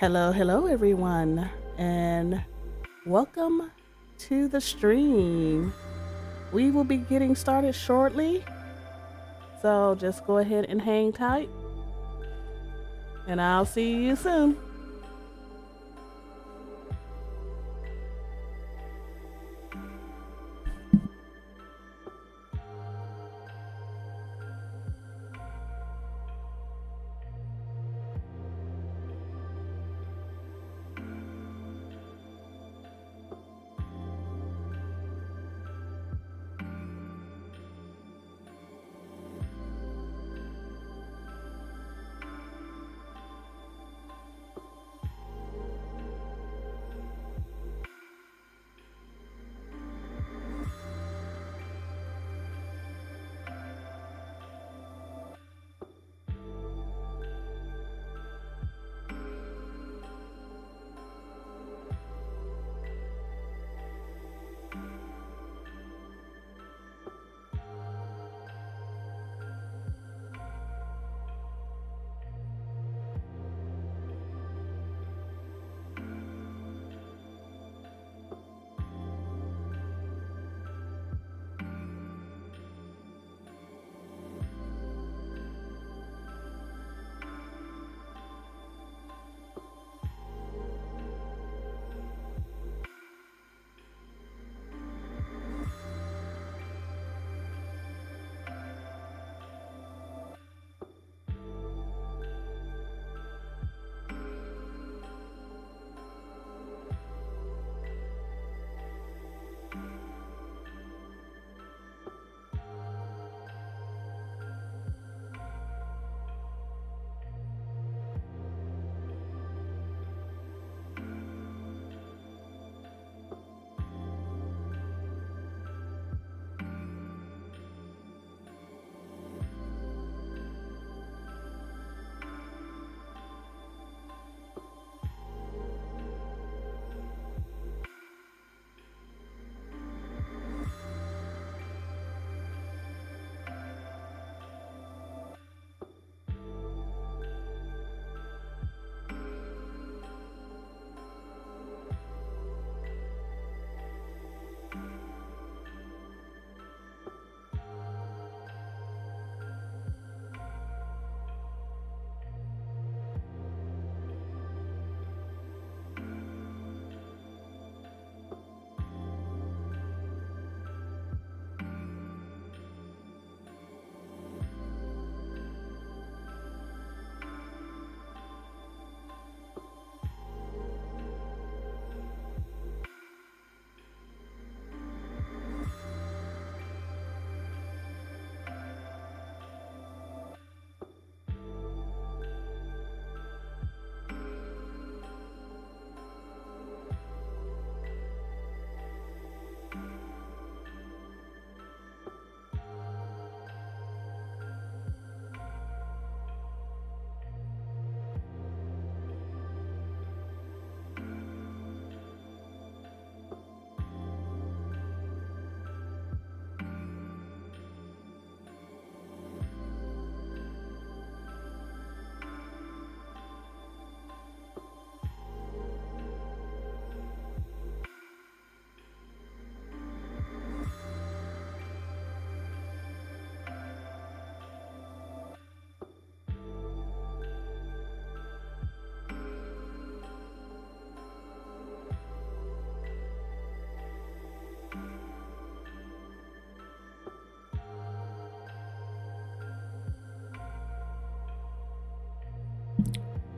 Hello everyone, and welcome to the stream. We will be getting started shortly, so just go ahead and hang tight, and I'll see you soon.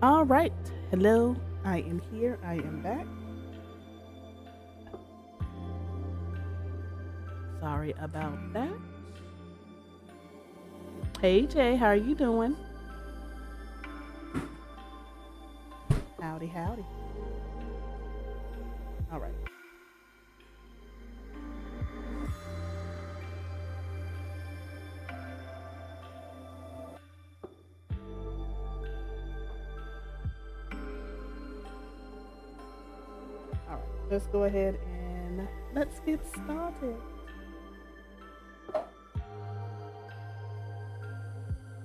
All right, hello, I am here, I am back. Sorry about that. Hey Jay, how are you doing? Howdy, howdy. All right. All right, let's go ahead and let's get started.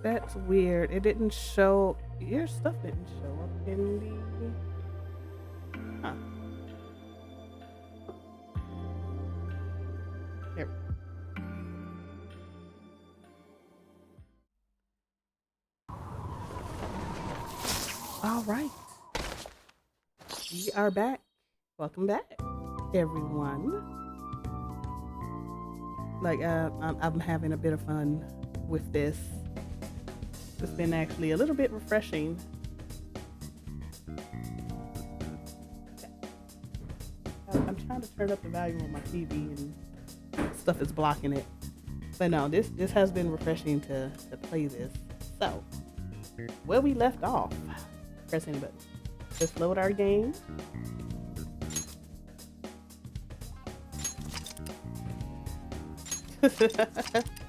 That's weird. It didn't show, your stuff didn't show up in the All right, we are back. Welcome back, everyone. Like, I'm having a bit of fun with this. It's been actually a little bit refreshing. I'm trying to turn up the volume on my TV and stuff is blocking it. But no, this has been refreshing to play this. So, where we left off, press any button. Let's load our game.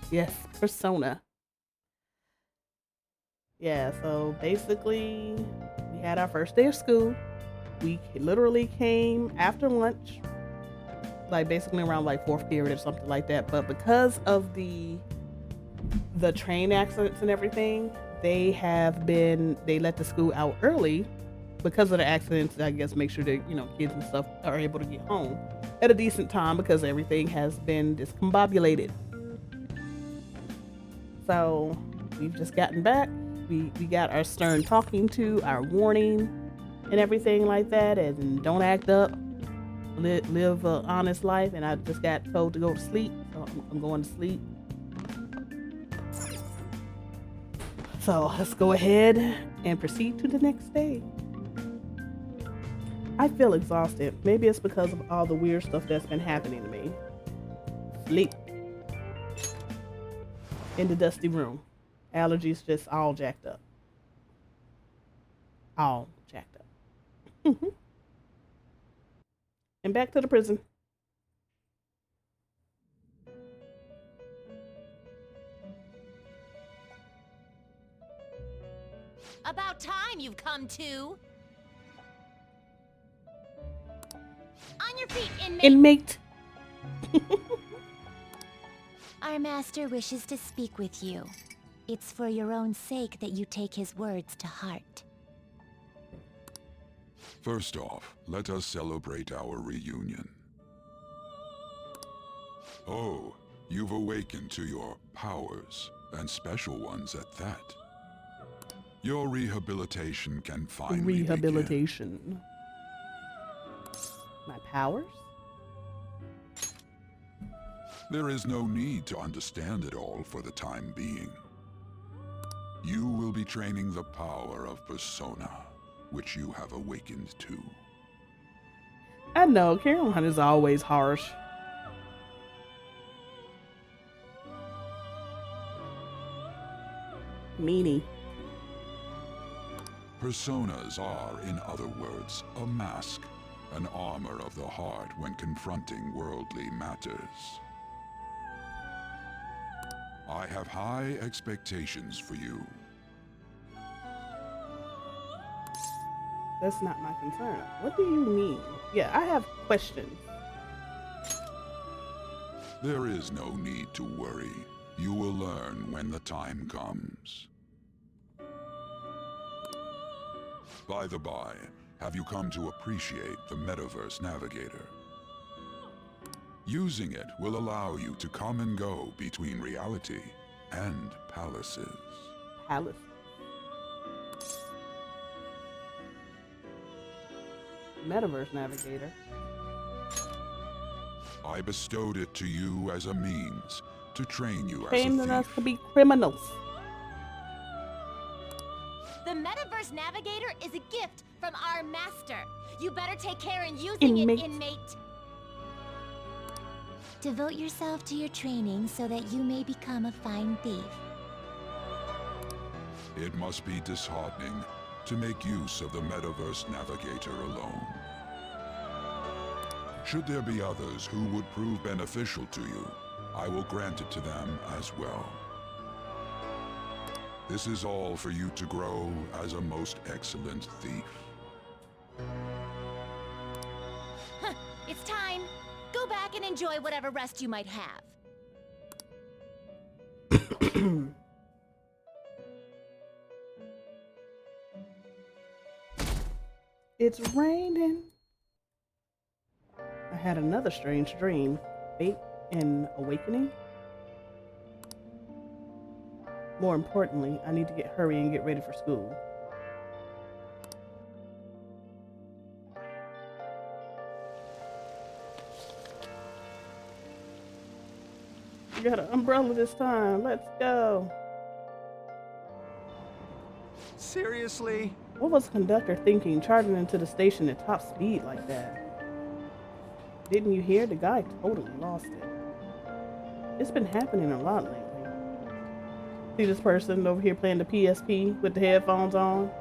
Yes, Persona. Yeah, so basically, we had our first day of school. We literally came after lunch, like basically around like fourth period or something like that. But because of the train accidents and everything, they let the school out early because of the accidents. I guess make sure that kids and stuff are able to get home at a decent time because everything has been discombobulated. So we've just gotten back. We got our stern talking to, our warning, and everything like that, and don't act up. Live an honest life. And I just got told to go to sleep, so I'm going to sleep. So let's go ahead and proceed to the next day. I feel exhausted. Maybe it's because of all the weird stuff that's been happening to me. Sleep. In the dusty room. Allergies just all jacked up. All jacked up. And back to the prison. About time you've come to. On your feet, inmate. Inmate. Our master wishes to speak with you. It's for your own sake that you take his words to heart. First off, let us celebrate our reunion. Oh, you've awakened to your powers, and special ones at that. Your rehabilitation can finally begin. My powers? There is no need to understand it all for the time being. You will be training the power of Persona, which you have awakened to. I know, Caroline is always harsh. Meanie. Personas are, in other words, a mask, an armor of the heart when confronting worldly matters. I have high expectations for you. That's not my concern. What do you mean? Yeah, I have questions. There is no need to worry. You will learn when the time comes. By the by, have you come to appreciate the Metaverse Navigator? Using it will allow you to come and go between reality and palaces. Palace. Metaverse Navigator. I bestowed it to you as a means to train you as a Training us thief. to be criminals. The Metaverse Navigator is a gift from our master. You better take care in using Inmate. it, inmate. Devote yourself to your training so that you may become a fine thief. It must be disheartening to make use of the Metaverse Navigator alone. Should there be others who would prove beneficial to you, I will grant it to them as well. This is all for you to grow as a most excellent thief. It's time. Go back and enjoy whatever rest you might have. It's raining. I had another strange dream. Fate and awakening. More importantly, I need to hurry and get ready for school. Got an umbrella this time. Let's go. Seriously? What was the conductor thinking, charging into the station at top speed like that? Didn't you hear? The guy totally lost it. It's been happening a lot lately. See this person over here playing the PSP with the headphones on?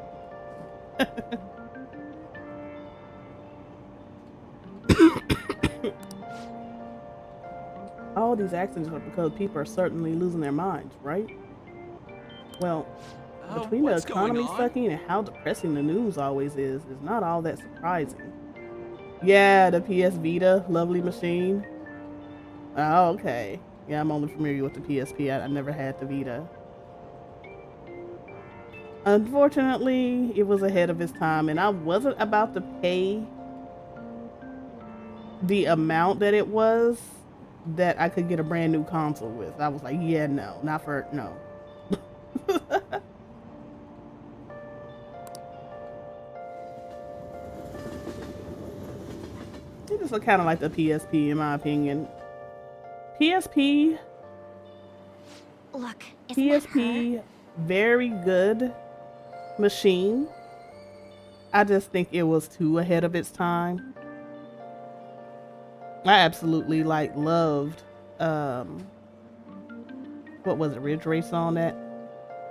All these accidents are because people are certainly losing their minds, right? Well, between the economy sucking and how depressing the news always is not all that surprising. Yeah, the PS Vita, lovely machine. Oh, okay. Yeah, I'm only familiar with the PSP. I never had the Vita. Unfortunately, it was ahead of its time, and I wasn't about to pay the amount that it was that I could get a brand new console with. I was like, yeah, no, not for, no. It just look kind of like the PSP in my opinion. PSP. Look, PSP, very good machine. I just think it was too ahead of its time. I absolutely loved what was it, Ridge Race on that,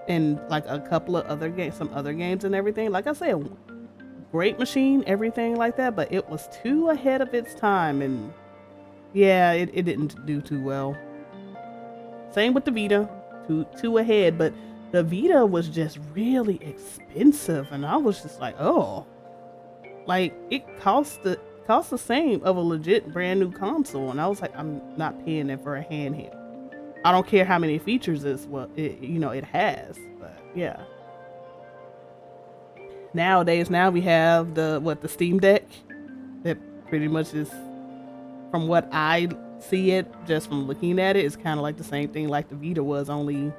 and like a couple of other games, some other games and everything. Like I said, great machine, everything like that, but it was too ahead of its time, and yeah, it didn't do too well. Same with the Vita, too ahead, but the Vita was just really expensive, and I was just like, oh, like it cost the same of a legit brand new console, and I was like, I'm not paying that for a handheld. I don't care how many features it has, but yeah. Nowadays, we have the Steam Deck that pretty much is, from what I see it, just from looking at it, it's kind of like the same thing like the Vita was, only,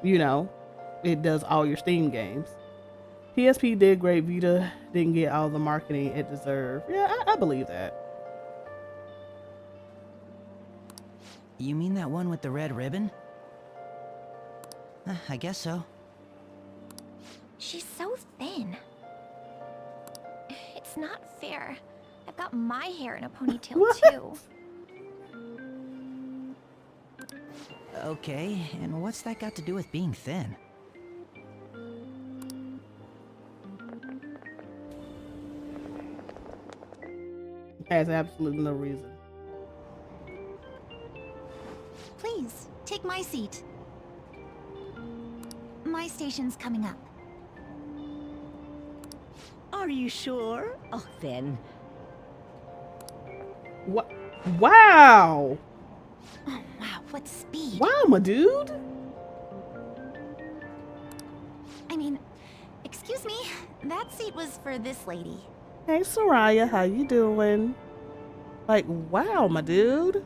it does all your Steam games. PSP did great, Vita didn't get all the marketing it deserved. Yeah, I believe that. You mean that one with the red ribbon? I guess so. She's so thin. It's not fair. I've got my hair in a ponytail too. Okay, and what's that got to do with being thin? Has absolutely no reason. Please, take my seat. My station's coming up. Are you sure? Oh, then. What? Wow! Oh, wow, what speed. Wow, my dude! I mean, excuse me, that seat was for this lady. Hey, Soraya, how you doing? Like, wow, my dude.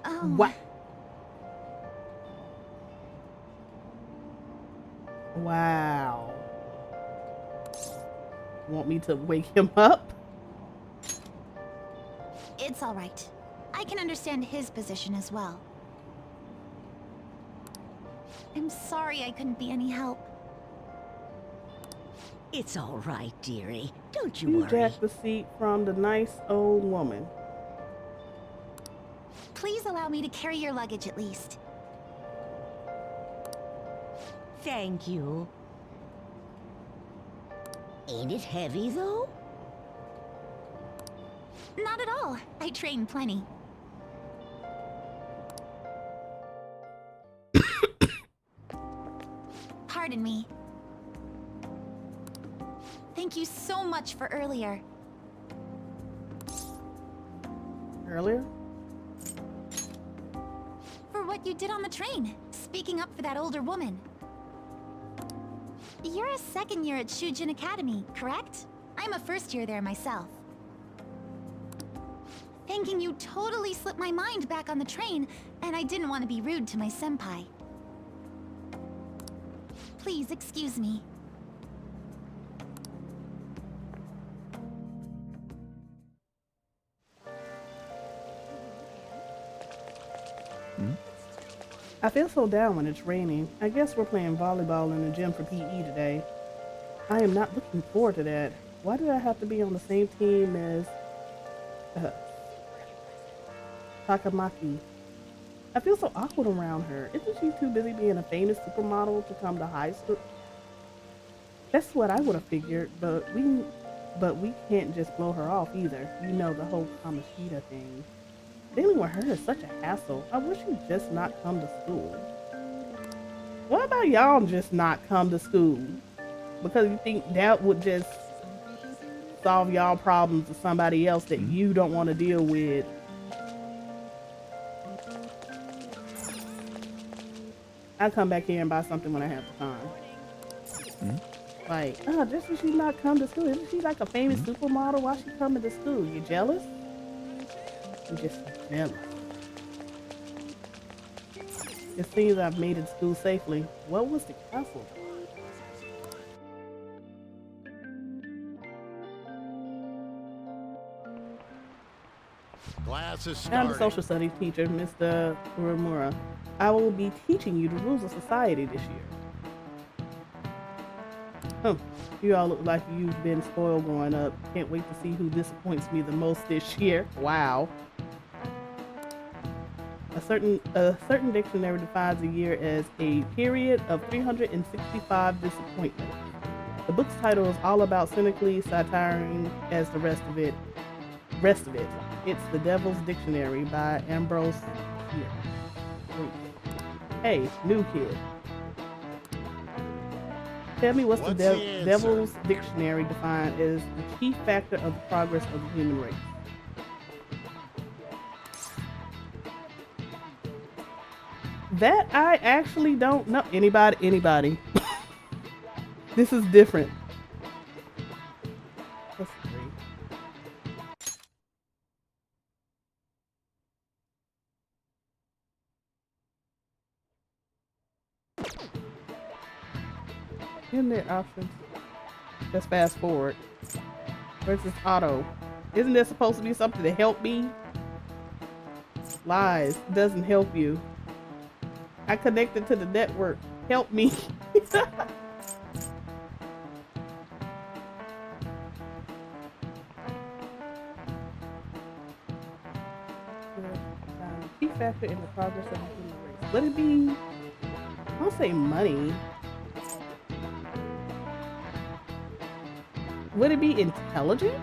Oh. What? Wow. Want me to wake him up? It's all right. I can understand his position as well. I'm sorry I couldn't be any help. It's all right, dearie. Don't you You worry. jacked the seat from the nice old woman. Please allow me to carry your luggage at least. Thank you. Ain't it heavy, though? Not at all. I train plenty. Pardon me. Thank you so much for earlier. Earlier? For what you did on the train, speaking up for that older woman. You're a second year at Shujin Academy, correct? I'm a first year there myself. Thanking you totally slipped my mind back on the train, and I didn't want to be rude to my senpai. Please excuse me. I feel so down when it's raining. I guess we're playing volleyball in the gym for PE today. I am not looking forward to that. Why did I have to be on the same team as uh, Takamaki? I feel so awkward around her. Isn't she too busy being a famous supermodel to come to high school? That's what I would have figured, but we can't just blow her off either. You know, the whole Kamoshida thing. Dealing with her is such a hassle. I wish she'd just not come to school. What about y'all just not come to school? Because you think that would just solve y'all problems with somebody else that you don't want to deal with. I come back here and buy something when I have the time. Like, oh, just so she's not come to school. Isn't she like a famous supermodel? Why she coming to school? You jealous? I'm just jealous. It seems I've made it to school safely. What was the castle? Class is I'm the starting. social studies teacher, Mr. Uramura. I will be teaching you the rules of society this year. You all look like you've been spoiled growing up. Can't wait to see who disappoints me the most this year. Wow. A certain dictionary defines a year as a period of 365 disappointments. The book's title is all about cynically satiring as the rest of it. It's The Devil's Dictionary by Ambrose Bierce. Hey, new kid. Tell me what's the Devil's Dictionary defined as the key factor of the progress of the human race. That I actually don't know. Anybody. This is different. Let's see. In their options. Just fast forward. Versus auto. Isn't there supposed to be something to help me? Lies. Doesn't help you. I connected to the network. Help me. Key factor in the progress of the human race. Would it be, I'll say money. Would it be intelligence?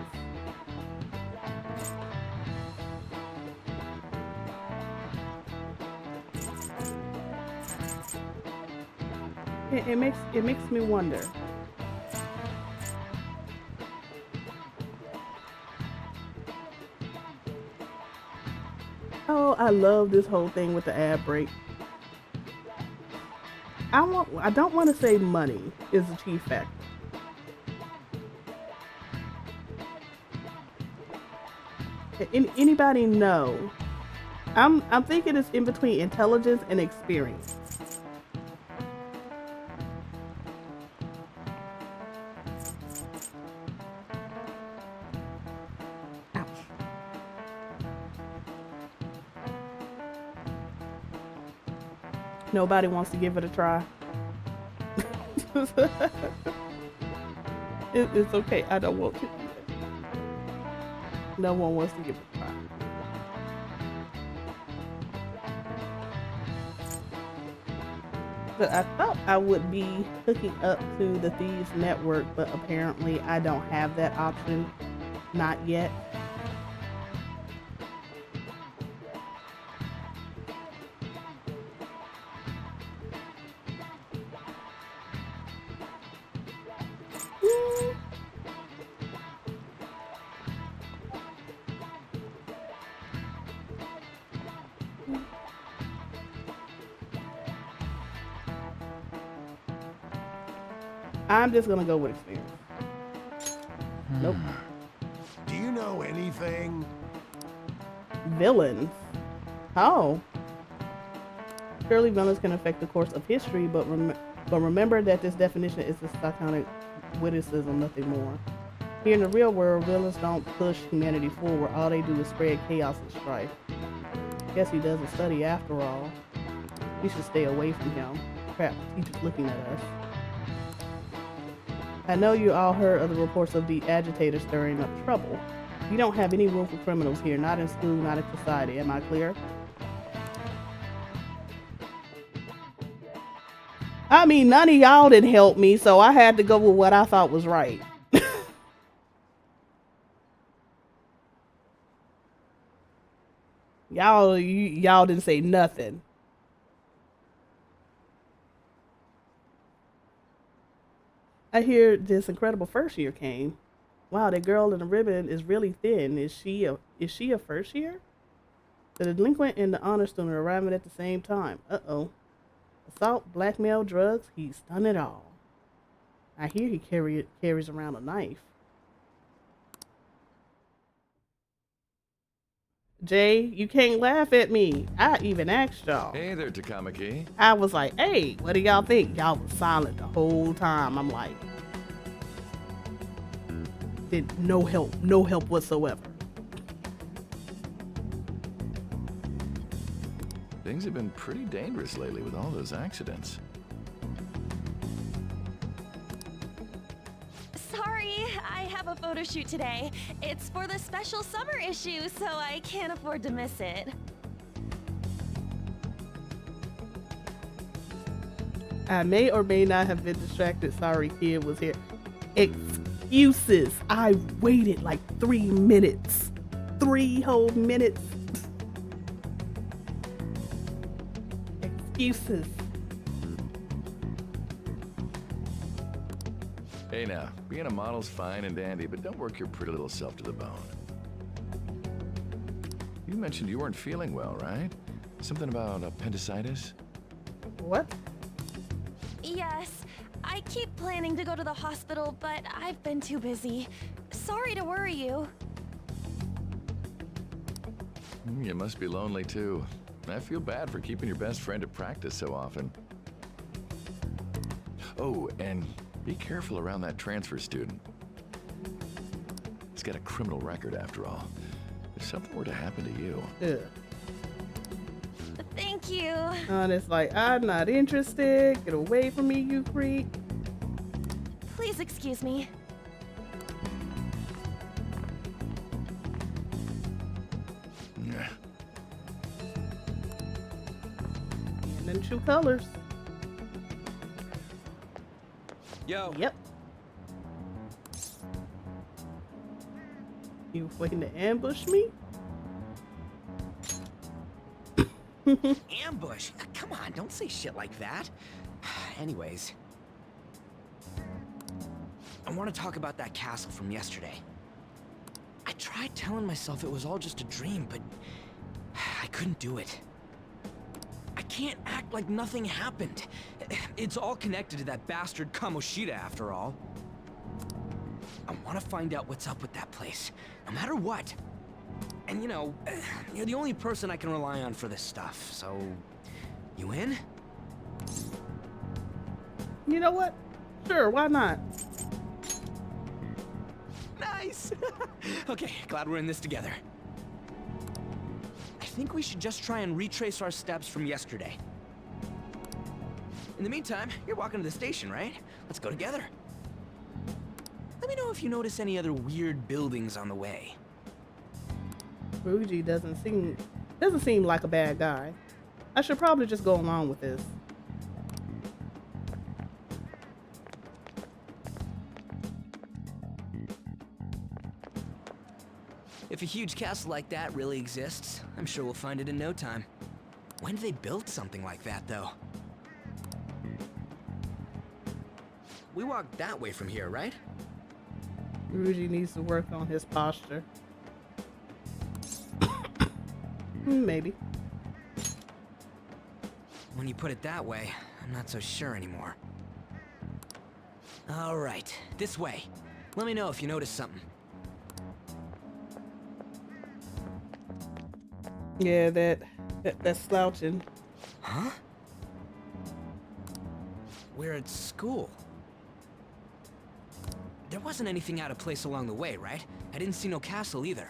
It makes me wonder. Oh, I love this whole thing with the ad break. I don't want to say money is the chief factor. Anybody know? I'm thinking it's in between intelligence and experience. Ouch. Nobody wants to give it a try. It's okay. I don't want to. No one wants to give it a try. But I thought I would be hooking up to the Thieves Network, but apparently I don't have that option. Not yet. I'm just gonna go with experience. Nope. Do you know anything? Villains. Oh. Surely villains can affect the course of history, but remember that this definition is a psychotic witticism, nothing more. Here in the real world, villains don't push humanity forward. All they do is spread chaos and strife. Guess he doesn't study after all. We should stay away from him. Crap, he's looking at us. I know you all heard of the reports of the agitators stirring up trouble. We don't have any room for criminals here, not in school, not in society. Am I clear? I mean, none of y'all didn't help me, so I had to go with what I thought was right. Y'all didn't say nothing. I hear this incredible first year came. Wow, that girl in the ribbon is really thin. Is she a first year? The delinquent and the honor student are arriving at the same time. Uh-oh. Assault, blackmail, drugs, he's done it all. I hear he carries around a knife. Jay, you can't laugh at me. I even asked y'all. Hey there, Takamaki. I was like, hey, what do y'all think? Y'all was silent the whole time. I'm like, no help whatsoever. Things have been pretty dangerous lately with all those accidents. Sorry, I have a photo shoot today. It's for the special summer issue, so I can't afford to miss it. I may or may not have been distracted. Sorry, kid was here. Excuses. I waited like 3 minutes. 3 whole minutes. Excuses. Hey now, being a model's fine and dandy, but don't work your pretty little self to the bone. You mentioned you weren't feeling well, right? Something about appendicitis? What? Yes, I keep planning to go to the hospital, but I've been too busy. Sorry to worry you. You must be lonely too. I feel bad for keeping your best friend at practice so often. Oh, and be careful around that transfer student. He's got a criminal record after all. If something were to happen to you. Ugh. Thank you. And it's like, I'm not interested. Get away from me, you creep. Please excuse me. Yeah. And then 2 colors. Yo. Yep. You waiting to ambush me? Ambush? Come on, don't say shit like that. Anyways. I want to talk about that castle from yesterday. I tried telling myself it was all just a dream, but I couldn't do it. I can't act like nothing happened. It's all connected to that bastard Kamoshida after all. I want to find out what's up with that place, no matter what. And you know, you're the only person I can rely on for this stuff, so... You in? You know what? Sure, why not? Nice! Okay, glad we're in this together. I think we should just try and retrace our steps from yesterday. In the meantime, you're walking to the station, right? Let's go together. Let me know if you notice any other weird buildings on the way. Ruji doesn't seem like a bad guy. I should probably just go along with this. If a huge castle like that really exists, I'm sure we'll find it in no time. When did they build something like that, though? We walked that way from here, right? Ruji needs to work on his posture. Maybe. When you put it that way, I'm not so sure anymore. All right, this way. Let me know if you notice something. Yeah, that's slouching. Huh? We're at school. There wasn't anything out of place along the way, right? I didn't see no castle either.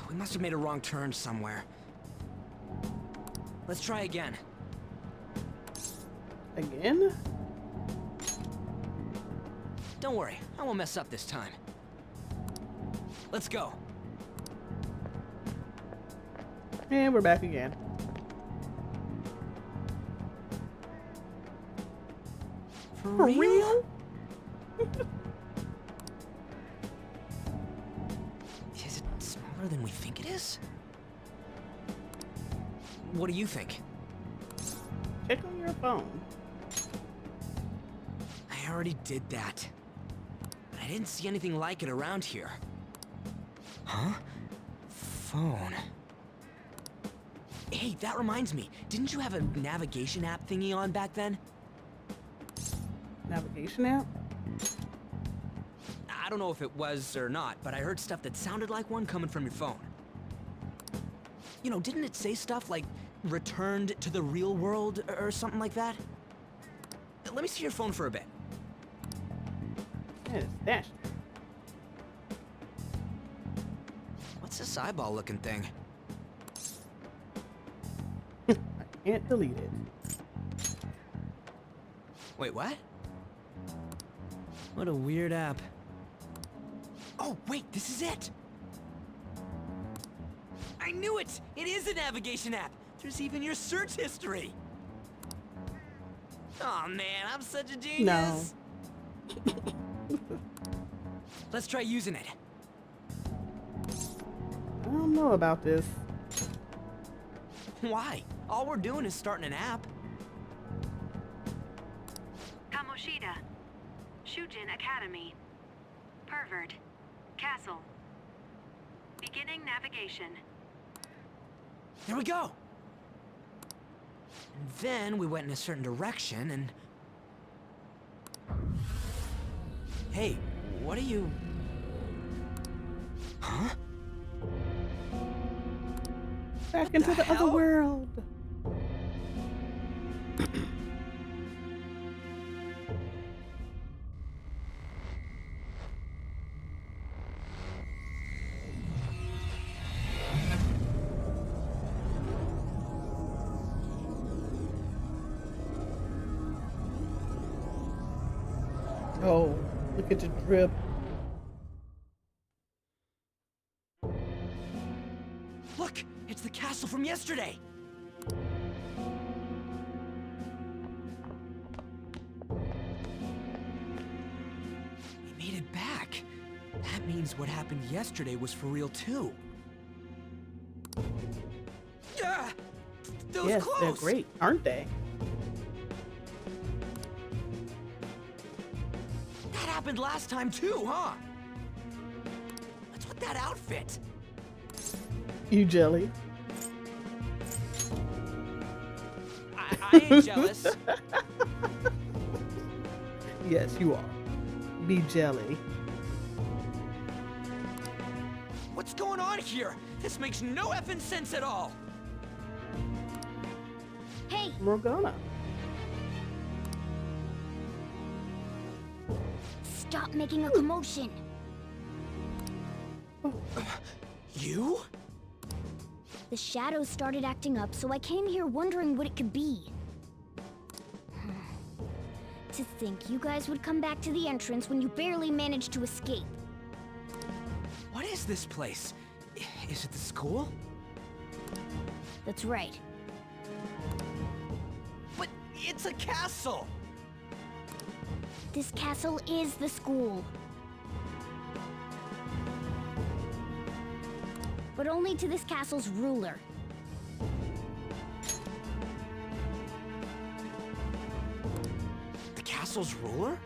We must have made a wrong turn somewhere. Let's try again. Again? Don't worry, I won't mess up this time. Let's go. And we're back again. For real? Is it smaller than we think it is? What do you think? Check on your phone. I already did that. I didn't see anything like it around here. Huh? Phone. Hey, that reminds me. Didn't you have a navigation app thingy on back then? Navigation app? I don't know if it was or not, but I heard stuff that sounded like one coming from your phone. You know, didn't it say stuff like returned to the real world or something like that? Let me see your phone for a bit. Yeah, it's dashed. What's this eyeball looking thing? I can't delete it. Wait, what? What a weird app. Oh, wait, this is it! I knew it! It is a navigation app! There's even your search history! Oh man, I'm such a genius! No. Let's try using it. I don't know about this. Why? All we're doing is starting an app. Kamoshida. Shujin Academy. Pervert. Castle. Beginning navigation. There we go! And then we went in a certain direction and... Hey, what are you... Huh? Back into the other world. Oh, look at the drip. Look! It's the castle from yesterday! We made it back. That means what happened yesterday was for real too. Yeah! That was Yes, close! they're great, aren't they? That happened last time too, huh? What's with that outfit? You jelly. I ain't jealous. Yes, you are. Be jelly. What's going on here? This makes no effing sense at all. Hey, Morgana. stop making a commotion. You? The shadows started acting up, so I came here wondering what it could be. To think you guys would come back to the entrance when you barely managed to escape. What is this place? Is it the school? That's right. But it's a castle! This castle is the school. But only to this castle's ruler. The castle's ruler?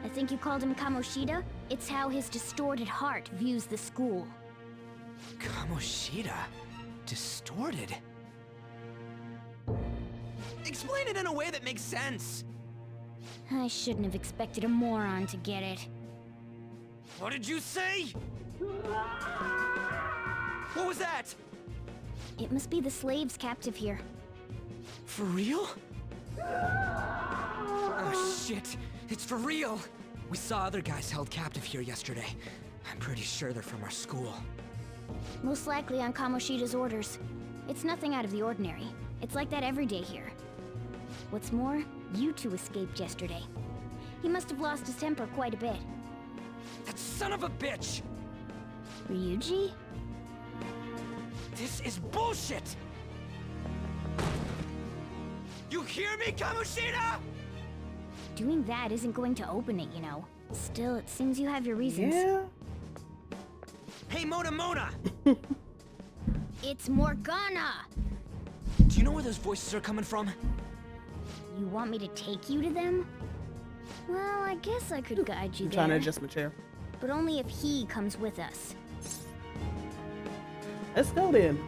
I think you called him Kamoshida. It's how his distorted heart views the school. Kamoshida? Distorted? Explain it in a way that makes sense! I shouldn't have expected a moron to get it. What did you say? What was that? It must be the slaves captive here. For real? Oh shit, it's for real! We saw other guys held captive here yesterday. I'm pretty sure they're from our school. Most likely on Kamoshida's orders. It's nothing out of the ordinary. It's like that every day here. What's more, you two escaped yesterday. He must have lost his temper quite a bit. That son of a bitch! Ryuji? This is bullshit! You hear me, Kamoshida? Doing that isn't going to open it, you know. Still, it seems you have your reasons. Yeah. Hey, Mona! It's Morgana! Do you know where those voices are coming from? You want me to take you to them? Well, I guess I could guide you I'm there. trying to adjust my chair. But only if he comes with us. Let's go then.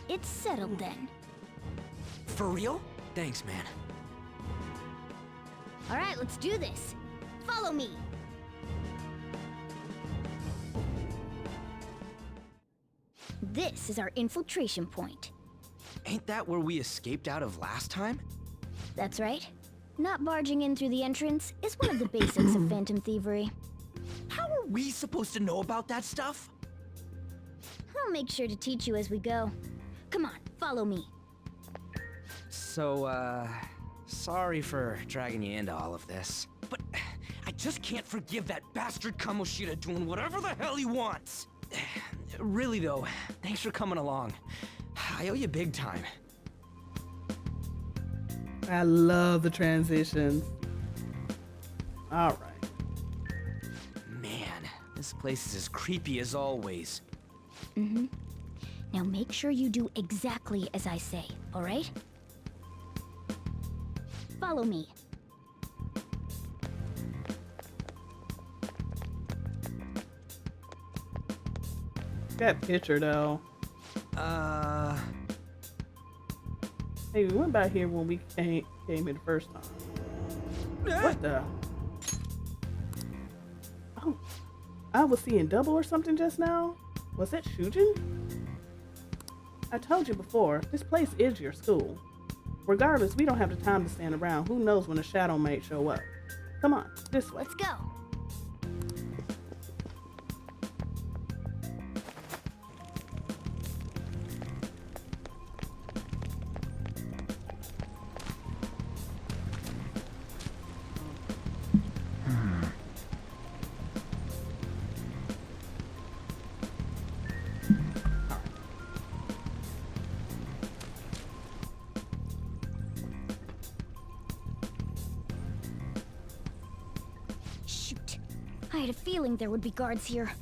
It's settled then. For real? Thanks, man. Alright, let's do this. Follow me. This is our infiltration point. Ain't that where we escaped out of last time? That's right. Not barging in through the entrance is one of the basics of phantom thievery. How are we supposed to know about that stuff? I'll make sure to teach you as we go. Come on, follow me. So, sorry for dragging you into all of this. But I just can't forgive that bastard Kamoshida doing whatever the hell he wants. Really though, thanks for coming along. I owe you big time. I love the transitions. All right. Man, this place is as creepy as always. Mm-hmm. Now make sure you do exactly as I say, all right? Follow me. That picture though. Hey, we went back here when we came here the first time. What the? Oh, I was seeing double or something just now. Was that Shujin? I told you before, this place is your school. Regardless, we don't have the time to stand around. Who knows when a shadow might show up? Come on, this way. Let's go. Shoot. I had a feeling there would be guards here.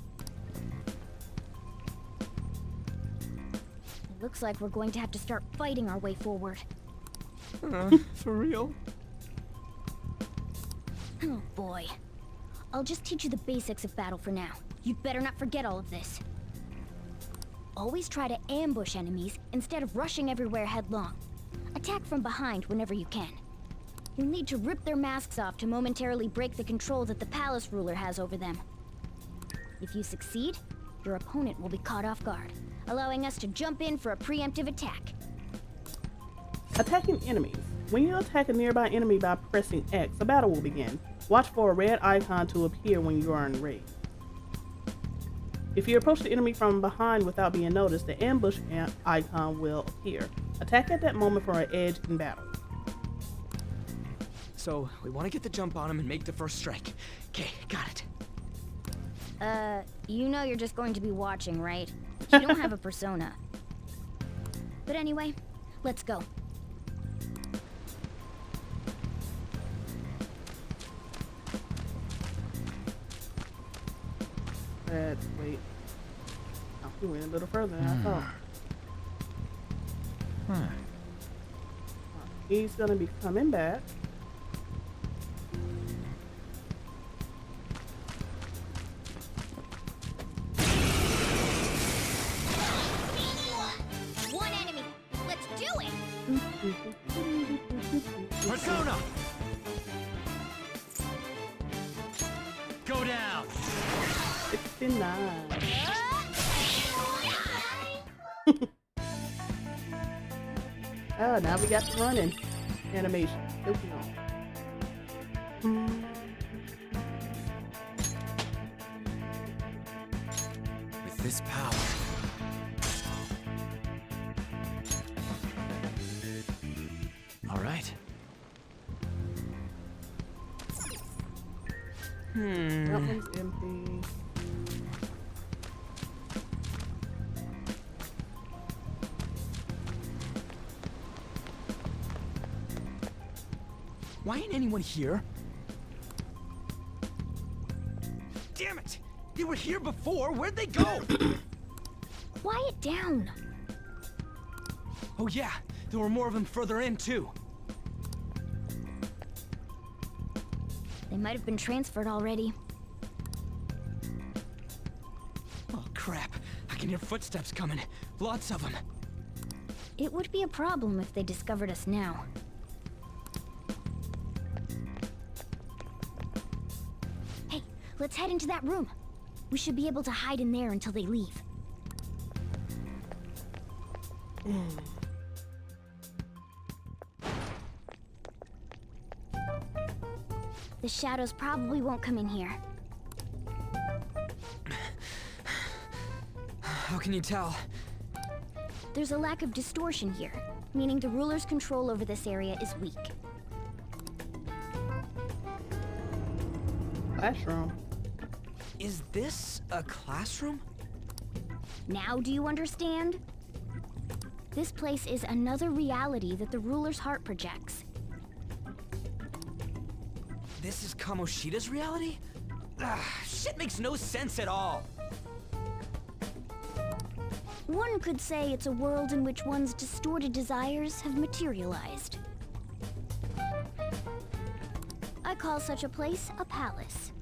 It looks like we're going to have to start fighting our way forward. For real? Oh boy. I'll just teach you the basics of battle for now. You'd better not forget all of this. Always try to ambush enemies instead of rushing everywhere headlong. Attack from behind whenever you can. You'll need to rip their masks off to momentarily break the control that the palace ruler has over them. If you succeed, your opponent will be caught off guard, allowing us to jump in for a preemptive attack. Attacking enemies. When you attack a nearby enemy by pressing X, a battle will begin. Watch for a red icon to appear when you are enraged. If you approach the enemy from behind without being noticed, the ambush icon will appear. Attack at that moment for an edge in battle. So, we want to get the jump on him and make the first strike. Okay, got it. You know you're just going to be watching, right? You don't have a persona. But anyway, let's go. Let's wait. Oh, we went a little further than I thought. He's gonna be coming back. One enemy. Let's do it. Persona! Go down! 69. Oh, now we got the running animation. Looking on. With this power, That one's empty. Why ain't anyone here? Damn it! They were here before. Where'd they go? Quiet down. Oh yeah, there were more of them further in too. They might have been transferred already. Oh crap! I can hear footsteps coming. Lots of them. It would be a problem if they discovered us now. Hey, let's head into that room. We should be able to hide in there until they leave. The shadows probably won't come in here. How can you tell? There's a lack of distortion here, meaning the ruler's control over this area is weak. Classroom. Is this a classroom? Now do you understand? This place is another reality that the ruler's heart projects. This is Kamoshida's reality? Shit makes no sense at all. One could say it's a world in which one's distorted desires have materialized. I call such a place a palace.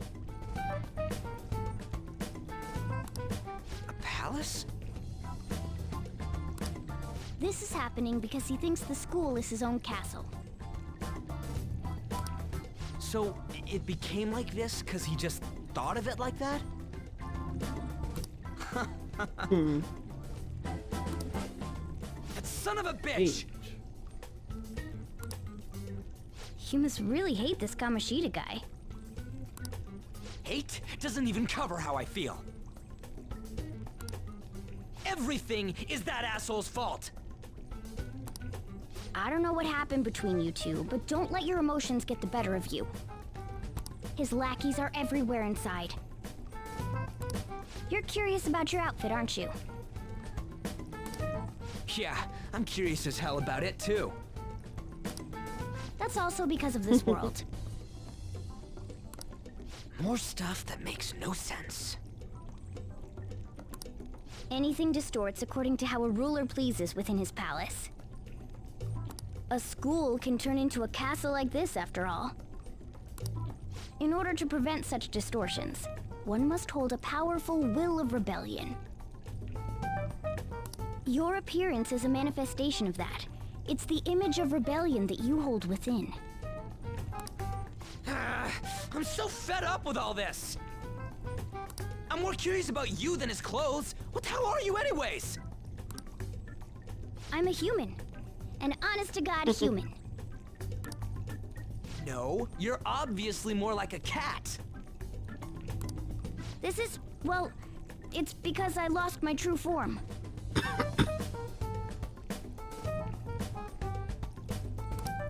A palace? This is happening because he thinks the school is his own castle. So, it became like this because he just thought of it like that? That son of a bitch! You must really hate this Kamoshida guy. Hate doesn't even cover how I feel. Everything is that asshole's fault! I don't know what happened between you two, but don't let your emotions get the better of you. His lackeys are everywhere inside. You're curious about your outfit, aren't you? Yeah, I'm curious as hell about it too. That's also because of this world. More stuff that makes no sense. Anything distorts according to how a ruler pleases within his palace. A school can turn into a castle like this, after all. In order to prevent such distortions, one must hold a powerful will of rebellion. Your appearance is a manifestation of that. It's the image of rebellion that you hold within. I'm so fed up with all this! I'm more curious about you than his clothes. What the hell are you anyways? I'm a human. An honest-to-God human. No, you're obviously more like a cat. This is, well, it's because I lost my true form.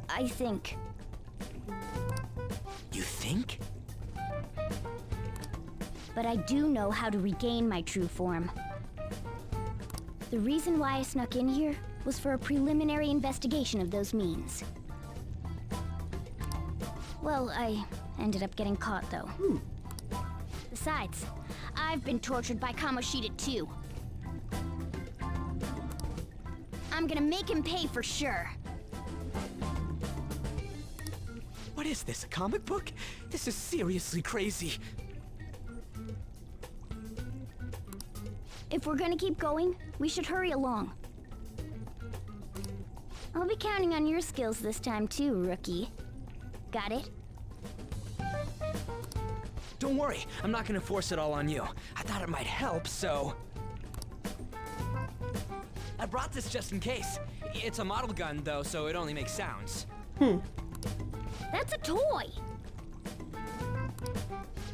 I think. You think? But I do know how to regain my true form. The reason why I snuck in here was for a preliminary investigation of those means. Well, I ended up getting caught, though. Besides, I've been tortured by Kamoshida too. I'm gonna make him pay for sure. What is this, a comic book? This is seriously crazy. If we're gonna keep going, we should hurry along. I'll be counting on your skills this time too, rookie. Got it? Don't worry, I'm not gonna force it all on you. I thought it might help, so... I brought this just in case. It's a model gun, though, so it only makes sounds. That's a toy!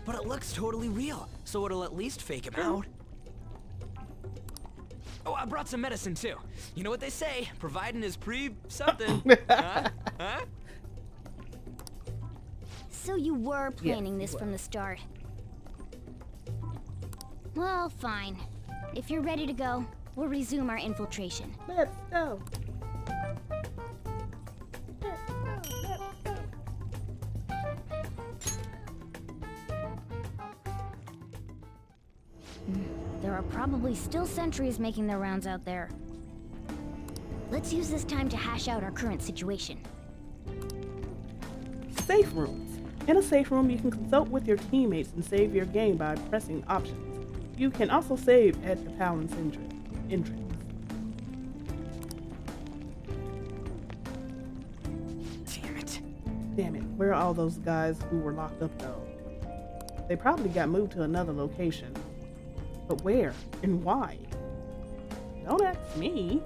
But it looks totally real, so it'll at least fake him out. Oh, I brought some medicine, too. You know what they say, providing is pre-something. Huh? So you were planning Yes, this you from were. the start. Well, fine. If you're ready to go, we'll resume our infiltration. Let's go. There are probably still sentries making their rounds out there. Let's use this time to hash out our current situation. Safe rooms. In a safe room, you can consult with your teammates and save your game by pressing options. You can also save at the Palin's entrance. Damn it. Damn it, where are all those guys who were locked up though? They probably got moved to another location. But where and why? Don't ask me.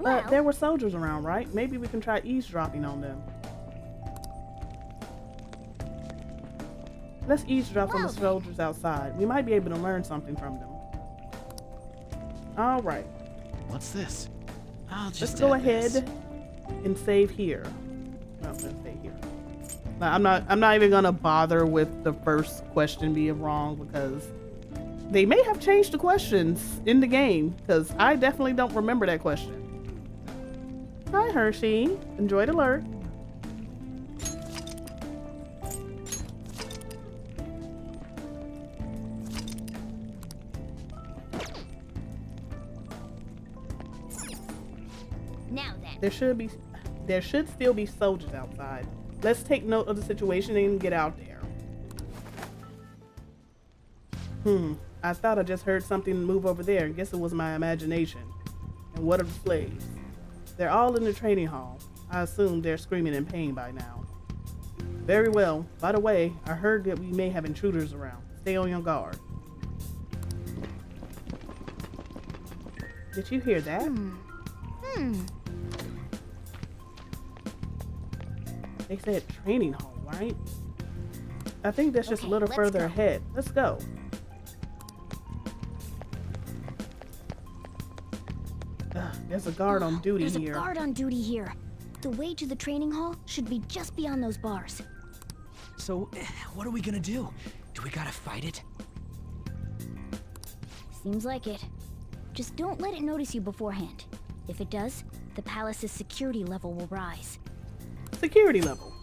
But there were soldiers around, right? Maybe we can try eavesdropping on them. Let's eavesdrop on the soldiers outside. We might be able to learn something from them. All right. What's this? I'll just Let's go add this. ahead and save here. No, I'm gonna stay here. Now, I'm not even gonna bother with the first question being wrong because they may have changed the questions in the game because I definitely don't remember that question. Hi Hershey, enjoy the alert. Now then. There should still be soldiers outside. Let's take note of the situation and get out there. I thought I just heard something move over there. Guess it was my imagination. And what are the slaves? They're all in the training hall. I assume they're screaming in pain by now. Very well. By the way, I heard that we may have intruders around. Stay on your guard. Did you hear that? They said training hall, right? I think that's just a Okay, little let's further go. ahead. Let's go. There's a guard on duty There's here. a guard on duty here. The way to the training hall should be just beyond those bars. So, what are we gonna do? Do we gotta fight it? Seems like it. Just don't let it notice you beforehand. If it does, the palace's security level will rise. Security level.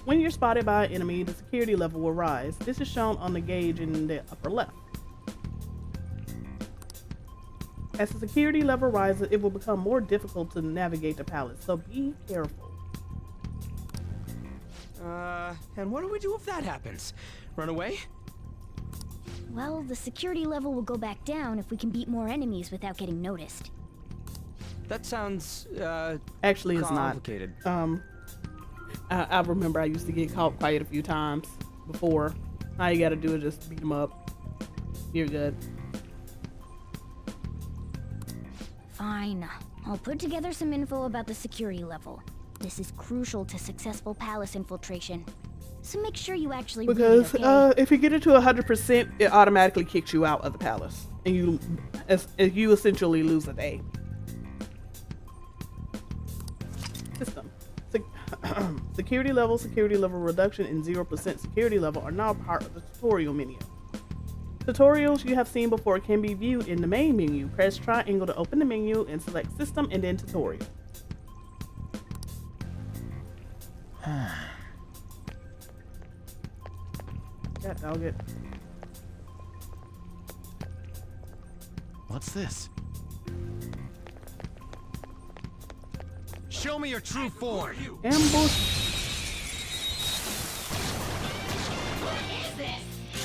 When you're spotted by an enemy, the security level will rise. This is shown on the gauge in the upper left. As the security level rises, it will become more difficult to navigate the palace, so be careful. And what do we do if that happens? Run away? Well, the security level will go back down if we can beat more enemies without getting noticed. That sounds, Actually, it's not. complicated. I remember I used to get caught quite a few times before. All you gotta do is just beat them up. You're good. Fine. I'll put together some info about the security level. This is crucial to successful palace infiltration. So make sure you actually read Because it, okay? if you get it to 100%, it automatically kicks you out of the palace, and you essentially lose a day. System. Security level reduction, and 0% security level are now part of the tutorial menu. Tutorials you have seen before can be viewed in the main menu. Press triangle to open the menu and select system and then tutorial. Yeah, dog it. What's this? Show me your true form. Ambush.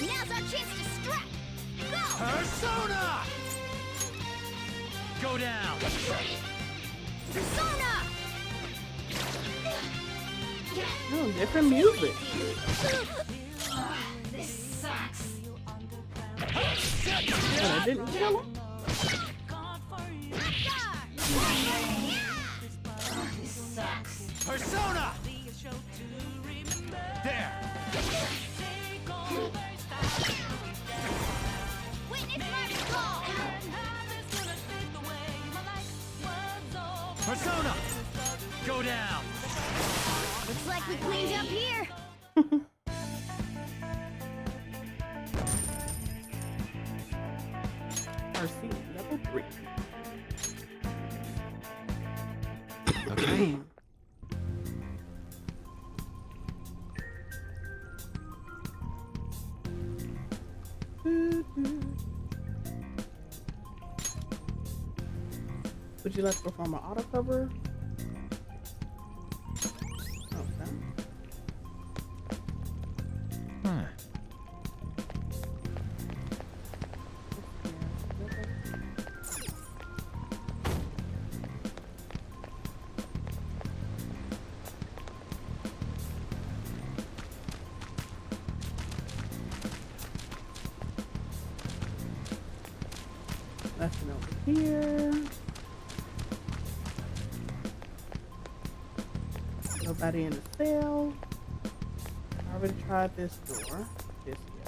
Now's our chance to strike! Go! Persona! Go down! Persona! Oh, different music. This sucks. But I didn't kill him. This sucks. Persona! There! Witness my fall! Persona! Go down! Looks like we cleaned up here. RC level 3. Okay. Would you like to perform an auto cover? Okay. Huh. Nothing over here. Nobody in the cell. I already tried this door. This here.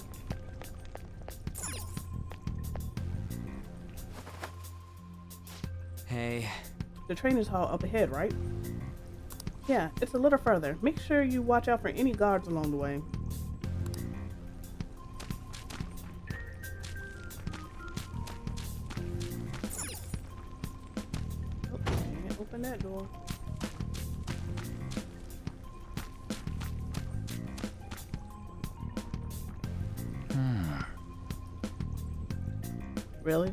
Hey. The trainer's hall up ahead, right? Yeah, it's a little further. Make sure you watch out for any guards along the way. Oh, can't open that door. Really?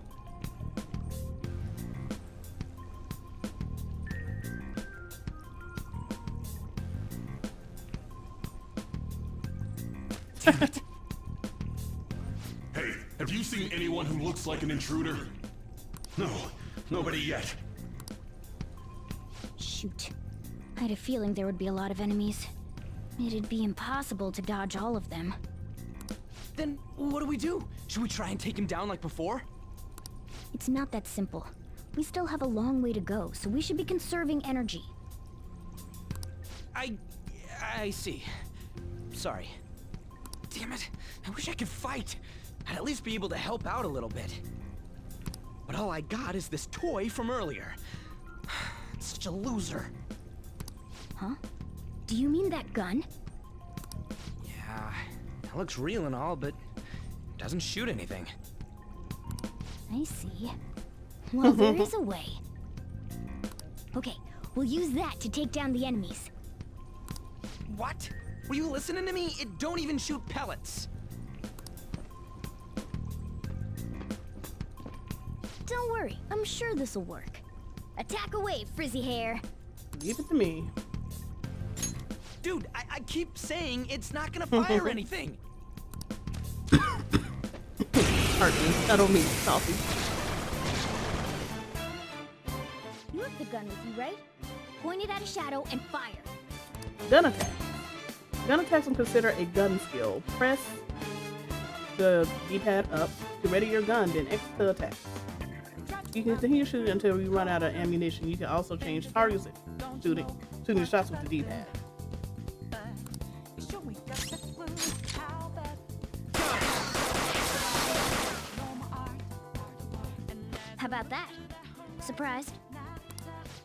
Hey, have you seen anyone who looks like an intruder? No, nobody yet. Shoot. I had a feeling there would be a lot of enemies. It'd be impossible to dodge all of them. Then what do we do? Should we try and take him down like before? It's not that simple. We still have a long way to go, so we should be conserving energy. I see. Sorry. Damn it. I wish I could fight. I'd at least be able to help out a little bit. But all I got is this toy from earlier. Such a loser. Huh? Do you mean that gun? Yeah, it looks real and all, but it doesn't shoot anything. I see. Well, there is a way. Okay, we'll use that to take down the enemies. What? Were you listening to me? It don't even shoot pellets. Don't worry, I'm sure this'll work. Attack away, frizzy hair. Give it to me. Dude, I keep saying it's not gonna fire anything. Pardon me, I don't mean coffee. You have the gun with you, right? Point it at a shadow and fire. Gun attack. Gun attacks are considered a gun skill. Press the D-pad up to ready your gun, then X to attack. You can continue shooting until you run out of ammunition. You can also change targets shooting your shots with the D-pad. How about that? Surprised?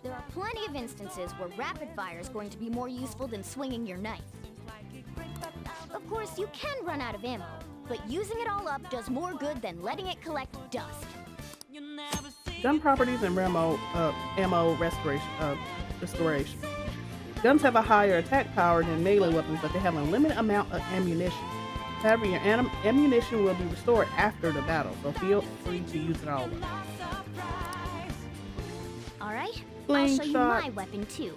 There are plenty of instances where rapid fire is going to be more useful than swinging your knife. Of course, you can run out of ammo, but using it all up does more good than letting it collect dust. Gun properties and ammo restoration. Guns have a higher attack power than melee weapons, but they have a limited amount of ammunition. However, your ammunition will be restored after the battle, so feel free to use it all up. Alright, I'll Slingshot. show you my weapon too.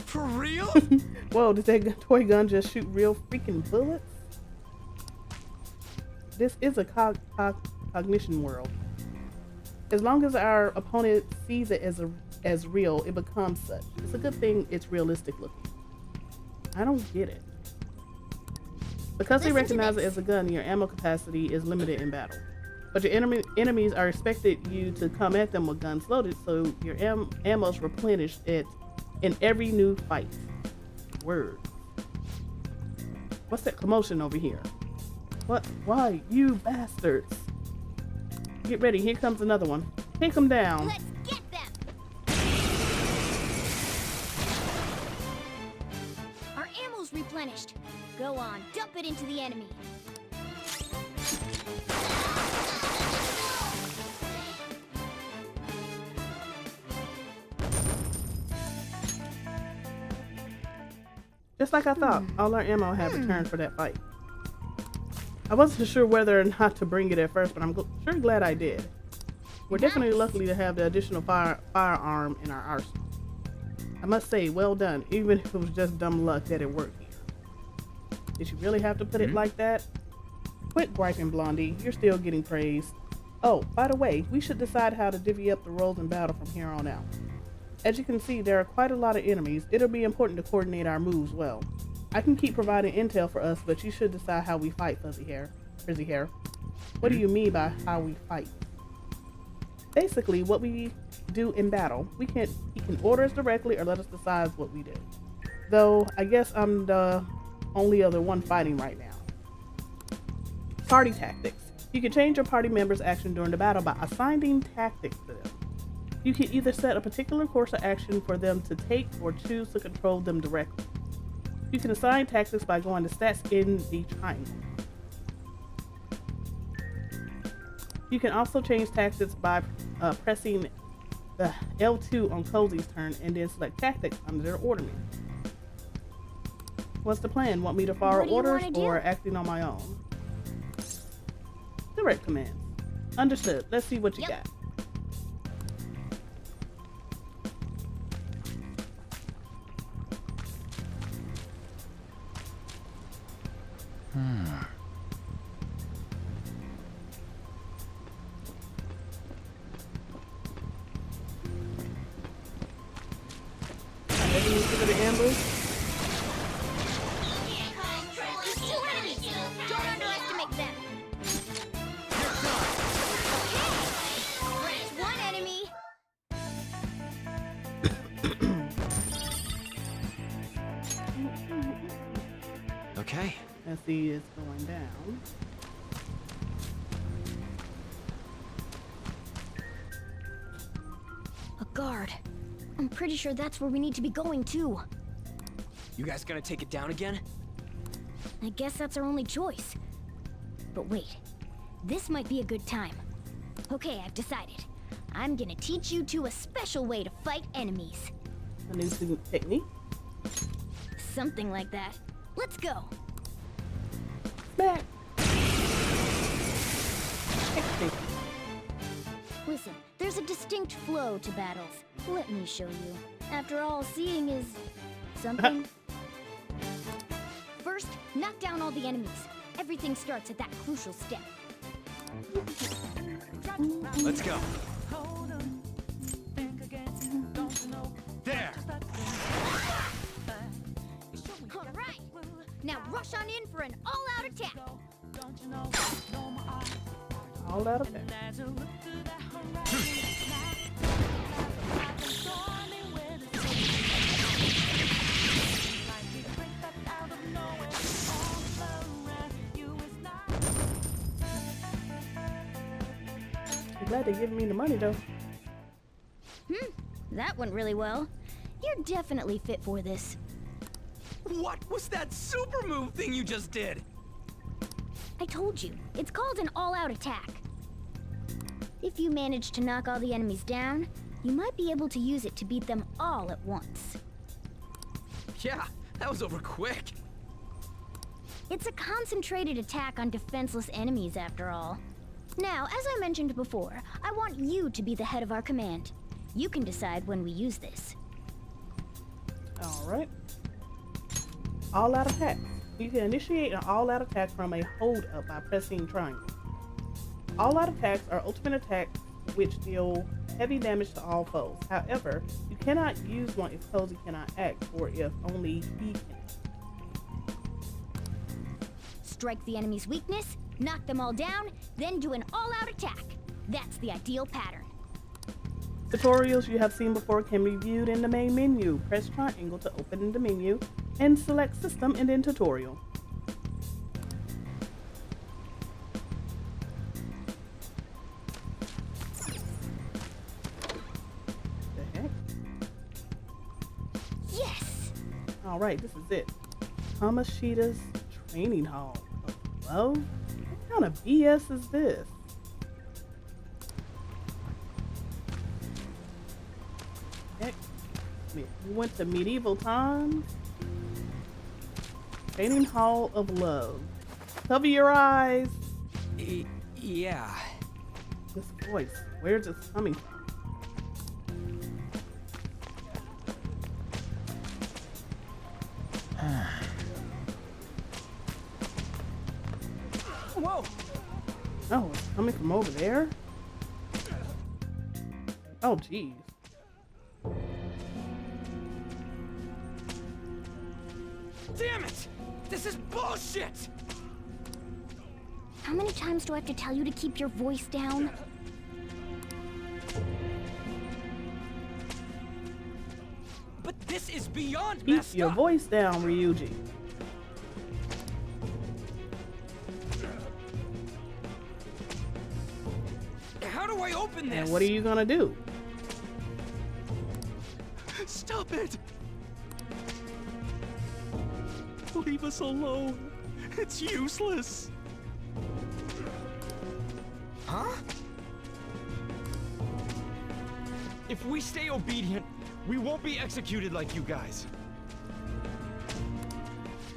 For real? Whoa, did that toy gun just shoot real freaking bullets? This is a cognition world. As long as our opponent sees it as real, it becomes such. It's a good thing it's realistic looking. I don't get it. Because they recognize it as a gun, your ammo capacity is limited in battle. But your enemies are expected you to come at them with guns loaded, so your ammo is replenished in every new fight. Word. What's that commotion over here? What? Why, you bastards? Get ready, here comes another one. Take them down. Let's get them! Our ammo's replenished. Go on, dump it into the enemy. Just like I thought, all our ammo had returned for that fight. I wasn't sure whether or not to bring it at first, but I'm sure glad I did. We're definitely lucky to have the additional firearm in our arsenal. I must say, well done, even if it was just dumb luck that it worked here. Did you really have to put it like that? Quit griping, Blondie. You're still getting praise. Oh, by the way, we should decide how to divvy up the roles in battle from here on out. As you can see, there are quite a lot of enemies. It'll be important to coordinate our moves well. I can keep providing intel for us, but you should decide how we fight, Frizzy Hair. What do you mean by how we fight? Basically, what we do in battle. He can order us directly or let us decide what we do. Though, I guess I'm the only other one fighting right now. Party tactics. You can change your party members' action during the battle by assigning tactics to them. You can either set a particular course of action for them to take or choose to control them directly. You can assign tactics by going to stats in the triangle. You can also change tactics by pressing the L2 on Cozy's turn and then select tactics under their order menu. What's the plan? Want me to follow orders or acting on my own? Direct commands. Understood. Let's see what you got. Okay. Let's see, it's going down. A guard. I'm pretty sure that's where we need to be going too. You guys gonna take it down again? I guess that's our only choice. But wait, this might be a good time. Okay, I've decided. I'm gonna teach you two a special way to fight enemies. A new technique? Something like that. Let's go. Back. Listen, there's a distinct flow to battles. Let me show you. After all, seeing is something. First, knock down all the enemies. Everything starts at that crucial step. Let's go. There! All right. Now rush on in for an all-out attack. All out of there. I'm glad they're giving me the money though. That went really well. You're definitely fit for this. What was that super move thing you just did? I told you, it's called an all-out attack. If you manage to knock all the enemies down, you might be able to use it to beat them all at once. Yeah, that was over quick. It's a concentrated attack on defenseless enemies, after all. Now, as I mentioned before, I want you to be the head of our command. You can decide when we use this. Alright. All-out attack. You can initiate an all-out attack from a hold-up by pressing triangle. All-out attacks are ultimate attacks which deal heavy damage to all foes. However, you cannot use one if Cozy cannot act, or if only he can. Strike the enemy's weakness, knock them all down, then do an all-out attack. That's the ideal pattern. Tutorials you have seen before can be viewed in the main menu. Press triangle to open the menu and select System and then Tutorial. All right, this is it. Kamoshida's training hall of love? What kind of BS is this? Heck, we went to medieval times. Training hall of love. Cover your eyes. Yeah. This voice, where's it coming from? Whoa! Oh, it's coming from over there? Oh, geez. Damn it! This is bullshit! How many times do I have to tell you to keep your voice down? But this is beyond Keep messed your up. voice down, Ryuji. How do I open this? And what are you gonna do? Stop it! Leave us alone. It's useless. Huh? If we stay obedient, we won't be executed like you guys.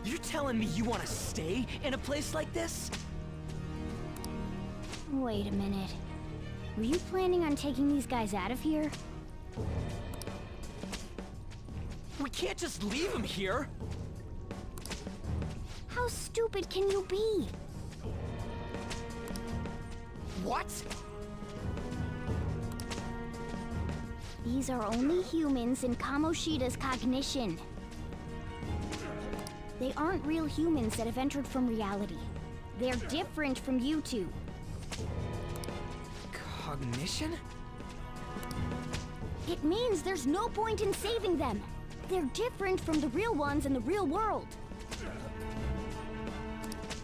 You're telling me you want to stay in a place like this? Wait a minute. Were you planning on taking these guys out of here? We can't just leave them here. How stupid can you be? What? These are only humans in Kamoshida's cognition. They aren't real humans that have entered from reality. They're different from you two. Cognition? It means there's no point in saving them. They're different from the real ones in the real world.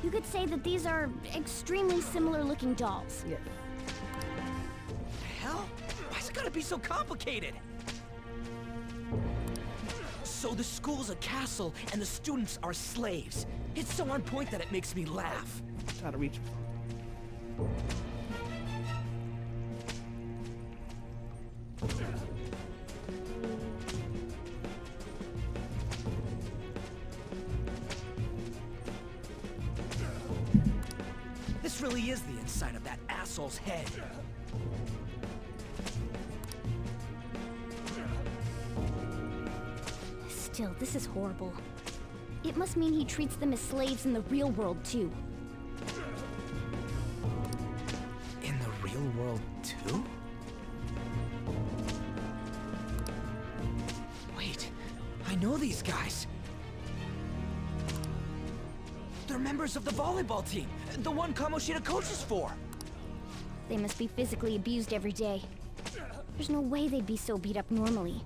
You could say that these are extremely similar looking dolls. Yes. Hell? Why's it gotta be so complicated? So the school's a castle and the students are slaves. It's so on point that it makes me laugh. Try to reach. This really is the inside of that asshole's head. Still, this is horrible. It must mean he treats them as slaves in the real world, too. In the real world, too? Wait, I know these guys. They're members of the volleyball team, the one Kamoshida coaches for. They must be physically abused every day. There's no way they'd be so beat up normally.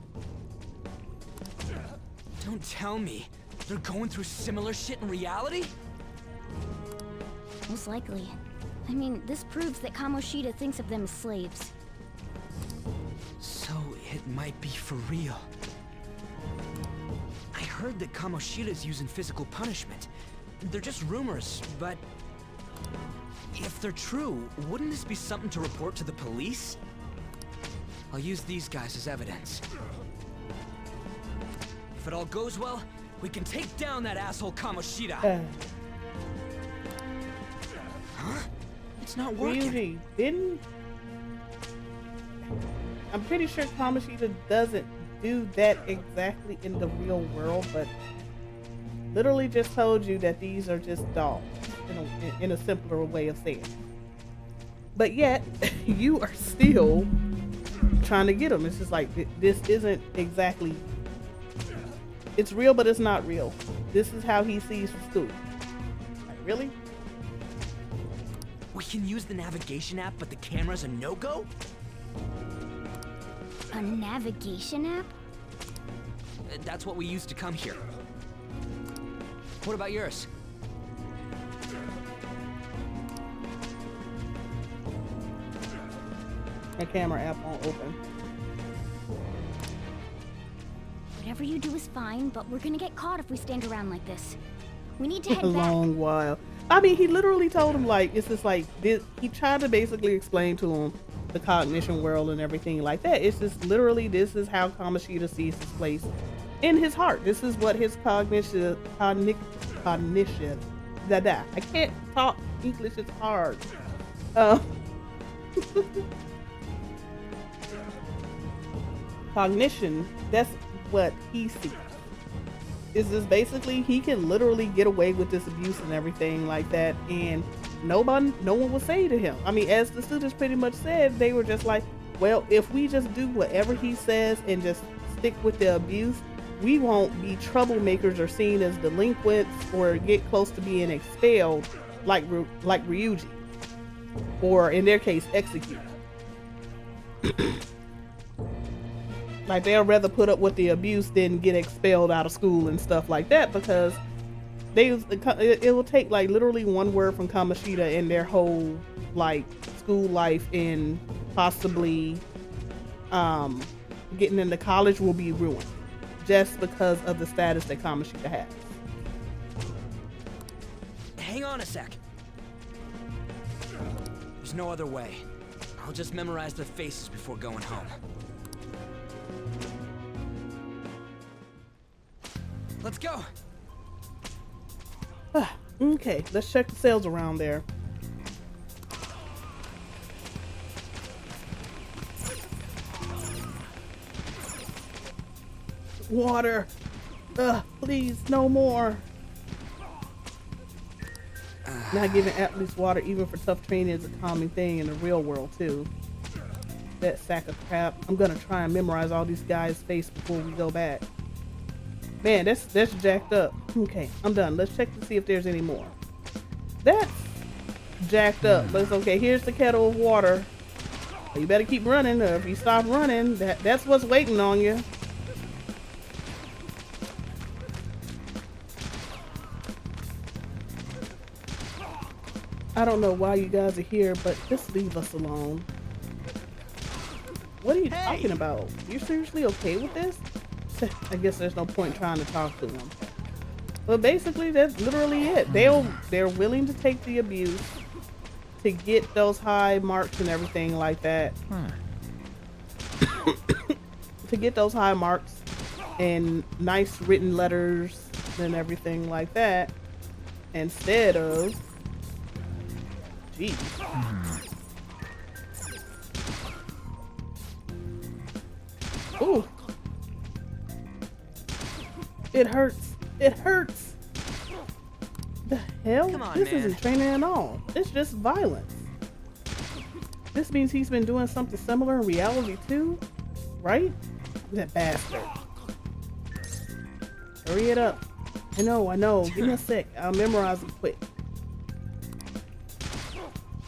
Don't tell me they're going through similar shit in reality? Most likely. I mean, this proves that Kamoshida thinks of them as slaves. So it might be for real. I heard that Kamoshida's using physical punishment. They're just rumors, but if they're true, wouldn't this be something to report to the police? I'll use these guys as evidence. If it all goes well, we can take down that asshole Kamoshida. Huh? It's not working. Ryuji, didn't... I'm pretty sure Kamoshida doesn't do that exactly in the real world, but literally just told you that these are just dolls in a simpler way of saying it. But yet, you are still trying to get them. It's just like, this isn't exactly... It's real, but it's not real. This is how he sees the school. Like, really? We can use the navigation app, but the camera's a no-go? A navigation app? That's what we used to come here. What about yours? The camera app won't open. Whatever you do is fine, but we're gonna get caught if we stand around like this. We need to head A back. long while. I mean, he literally told him, like, it's just like this. He tried to basically explain to him the cognition world and everything like that. It's just literally, this is how Kamoshida sees his place in his heart. This is what his cognition. I can't talk English. It's hard. Cognition. That's what he sees. Is this basically he can literally get away with this abuse and everything like that, and no one will say to him. I mean, as the students pretty much said, they were just like, well, if we just do whatever he says and just stick with the abuse, we won't be troublemakers or seen as delinquents or get close to being expelled like Ryuji, or in their case, executed. Like, they'll rather put up with the abuse than get expelled out of school and stuff like that, because it will take like literally one word from Kamoshida and their whole like school life and possibly getting into college will be ruined just because of the status that Kamoshida has. Hang on a sec. There's no other way. I'll just memorize their faces before going home. Let's go. Okay, let's check the cells around there. Water. Please, no more. Not giving athletes water even for tough training is a common thing in the real world too. That sack of crap. I'm gonna try and memorize all these guys' face before we go back. Man, that's jacked up. Okay, I'm done. Let's check to see if there's any more. That's jacked up. But it's okay. Here's the kettle of water. You better keep running, or if you stop running, that's what's waiting on you. I don't know why you guys are here, but just leave us alone. What are you talking about? You're seriously okay with this? I guess there's no point trying to talk to them. But basically, that's literally it. They're willing to take the abuse to get those high marks and everything like that. To get those high marks and nice written letters and everything like that, instead of, geez. Ooh. It hurts. It hurts. The hell? Come on, this man. isn't training at all. It's just violence. This means he's been doing something similar in reality too, right? That bastard. Hurry it up. I know. Give me a sec. I'll memorize it quick.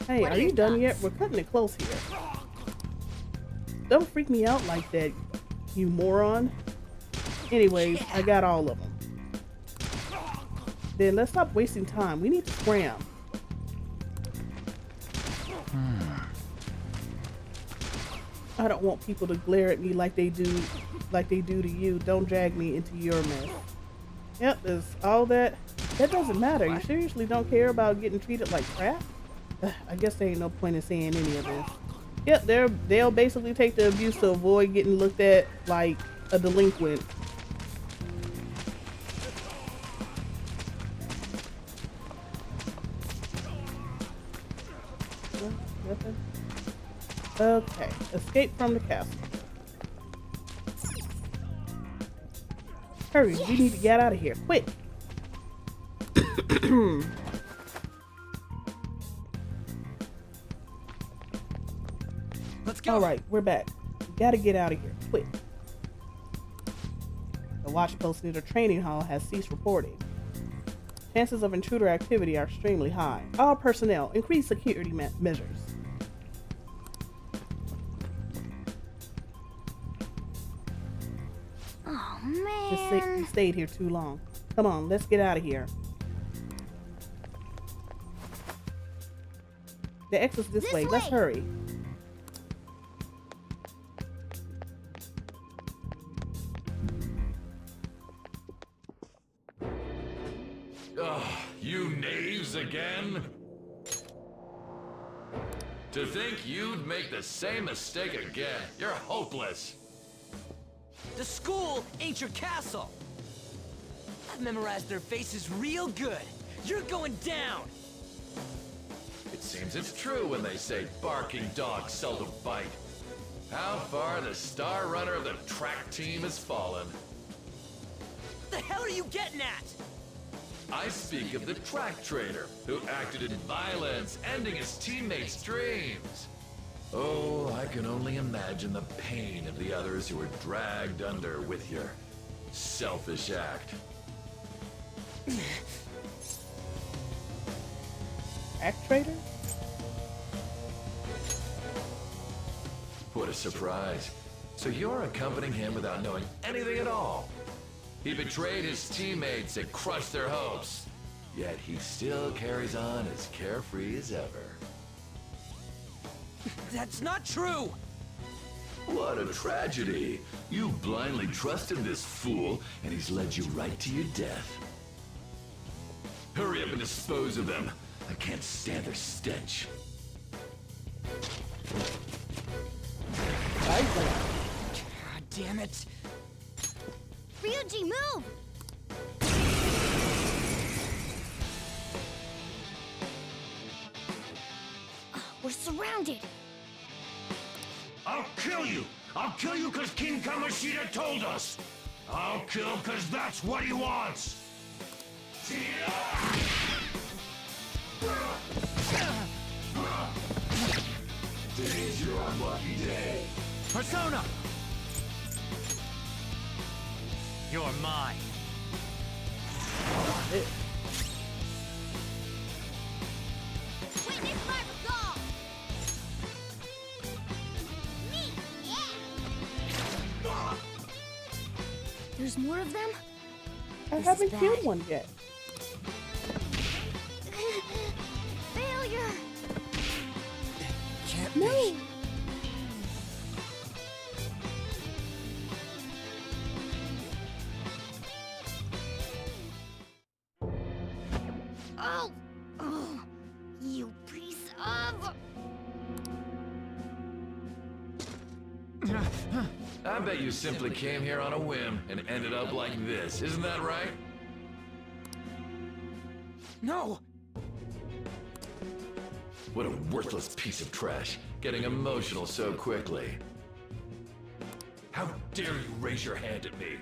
Hey, are you done yet? We're cutting it close here. Don't freak me out like that, you moron. Anyways, I got all of them. Then let's stop wasting time. We need to scram. I don't want people to glare at me like they do to you. Don't drag me into your mess. Yep, there's all that. That doesn't matter. You seriously don't care about getting treated like crap? I guess there ain't no point in saying any of this. Yep, they'll basically take the abuse to avoid getting looked at like a delinquent. Okay, escape from the castle. Hurry, we need to get out of here, quick. Let's go. All right, we're back. We gotta get out of here, quick. The watch post near the training hall has ceased reporting. Chances of intruder activity are extremely high. All personnel, increase security measures. Oh man. You stayed here too long. Come on, let's get out of here. The exit's this way. Let's hurry. To think you'd make the same mistake again. You're hopeless. The school ain't your castle. I've memorized their faces real good. You're going down. It seems it's true when they say barking dogs seldom bite. How far the star runner of the track team has fallen. What the hell are you getting at? I speak of the track trainer, who acted in violence, ending his teammates' dreams. Oh, I can only imagine the pain of the others who were dragged under with your selfish act. Act trader? What a surprise. So you're accompanying him without knowing anything at all. He betrayed his teammates and crushed their hopes. Yet he still carries on as carefree as ever. That's not true! What a tragedy. You blindly trusted this fool, and he's led you right to your death. Hurry up and dispose of them. I can't stand their stench. God damn it. Ryuji, move! We're surrounded. I'll kill you! I'll kill you because King Kamoshida told us! I'll kill because that's what he wants! Today's your unlucky day. Persona! You're mine. Witness my resolve! Me, yeah! There's more of them? I This haven't is killed bad. one yet. Failure! Can't No. be. Oh! Oh! You piece of... I bet you simply came here on a whim and ended up like this, isn't that right? No! What a worthless piece of trash, getting emotional so quickly. How dare you raise your hand at me?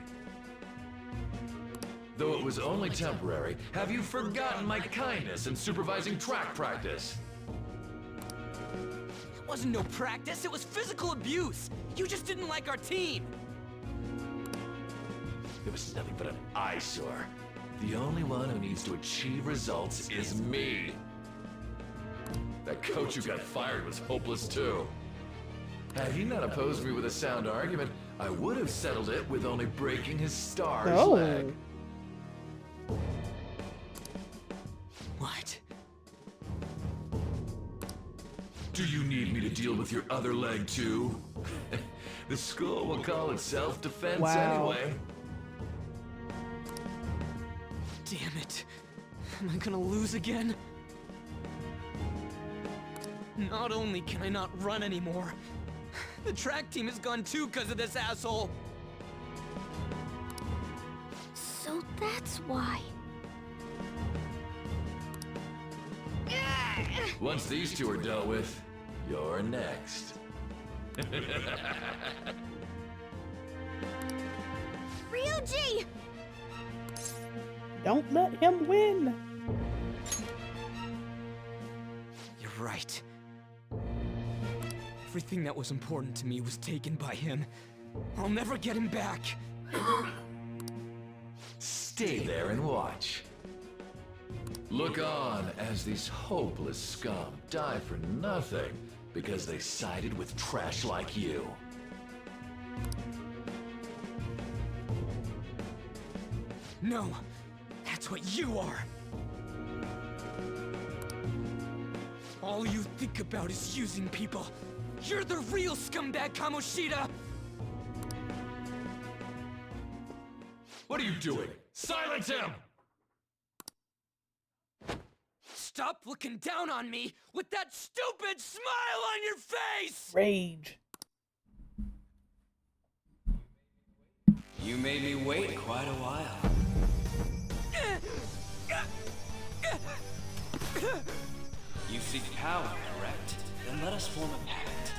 Though it was only temporary, have you forgotten my kindness in supervising track practice? It wasn't no practice, it was physical abuse! You just didn't like our team! It was nothing but an eyesore. The only one who needs to achieve results is me. That coach who got fired was hopeless too. Had he not opposed me with a sound argument, I would have settled it with only breaking his star's Oh. leg. What? Do you need me to deal with your other leg too? The school will call it self-defense Wow. anyway. Damn it. Am I gonna lose again? Not only can I not run anymore, the track team is gone too because of this asshole! So that's why. Once these two are dealt with, you're next. Ryuji! Don't let him win. You're right. Everything that was important to me was taken by him. I'll never get him back. Stay there and watch. Look on as these hopeless scum die for nothing because they sided with trash like you. No, that's what you are. All you think about is using people. You're the real scumbag, Kamoshida! What are you doing? Silence him! stop looking down on me with that stupid smile on your face! Rage. You made me wait quite a while. You seek power, correct? Then let us form a pact.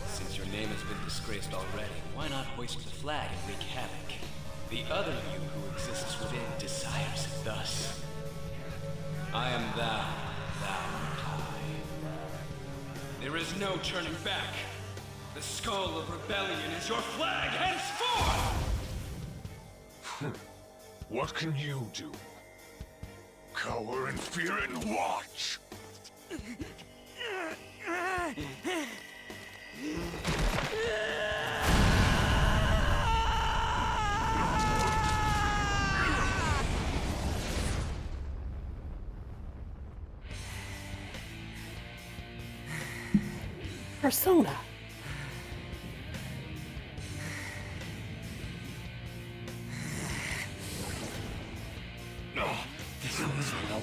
Since your name has been disgraced already, why not hoist the flag and wreak havoc? The other you who exists within desires it thus. I am thou, thou art I. There is no turning back. The skull of rebellion is your flag henceforth! What can you do? Cower in fear and watch! Persona. This goes well.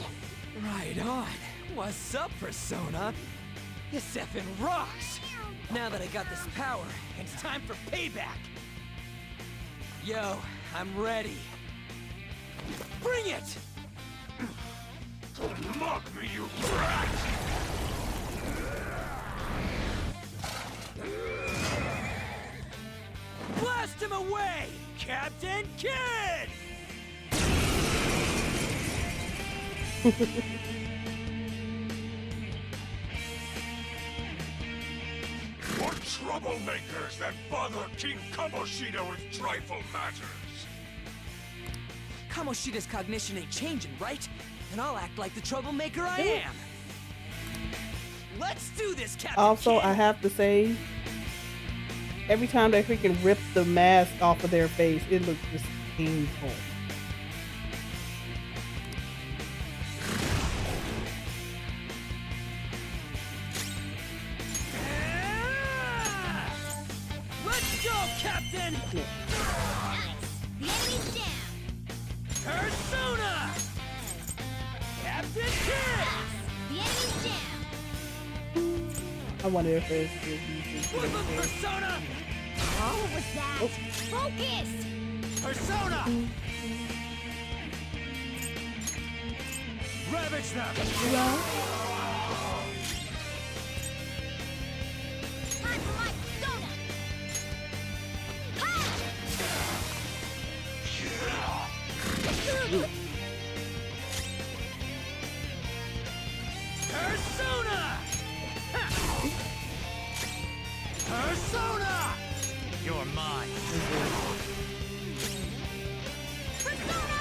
Right on. What's up, Persona? This effing rocks! Now that I got this power, it's time for payback! Yo, I'm ready. Bring it! Don't mock me, you brat! Blast him away, Captain Kidd! What troublemakers that bother King Kamoshida with trifle matters? Kamoshida's cognition ain't changing, right? And I'll act like the troublemaker I am. Let's do this, Captain Also, Kidd. I have to say, every time they freaking rip the mask off of their face, it looks just painful. Let's go, Captain! Nice. The enemy's down. Persona! Captain Kidd! The enemy's down. I wonder if there's a good use What's up, Persona? What was that? Focus! Persona! Ravage them! Time for my persona! Persona! Persona! You're mine. Persona!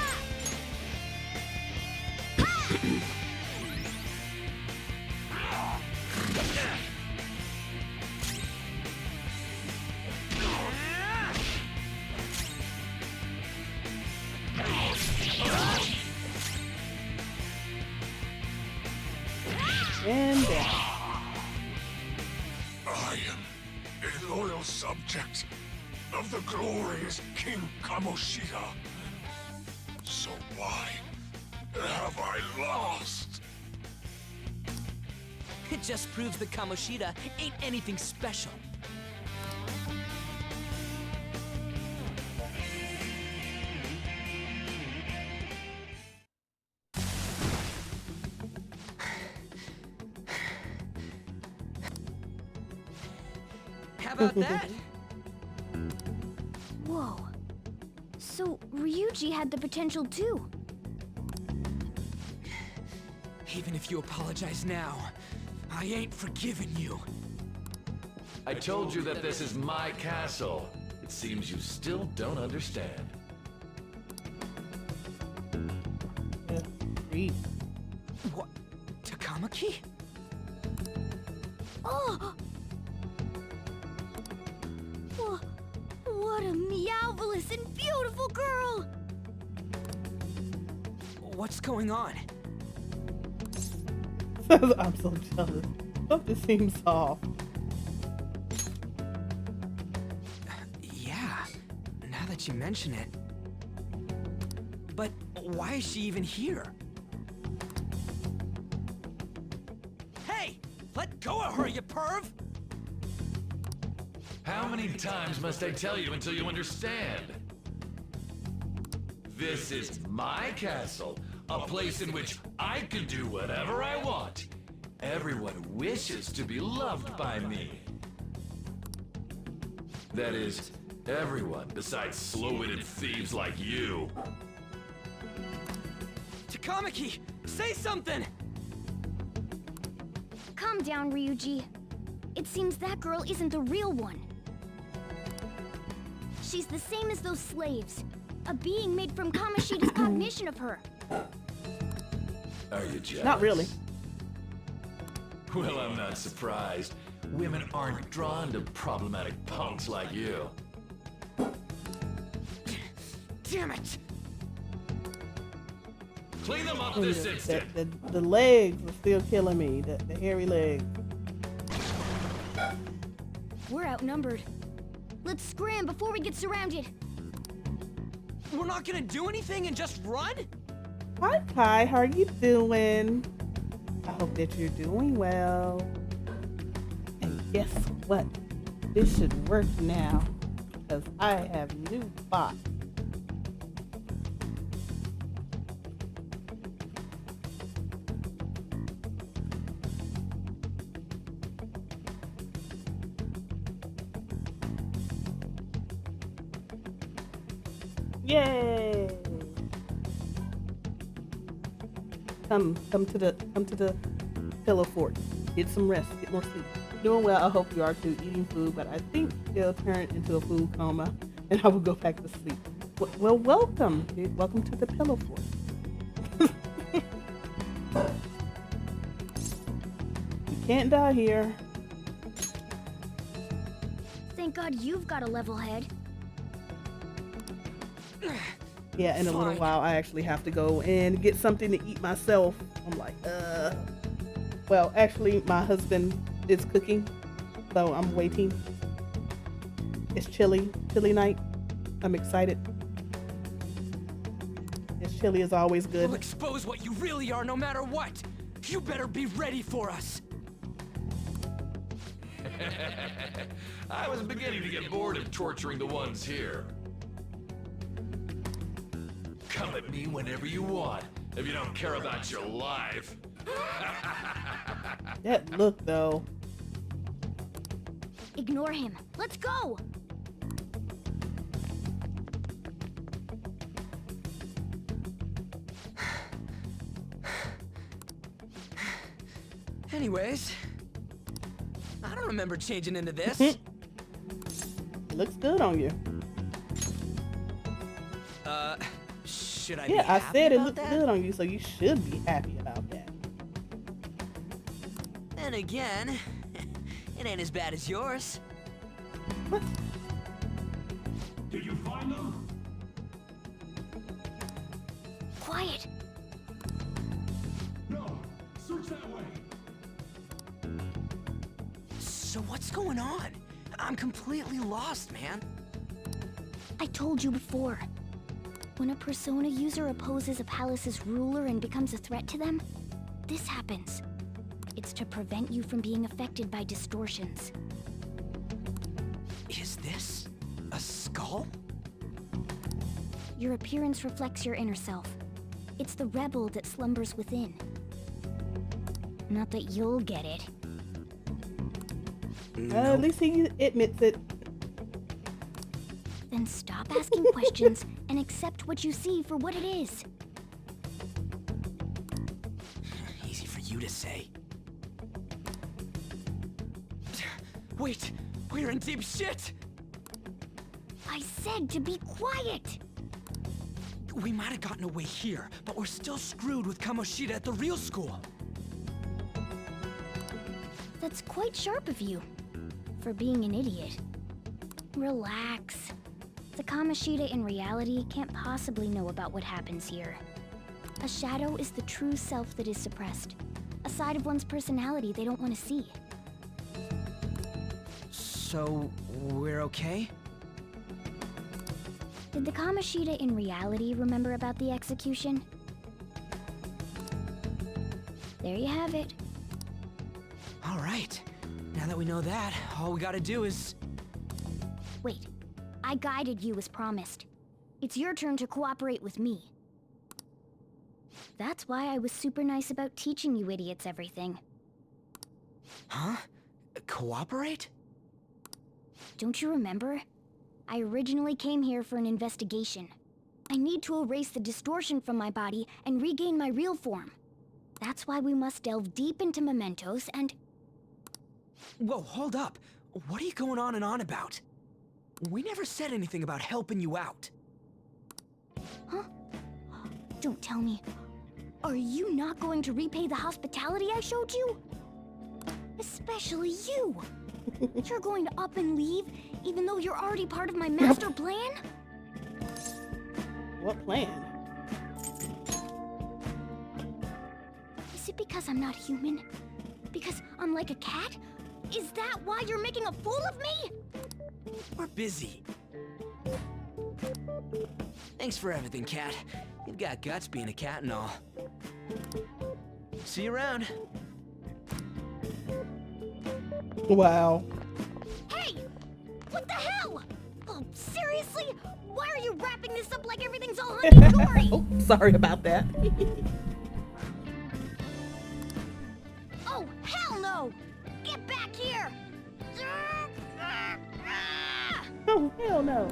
And down. I am a loyal subject of the glorious King Kamoshida. So why have I lost? It just proves that Kamoshida ain't anything special. How about that? Whoa. So, Ryuji had the potential too. Even if you apologize now, I ain't forgiving you. I told you that this is my castle. It seems you still don't understand. Yeah, creep. What? Takamaki? Oh! What a meowvelous and beautiful girl! What's going on? I'm so jealous. Something seems off. Yeah, now that you mention it. But why is she even here? Let go of her, you perv! How many times must I tell you until you understand? This is my castle, a place in which I can do whatever I want. Everyone wishes to be loved by me. That is, everyone besides slow-witted thieves like you. Takamaki, say something! Calm down, Ryuji. It seems that girl isn't the real one. She's the same as those slaves. A being made from Kamoshida's cognition of her. Are you jealous? Not really. Well, I'm not surprised. Women aren't drawn to problematic punks like you. Damn it! Clean them up this instant! The legs are still killing me. The hairy legs. We're outnumbered. Let's scram before we get surrounded. We're not gonna do anything and just run? Hi, Kai. How are you doing? I hope that you're doing well. And guess what? This should work now, because I have new bots. Yay! Come to the pillow fort. Get some rest. Get more sleep. Doing well. I hope you are too. Eating food, but I think it'll turn into a food coma, and I will go back to sleep. Well, welcome, dude. Welcome to the pillow fort. You can't die here. Thank God you've got a level head. Yeah, in a little while, I actually have to go and get something to eat myself. I'm like, Well, actually, my husband is cooking, so I'm waiting. It's chilly night. I'm excited. It's chilly is always good. We'll expose what you really are no matter what. You better be ready for us. I was beginning to get bored of torturing the ones here. Come at me whenever you want, if you don't care about your life. That look, though. Ignore him. Let's go! Anyways, I don't remember changing into this. It looks good on you. Should I be Yeah, I happy said it about looks that? good on you, so you should be happy about that. Then again, it ain't as bad as yours. What? Did you find them? Quiet. No. Search that way. So what's going on? I'm completely lost, man. I told you before. When a Persona user opposes a palace's ruler and becomes a threat to them, this happens. It's to prevent you from being affected by distortions. Is this a skull? Your appearance reflects your inner self. It's the rebel that slumbers within. Not that you'll get it. At least he admits it. Then stop asking questions and accept what you see for what it is. Easy for you to say. Wait, we're in deep shit! I said to be quiet! We might have gotten away here, but we're still screwed with Kamoshida at the real school. That's quite sharp of you. For being an idiot. Relax. The Kamoshida in reality can't possibly know about what happens here. A shadow is the true self that is suppressed. A side of one's personality they don't want to see. So, we're okay? Did the Kamoshida in reality remember about the execution? There you have it. All All right. Now that we know that, all we gotta do is... Wait, I guided you as promised. It's your turn to cooperate with me. That's why I was super nice about teaching you idiots everything. Huh? Cooperate? Don't you remember? I originally came here for an investigation. I need to erase the distortion from my body and regain my real form. That's why we must delve deep into mementos and... Whoa, hold up. What are you going on and on about? We never said anything about helping you out. Huh? Don't tell me. Are you not going to repay the hospitality I showed you? Especially you. You're going to up and leave, even though you're already part of my master plan? What plan? Is it because I'm not human? Because I'm like a cat? Is that why you're making a fool of me? We're busy. Thanks for everything, Cat. You've got guts being a cat and all. See you around. Wow. Hey! What the hell? Oh, seriously? Why are you wrapping this up like everything's all hunky-dory? Oh, sorry about that. Oh, hell no! Get back here! Oh, hell no.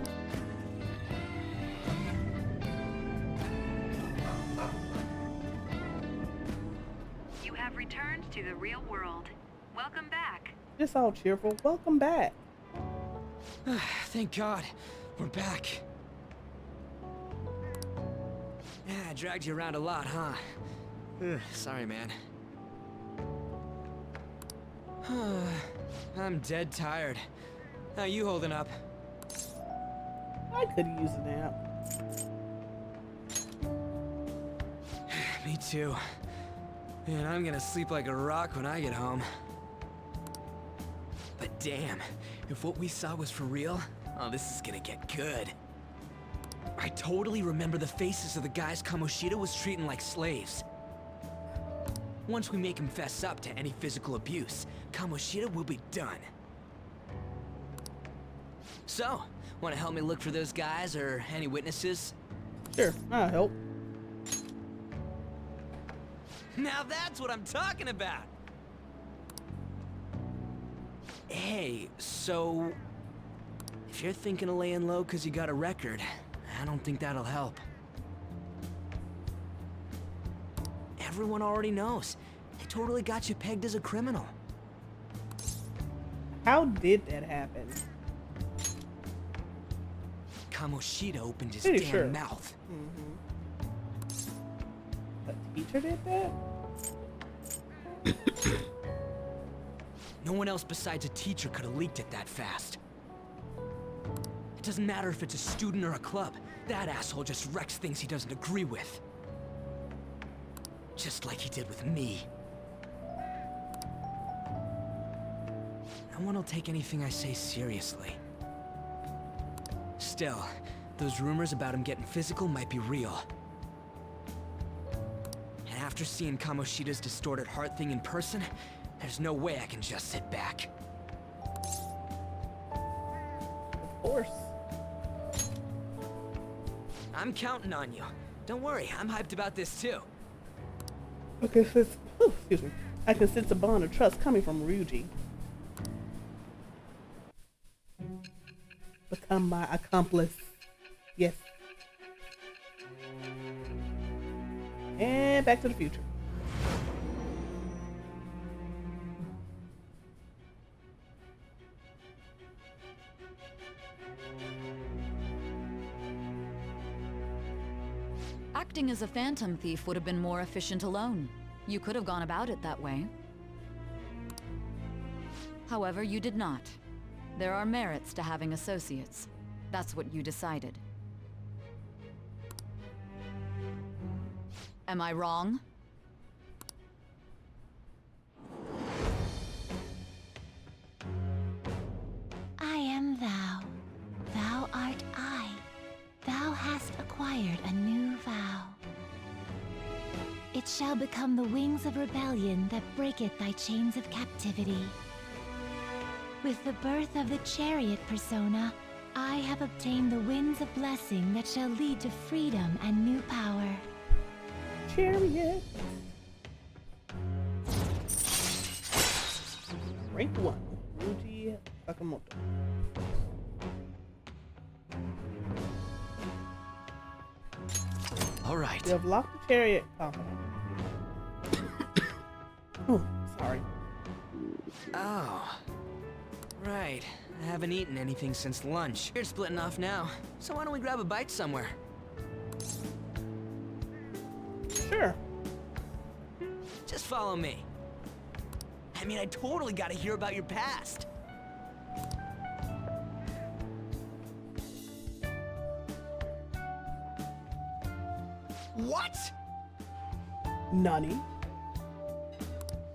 You have returned to the real world. Welcome back. Just all cheerful. Welcome back. Thank God. We're back. Yeah, I dragged you around a lot, huh? Sorry, man. I'm dead tired. How you holding up? I could use a nap. Me too. Man, I'm gonna sleep like a rock when I get home. But damn, if what we saw was for real, oh, this is gonna get good. I totally remember the faces of the guys Kamoshida was treating like slaves. Once we make him fess up to any physical abuse, Kamoshida will be done. So, wanna help me look for those guys or any witnesses? Sure, I'll help. Now that's what I'm talking about! Hey, so... if you're thinking of laying low because you got a record, I don't think that'll help. Everyone already knows. They totally got you pegged as a criminal. How did that happen? Kamoshida opened his Pretty damn sure. mouth. The teacher did that? No one else besides a teacher could have leaked it that fast. It doesn't matter if it's a student or a club. That asshole just wrecks things he doesn't agree with. Just like he did with me. No one will take anything I say seriously. Still, those rumors about him getting physical might be real. And after seeing Kamoshida's distorted heart thing in person, there's no way I can just sit back. Of course. I'm counting on you. Don't worry, I'm hyped about this too. Okay, excuse me. I can sense a bond of trust coming from Ryuji. Become my accomplice. Yes. And Back to the Future. Acting as a phantom thief would have been more efficient alone. You could have gone about it that way. However, you did not. There are merits to having associates. That's what you decided. Am I wrong? I am thou. Thou art I. Thou hast acquired a new vow. It that shall become the wings of rebellion that breaketh thy chains of captivity. With the birth of the chariot persona, I have obtained the winds of blessing that shall lead to freedom and new power. Chariot. Rank 1. Ryuji Sakamoto. All right. You have locked the chariot component. Oh, sorry. Oh. Right. I haven't eaten anything since lunch. You're splitting off now, so why don't we grab a bite somewhere? Sure. Just follow me. I mean, I totally gotta hear about your past. What? Nani?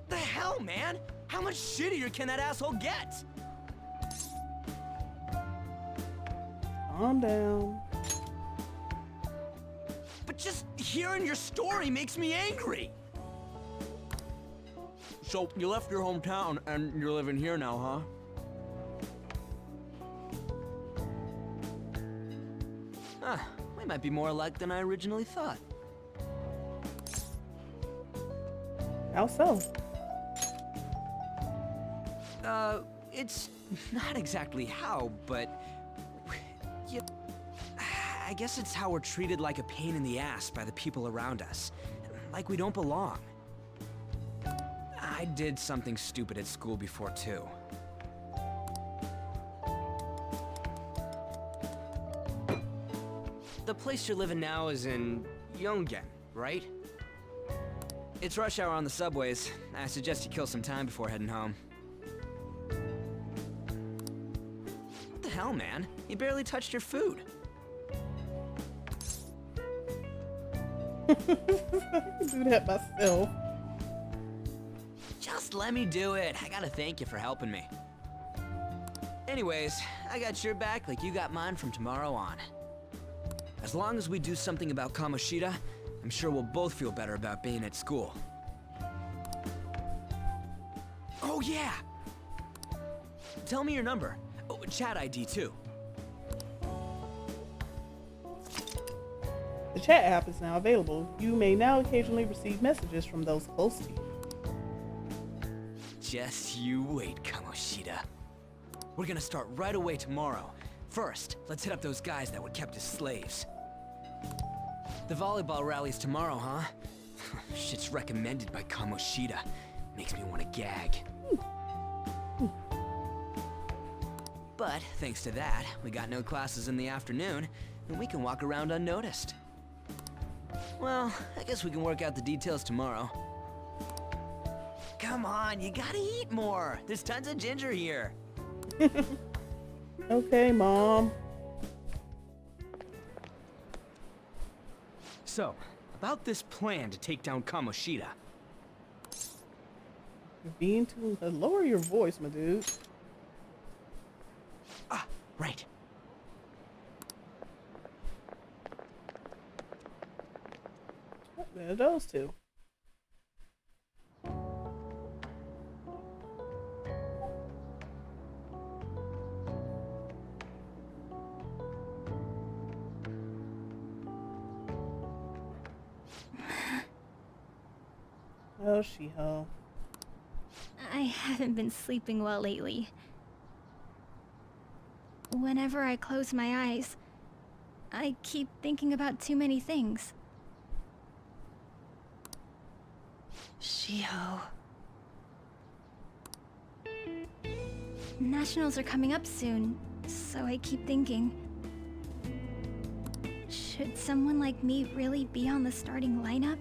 The hell, man? How much shittier can that asshole get? Calm down. But just hearing your story makes me angry. So, you left your hometown and you're living here now, huh? We might be more alike than I originally thought. How so? It's not exactly how, but... I guess it's how we're treated like a pain in the ass by the people around us. Like we don't belong. I did something stupid at school before, too. The place you're living now is in Yongen, right? It's rush hour on the subways. I suggest you kill some time before heading home. What the hell, man? You barely touched your food. I can do that myself. Just let me do it. I gotta thank you for helping me. Anyways, I got your back like you got mine from tomorrow on. As long as we do something about Kamoshida, I'm sure we'll both feel better about being at school. Oh yeah! Tell me your number. Oh, chat ID too. The chat app is now available. You may now occasionally receive messages from those close to you. Just you wait, Kamoshida. We're gonna start right away tomorrow. First, let's hit up those guys that were kept as slaves. The volleyball rally's tomorrow, huh? Shit's recommended by Kamoshida. Makes me want to gag. But thanks to that, we got no classes in the afternoon, and we can walk around unnoticed. Well, I guess we can work out the details tomorrow. Come on, you gotta eat more. There's tons of ginger here. Okay, Mom. So, about this plan to take down Kamoshida. You're being too... lower your voice, my dude. Ah, right. There are those two. Oh, she-ho. I haven't been sleeping well lately. Whenever I close my eyes, I keep thinking about too many things. Shiho. Nationals are coming up soon, so I keep thinking. Should someone like me really be on the starting lineup?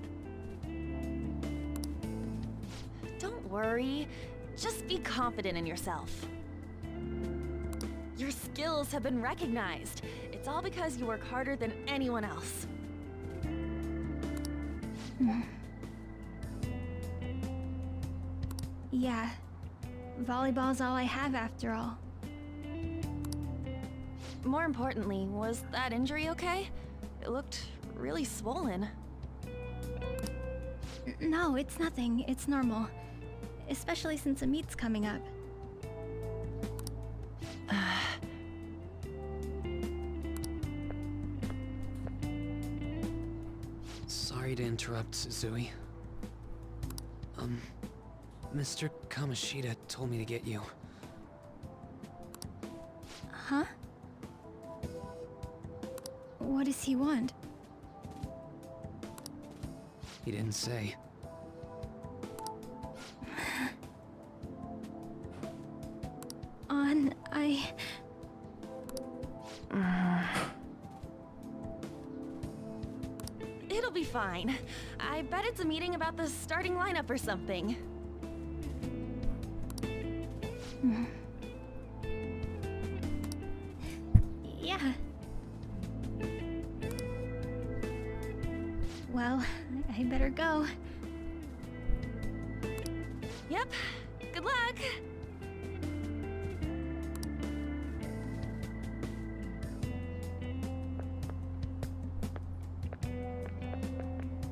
Don't worry. Just be confident in yourself. Your skills have been recognized. It's all because you work harder than anyone else. Yeah, volleyball's all I have after all. More importantly, was that injury okay? It looked really swollen. No, it's nothing. It's normal. Especially since a meet's coming up. Sorry to interrupt, Suzui. Mr. Kamoshida told me to get you. Huh? What does he want? He didn't say. It'll be fine. I bet it's a meeting about the starting lineup or something. Yeah. Well, I better go. Yep. Good luck.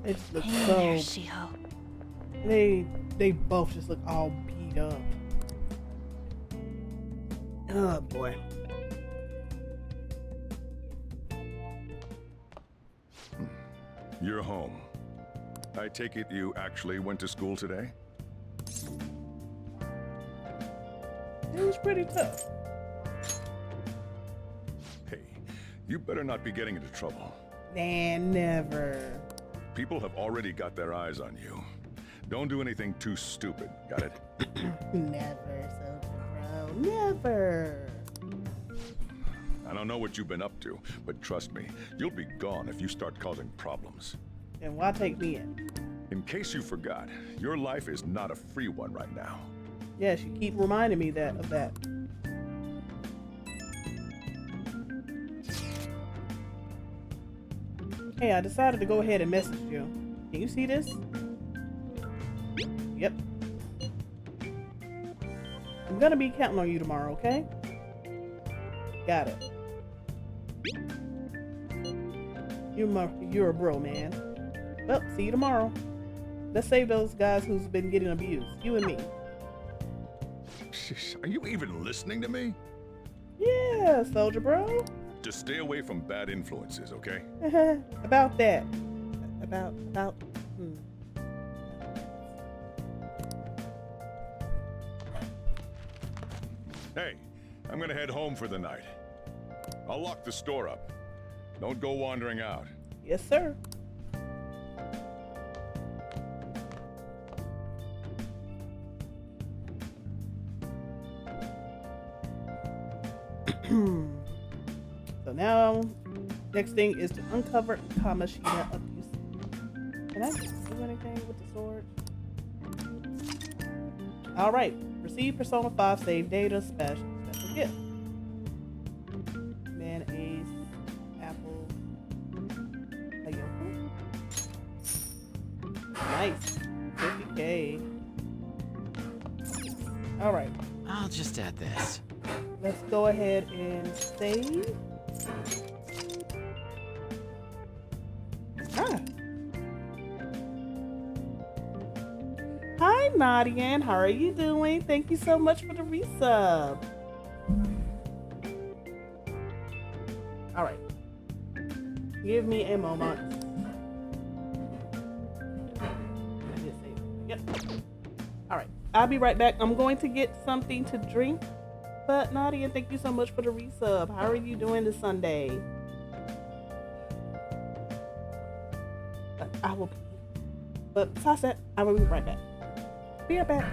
It just looks Hey so. there, Shiho. They both just look all beat up. Oh boy. You're home. I take it you actually went to school today? It was pretty tough. Hey, you better not be getting into trouble. Nah, never. People have already got their eyes on you. Don't do anything too stupid, got it? Never, Soldier Bro. Never. I don't know what you've been up to, but trust me, you'll be gone if you start causing problems. And why take me in? In case you forgot, your life is not a free one right now. Yes, you keep reminding me of that. Hey, I decided to go ahead and message you. Can you see this? Yep. I'm gonna be counting on you tomorrow, okay? Got it. You're a bro, man. Well, see you tomorrow. Let's save those guys who's been getting abused. You and me. Are you even listening to me? Yeah, Soldier Bro. Just stay away from bad influences, okay? About that. About. Hey, I'm gonna head home for the night. I'll lock the store up. Don't go wandering out. Yes, sir. So now, next thing is to uncover Kamoshida abuse. Can I do anything with the sword? All right. Receive Persona 5 save data special gift. Man, Ace, Apple, Ayoko. Nice. 50K. All right. I'll just add this. Let's go ahead and save. Hi, Nadian. How are you doing? Thank you so much for the resub. All right. Give me a moment. I did save. Yep. All right. I'll be right back. I'm going to get something to drink. But Nadia, thank you so much for the resub. How are you doing this Sunday? I will. But besides that, I will be right back. Be right back.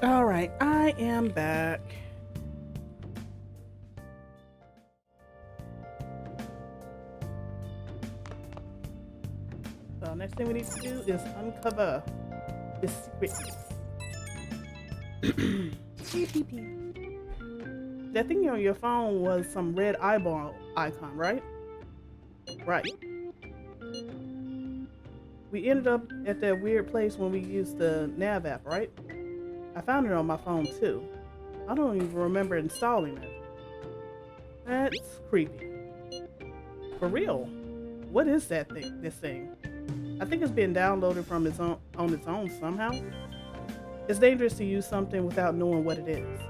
All right, I am back. So next thing we need to do is uncover this secret. That thing on your phone was some red eyeball icon, right? Right. We ended up at that weird place when we used the nav app, right? I found it on my phone too. I don't even remember installing it. That's creepy. For real. What is that thing? This thing? I think it's been downloaded from its own on its own somehow. It's dangerous to use something without knowing what it is.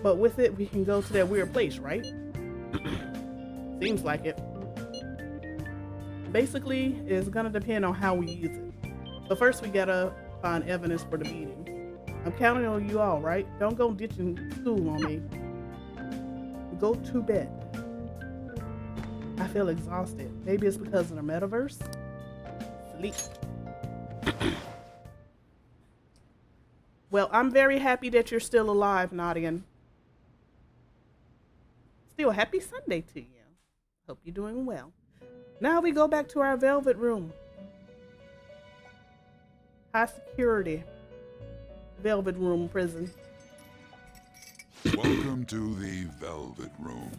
But with it, we can go to that weird place, right? Seems like it. Basically, it's gonna depend on how we use it. But first, we gotta find evidence for the meeting. I'm counting on you all, right? Don't go ditching school on me. Go to bed. I feel exhausted. Maybe it's because of the metaverse? Sleep. Well, I'm very happy that you're still alive, Nadian. Still, happy Sunday to you. Hope you're doing well. Now we go back to our velvet room. High security. Velvet room prison. Welcome to the Velvet Room.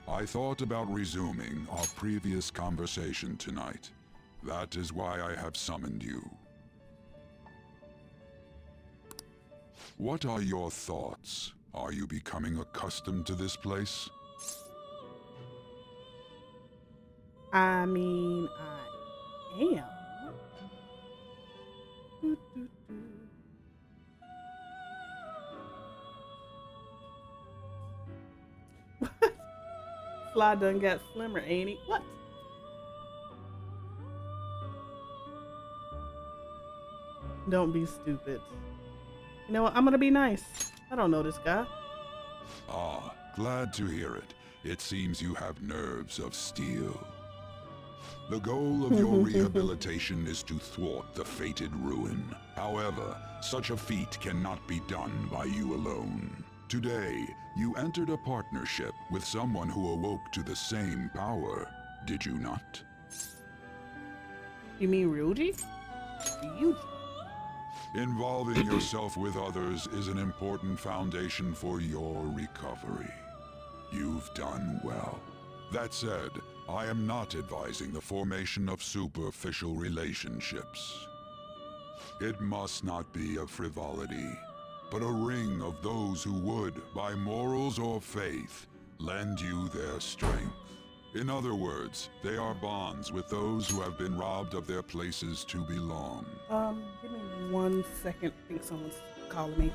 I thought about resuming our previous conversation tonight. That is why I have summoned you. What are your thoughts? Are you becoming accustomed to this place? I mean, I am. What? Fly done got slimmer, ain't he? What? Don't be stupid. You know what? I'm gonna be nice. I don't know this guy. Ah, glad to hear it. It seems you have nerves of steel. The goal of your rehabilitation is to thwart the fated ruin. However, such a feat cannot be done by you alone. Today, you entered a partnership with someone who awoke to the same power, did you not? You mean Ryuji? Ryuji? Involving yourself with others is an important foundation for your recovery. You've done well. That said, I am not advising the formation of superficial relationships. It must not be a frivolity, but a ring of those who would, by morals or faith, lend you their strength. In other words, they are bonds with those who have been robbed of their places to belong. Give me 1 second. I think someone's calling me.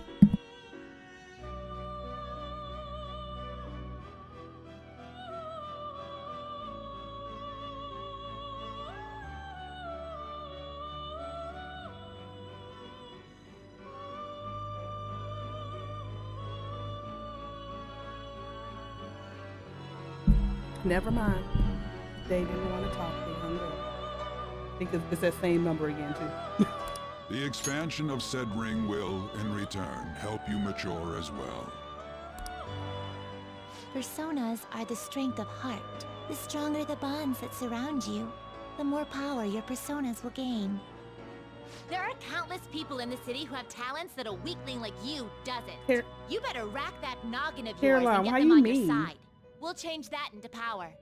Never mind. They didn't want to talk. They hung up. I think it's that same number again, too. The expansion of said ring will, in return, help you mature as well. Personas are the strength of heart. The stronger the bonds that surround you, the more power your personas will gain. There are countless people in the city who have talents that a weakling like you doesn't. Here. You better rack that noggin of Caroline, yours and get how them you on mean? your side. We'll change that into power.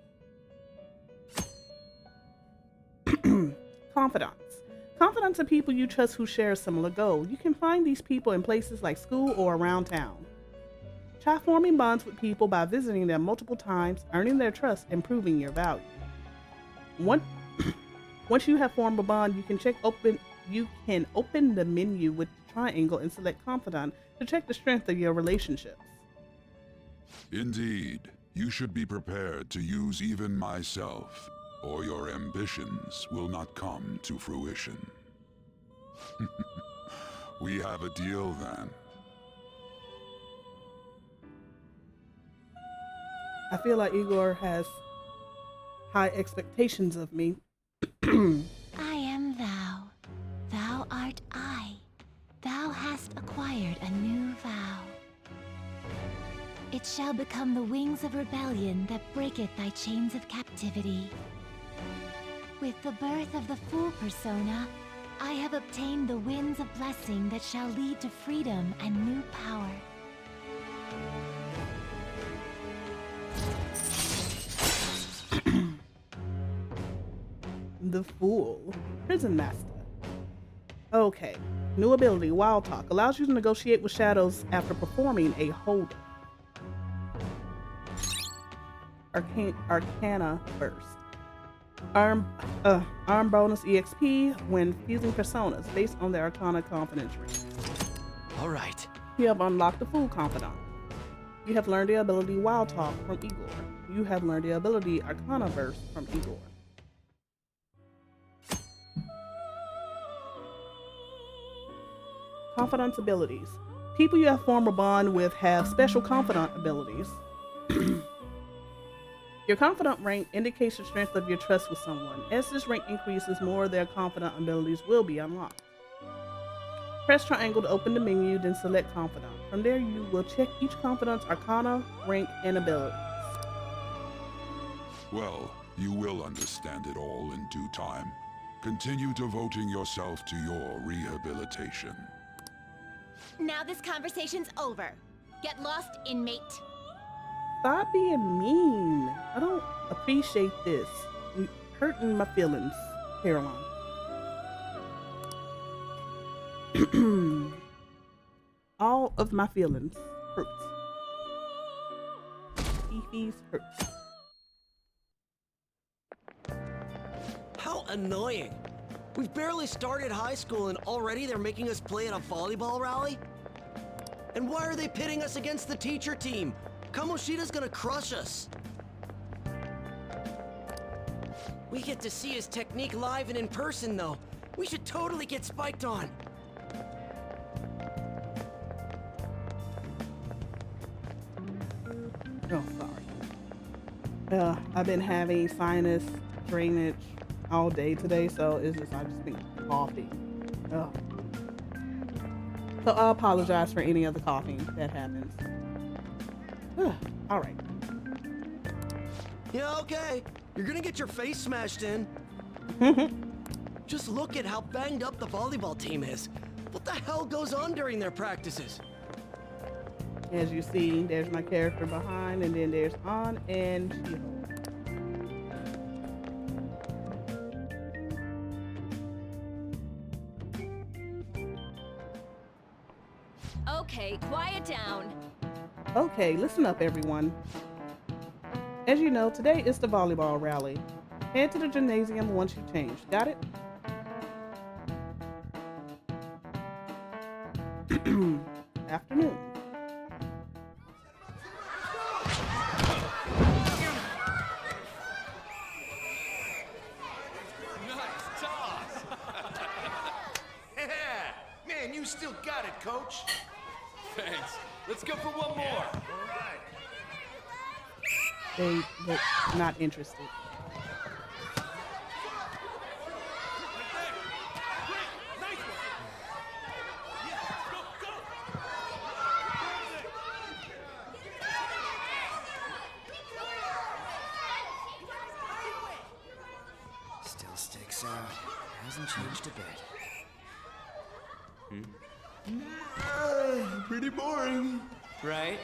Confidants. Confidants are people you trust who share a similar goal. You can find these people in places like school or around town. Try forming bonds with people by visiting them multiple times, earning their trust, and proving your value. Once you have formed a bond, you can open the menu with the triangle and select Confidant to check the strength of your relationships. Indeed, you should be prepared to use even myself, or your ambitions will not come to fruition. We have a deal then. I feel like Igor has high expectations of me. I am thou. Thou art I. It shall become the wings of rebellion that breaketh thy chains of captivity. With the birth of the Fool persona, I have obtained the winds of blessing that shall lead to freedom and new power. The Fool. Prison Master. Okay. New ability, Wild Talk. Allows you to negotiate with shadows after performing a hold. Arcana Burst. Arm bonus EXP when fusing personas based on the Arcana confidence range. Alright. You have unlocked the Fool Confidant. You have learned the ability Wild Talk from Igor. You have learned the ability Arcana Burst from Igor. Confidant abilities. People you have formed a bond with have special confidant abilities. Your confidant rank indicates the strength of your trust with someone. As this rank increases, more of their confidant abilities will be unlocked. Press triangle to open the menu, then select confidant. From there, you will check each confidant's arcana, rank, and abilities. Well, you will understand it all in due time. Continue devoting yourself to your rehabilitation. Now this conversation's over. Get lost, inmate. Stop being mean. I don't appreciate this. You're hurting my feelings, Caroline. All of my feelings hurt. Fifi's hurt. How annoying. We've barely started high school and already they're making us play at a volleyball rally? And why are they pitting us against the teacher team? Kamoshida's gonna crush us. We get to see his technique live and in person though. We should totally get spiked on. Oh, sorry. I've been having sinus drainage all day today, so it's just I've just been coughing. Ugh. So I apologize for any of the coughing that happens. All right. Yeah, okay. You're gonna get your face smashed in. Just look at how banged up the volleyball team is. What the hell goes on during their practices? As you see, there's my character behind, and then there's On and She-Hulk. Okay, quiet down. Okay, listen up, everyone. As you know, today is the volleyball rally. Head to the gymnasium once you change. Got it? Afternoon. Nice toss! Yeah! Man, you still got it, coach. Thanks. Let's go for one more. They look not interested. Still sticks out. Hasn't changed a bit. Pretty boring. Right?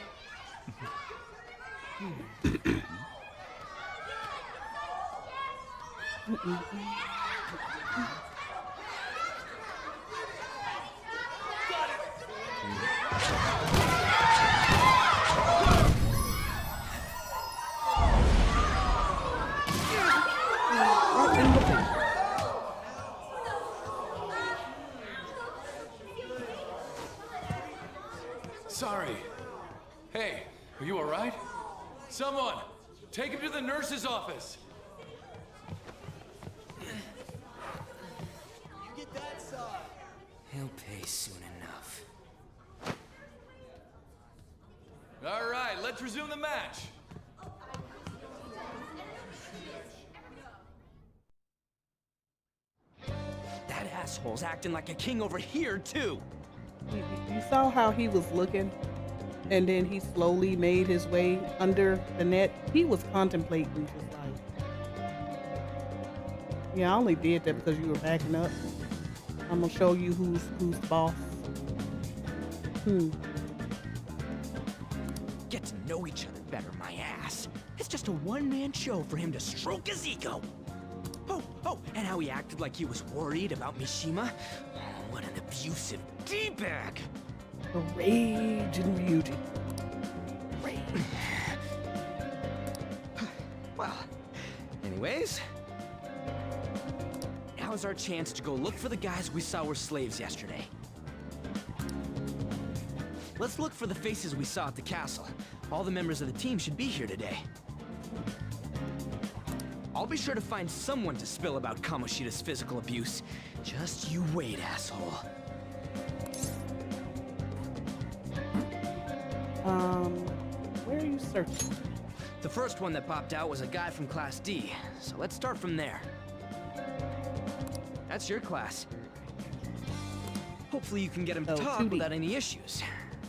Sorry. Hey, are you alright? Someone, take him to the nurse's office. Get that side. He'll pay soon enough. Alright, let's resume the match. That asshole's acting like a king over here, too. You saw how he was looking? and then he slowly made his way under the net. He was contemplating just like, yeah, I only did that because you were backing up. I'm gonna show you who's boss. Get to know each other better, my ass. It's just a one-man show for him to stroke his ego. Oh, and how he acted like he was worried about Mishima. Oh, what an abusive D-bag. The rage and beauty. Rage. Well, anyways, now's our chance to go look for the guys we saw were slaves yesterday. Let's look for the faces we saw at the castle. All the members of the team should be here today. I'll be sure to find someone to spill about Kamoshida's physical abuse. Just you wait, asshole. Where are you searching? The first one that popped out was a guy from Class D, so let's start from there. That's your class. Hopefully you can get him to talk 2D. without any issues.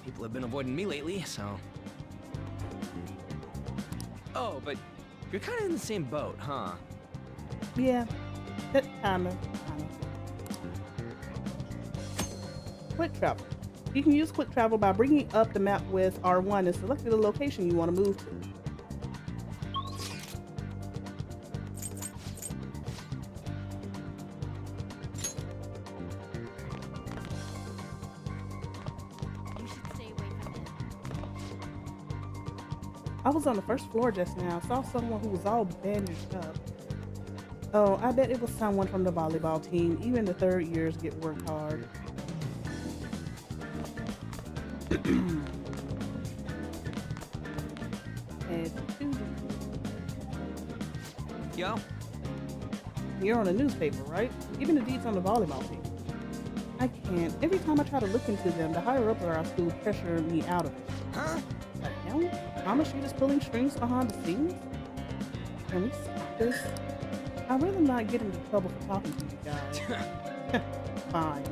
People have been avoiding me lately, so... Oh, but you're kind of in the same boat, huh? Yeah, that kinda. Quick travel. You can use quick travel by bringing up the map with R1 and selecting the location you want to move to. You should stay away from him. I was on the first floor just now. Saw someone who was all bandaged up. Oh, I bet it was someone from the volleyball team. Even the third years get worked hard. Yo? You're on a newspaper, right? Even the deeds on the volleyball team. I can't. Every time I try to look into them, the higher ups at our school pressure me out of it. Huh? The hell? Kamoshida's pulling strings behind the scenes? Can we stop this? I'd rather not get into trouble for talking to you guys. Fine.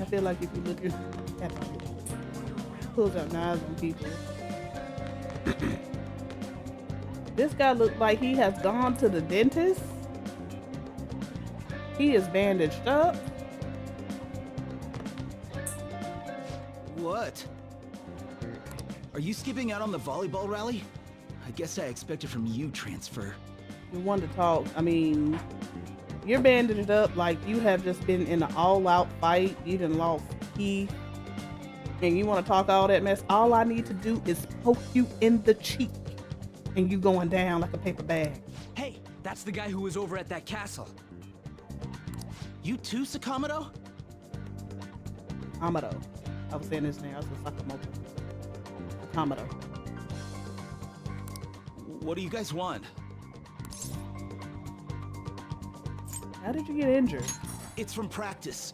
I feel like if you look at pulls out knives on people. This guy looks like he has gone to the dentist. He is bandaged up. What? Are you skipping out on the volleyball rally? I guess I expected from you, Transfer. You want to talk. I mean, you're bandaged up like you have just been in an all-out fight. You done lost teeth. And you want to talk all that mess. All I need to do is poke you in the cheek. And you going down like a paper bag. Hey, that's the guy who was over at that castle. You too, Sakamoto? Sakamoto. I was saying his name. I was Sakamoto. Sakamoto. What do you guys want? How did you get injured? It's from practice.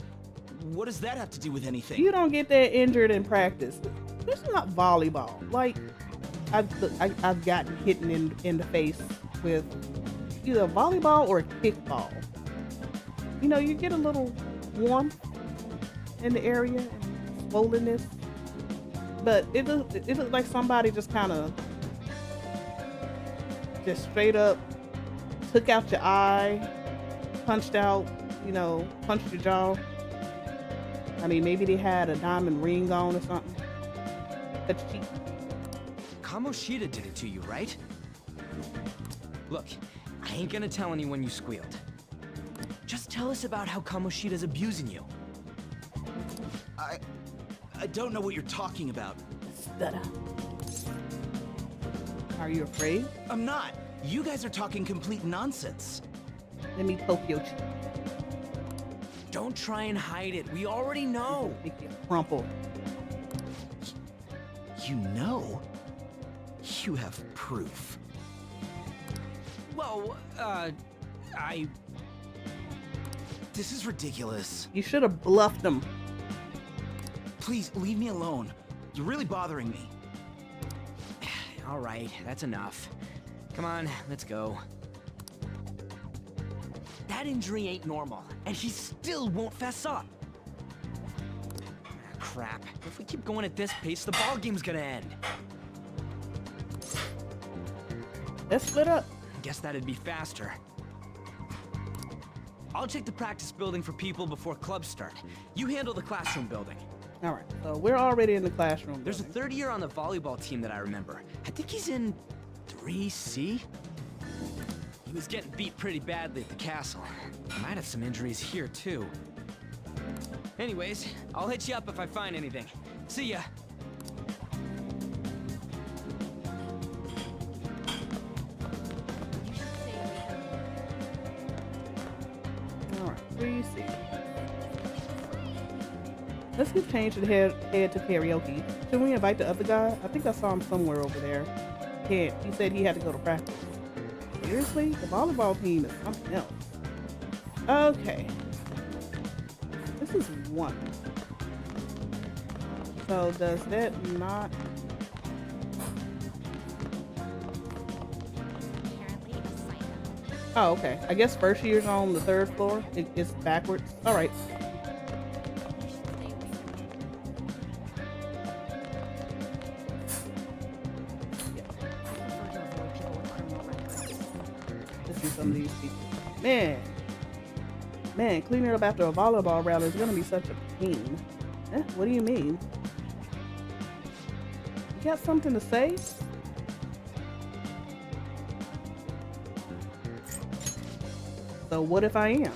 What does that have to do with anything? You don't get that injured in practice. This is not volleyball. Like, I've gotten hit in the face with either volleyball or kickball. You know, you get a little warmth in the area and swollenness, but it looks like somebody just kind of just straight up took out your eye, punched your jaw. I mean, maybe they had a diamond ring on or something. Cut your cheek. Kamoshida did it to you, right? Look, I ain't gonna tell anyone you squealed. Just tell us about how Kamoshida's abusing you. I don't know what you're talking about. Stutter. Are you afraid? I'm not. You guys are talking complete nonsense. Let me poke your cheek. Don't try and hide it. We already know. Make you crumple. You know? You have proof. Well, This is ridiculous. You should have bluffed them. Please, leave me alone. You're really bothering me. All right, that's enough. Come on, let's go. That injury ain't normal, and he still won't fess up. Crap. If we keep going at this pace, the ball game's gonna end. Let's split up. Guess that'd be faster. I'll check the practice building for people before clubs start. You handle the classroom building. All right, so we're already in the classroom. There's a third year on the volleyball team that I remember. I think he's in 3C? He was getting beat pretty badly at the castle. Might have some injuries here, too. Anyways, I'll hit you up if I find anything. See ya. Alright, 3C. Let's get changed to head to karaoke. Should we invite the other guy? I think I saw him somewhere over there. Can't. He said he had to go to practice. Seriously? The volleyball team is something else. Okay. This is 1. So does that not... Oh, okay. I guess first year's on the 3rd floor. It's backwards. All right. Let's see some of these people. Man, cleaning up after a volleyball rally is gonna be such a pain. What do you mean? You got something to say? So what if I am?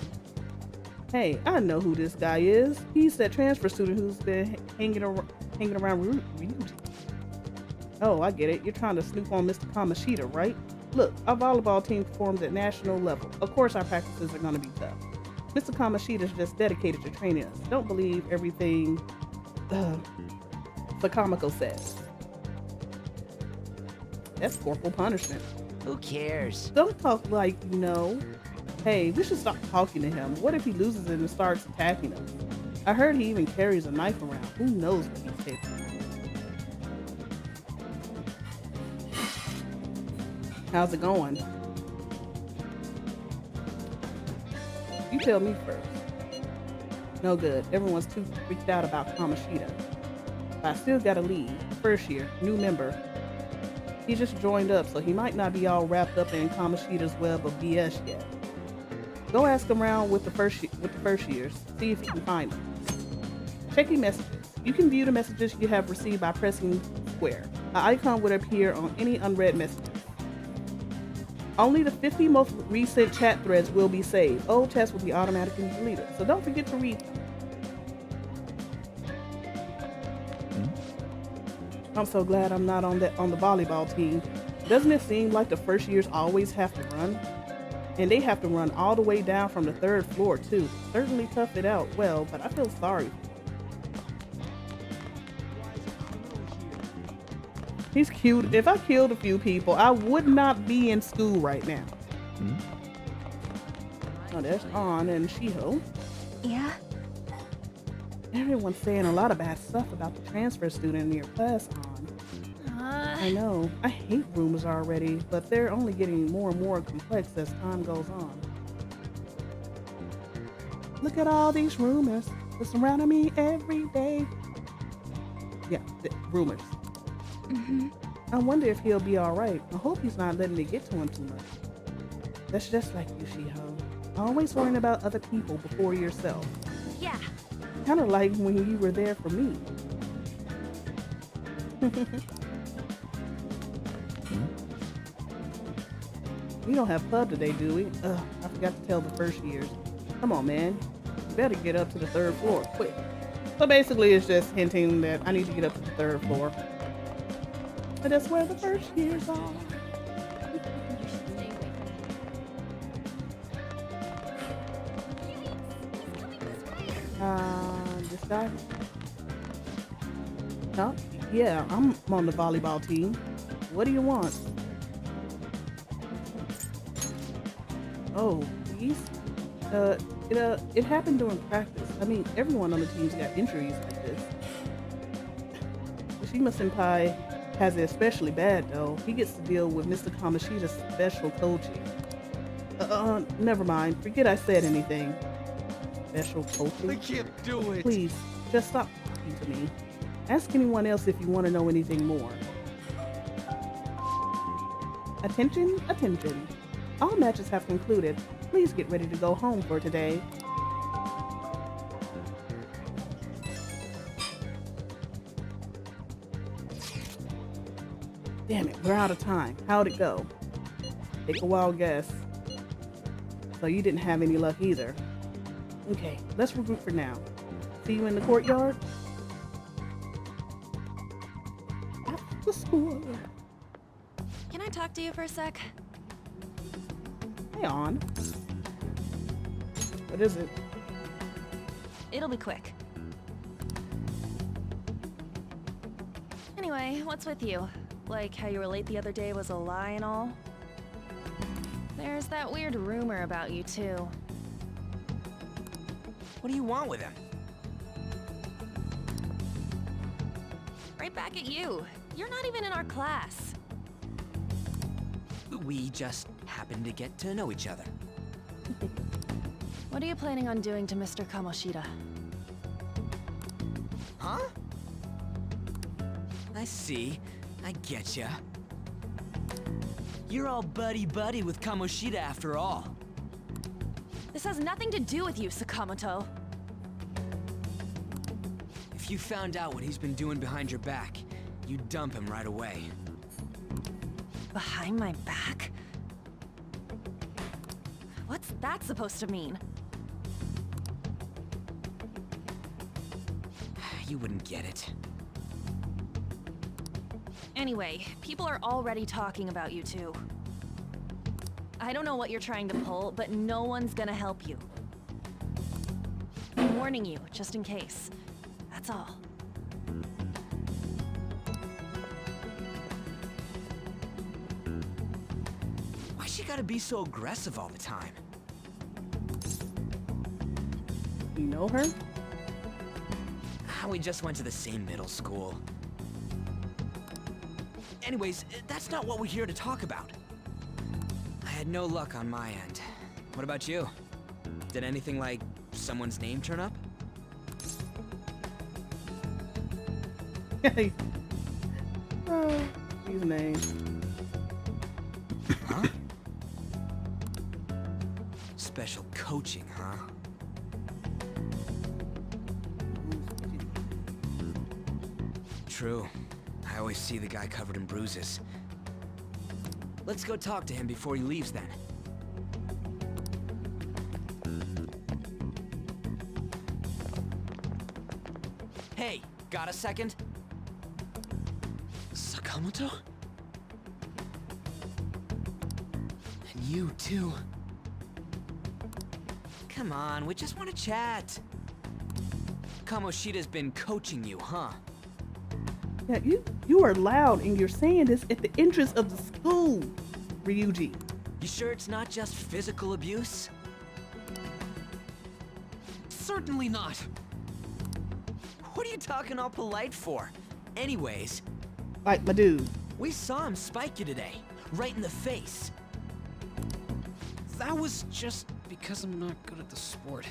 Hey, I know who this guy is. He's that transfer student who's been hanging around Ryuji. Oh, I get it. You're trying to snoop on Mr. Kamashita, right? Look, our volleyball team performs at national level. Of course our practices are gonna be tough. Mr. Kamashita is just dedicated to training us. Don't believe everything Sakamako says. That's corporal punishment. Who cares? Don't talk like you know. Hey, we should stop talking to him. What if he loses it and starts attacking us? I heard he even carries a knife around. Who knows what he's taking? How's it going? You tell me first. No good. Everyone's too freaked out about Kamashita. But I still gotta leave. First year, new member. He just joined up, so he might not be all wrapped up in Kamashita's web of BS yet. Go ask around with the first years. See if you can find them. Check your messages. You can view the messages you have received by pressing square. An icon would appear on any unread messages. Only the 50 most recent chat threads will be saved. Old chats will be automatically deleted, so don't forget to read them. I'm so glad I'm not on the volleyball team. Doesn't it seem like the first years always have to run? And they have to run all the way down from the 3rd floor too. Certainly tough it out well, but I feel sorry for him. He's cute. If I killed a few people, I would not be in school right now. Oh, there's An and Shiho. Yeah? Everyone's saying a lot of bad stuff about the transfer student in your class, An. I know. I hate rumors already, but they're only getting more and more complex as time goes on. Look at all these rumors. They're surrounding me every day. Yeah, rumors. I wonder if he'll be alright. I hope he's not letting it get to him too much. That's just like you, Shiho. Always worrying about other people before yourself. Yeah. Kind of like when you were there for me. We don't have pub today, do we? Ugh, I forgot to tell the first years. Come on, man. You better get up to the 3rd floor, quick. So basically it's just hinting that I need to get up to the 3rd floor. But that's where the first years are. This guy? Huh? Yeah, I'm on the volleyball team. What do you want? Oh, please? It happened during practice. I mean, everyone on the team's got injuries like this. Shima-senpai has it especially bad, though. He gets to deal with Mr. Kamoshida's special coaching. Never mind. Forget I said anything. Special coaching? I can't do it. Please, just stop talking to me. Ask anyone else if you want to know anything more. Attention, attention. All matches have concluded. Please get ready to go home for today. Damn it, we're out of time. How'd it go? Take a wild guess. So you didn't have any luck either. Okay, let's regroup for now. See you in the courtyard? After school. Can I talk to you for a sec? Hey, on. What is it? It'll be quick. Anyway, what's with you? Like how you were late the other day was a lie and all? There's that weird rumor about you, too. What do you want with him? Right back at you. You're not even in our class. We just happened to get to know each other. What are you planning on doing to Mr. Kamoshida? Huh? I see. I getcha. You're all buddy-buddy with Kamoshida after all. This has nothing to do with you, Sakamoto. If you found out what he's been doing behind your back, you'd dump him right away. Behind my back? What's that supposed to mean? You wouldn't get it. Anyway, people are already talking about you two. I don't know what you're trying to pull, but no one's gonna help you. I'm warning you, just in case. That's all. Why's she gotta be so aggressive all the time? You know her? We just went to the same middle school. Anyways, that's not what we're here to talk about. I had no luck on my end. What about you? Did anything like someone's name turn up? Hey. His name. Huh? Special coaching, huh? True. I always see the guy covered in bruises. Let's go talk to him before he leaves then. Hey, got a second? Sakamoto? And you too. Come on, we just want to chat. Kamoshida's been coaching you, huh? Yeah, you are loud and you're saying this at the entrance of the school, Ryuji. You sure it's not just physical abuse? Certainly not. What are you talking all polite for? Anyways... Like my dude. We saw him spike you today, right in the face. That was just because I'm not good at the sport.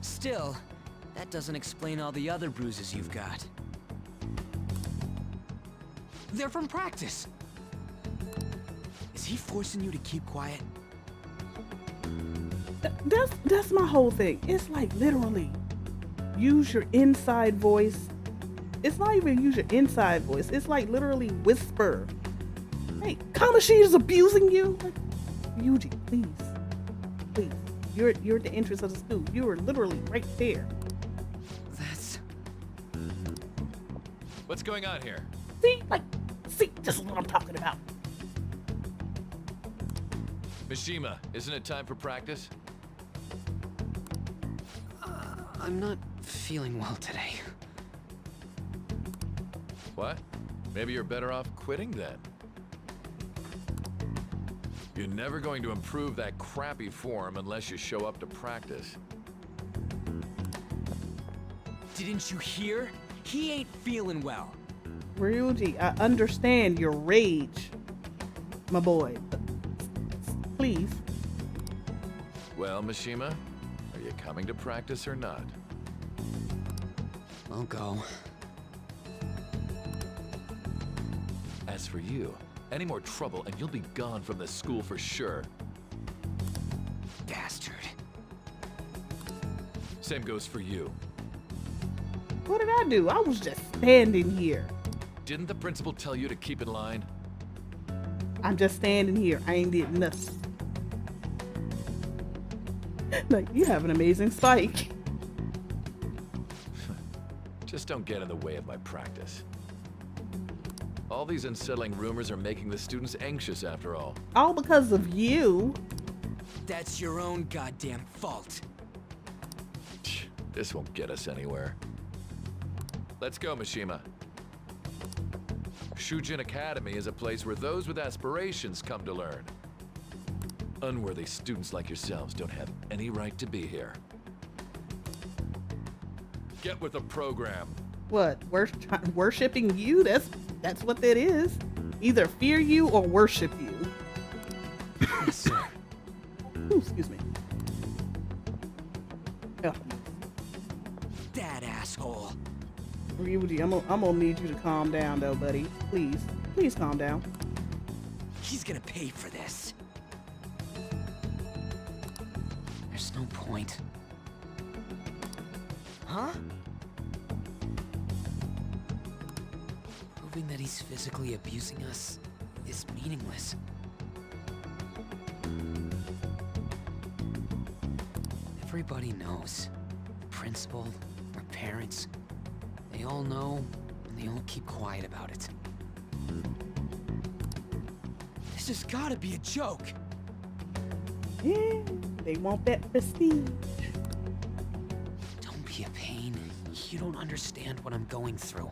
Still, that doesn't explain all the other bruises you've got. They're from practice. Is he forcing you to keep quiet? That's my whole thing. It's like literally use your inside voice. It's not even use your inside voice. It's like literally whisper. Hey, Kamoshida's abusing you. Like, Ryuji, please. You're at the entrance of the school. You are literally right there. That's... What's going on here? See, this is what I'm talking about. Mishima, isn't it time for practice? I'm not feeling well today. What? Maybe you're better off quitting then. You're never going to improve that crappy form unless you show up to practice. Didn't you hear? He ain't feeling well. Ryuji, I understand your rage, my boy. Please. Well, Mishima, are you coming to practice or not? I'll go. As for you, any more trouble and you'll be gone from the school for sure. Bastard. Same goes for you. What did I do? I was just standing here. Didn't the principal tell you to keep in line? I'm just standing here. I ain't did nothing. Like, you have an amazing spike. Just don't get in the way of my practice. All these unsettling rumors are making the students anxious after all. All because of you. That's your own goddamn fault. This won't get us anywhere. Let's go, Mishima. Shujin Academy is a place where those with aspirations come to learn. Unworthy students like yourselves don't have any right to be here. Get with the program. What? Worshipping you? That's what that is. Either fear you or worship you. Yes, sir. Ooh, excuse me. Oh. That asshole. Ryuji, I'm gonna need you to calm down though, buddy. Please. Please calm down. He's gonna pay for this. There's no point. Huh? Proving that he's physically abusing us is meaningless. Everybody knows. The principal, our parents, they all know, and they all keep quiet about it. This has gotta be a joke. Yeah, they want that prestige. Don't be a pain. You don't understand what I'm going through.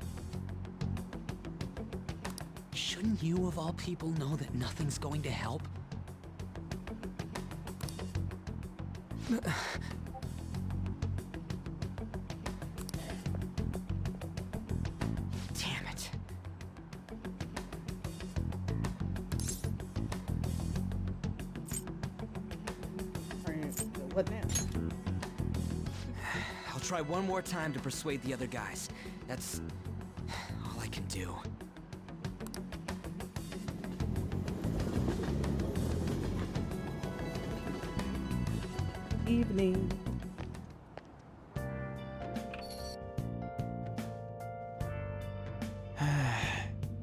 Shouldn't you, of all people, know that nothing's going to help? Damn it. What now? I'll try one more time to persuade the other guys. That's all I can do. Evening.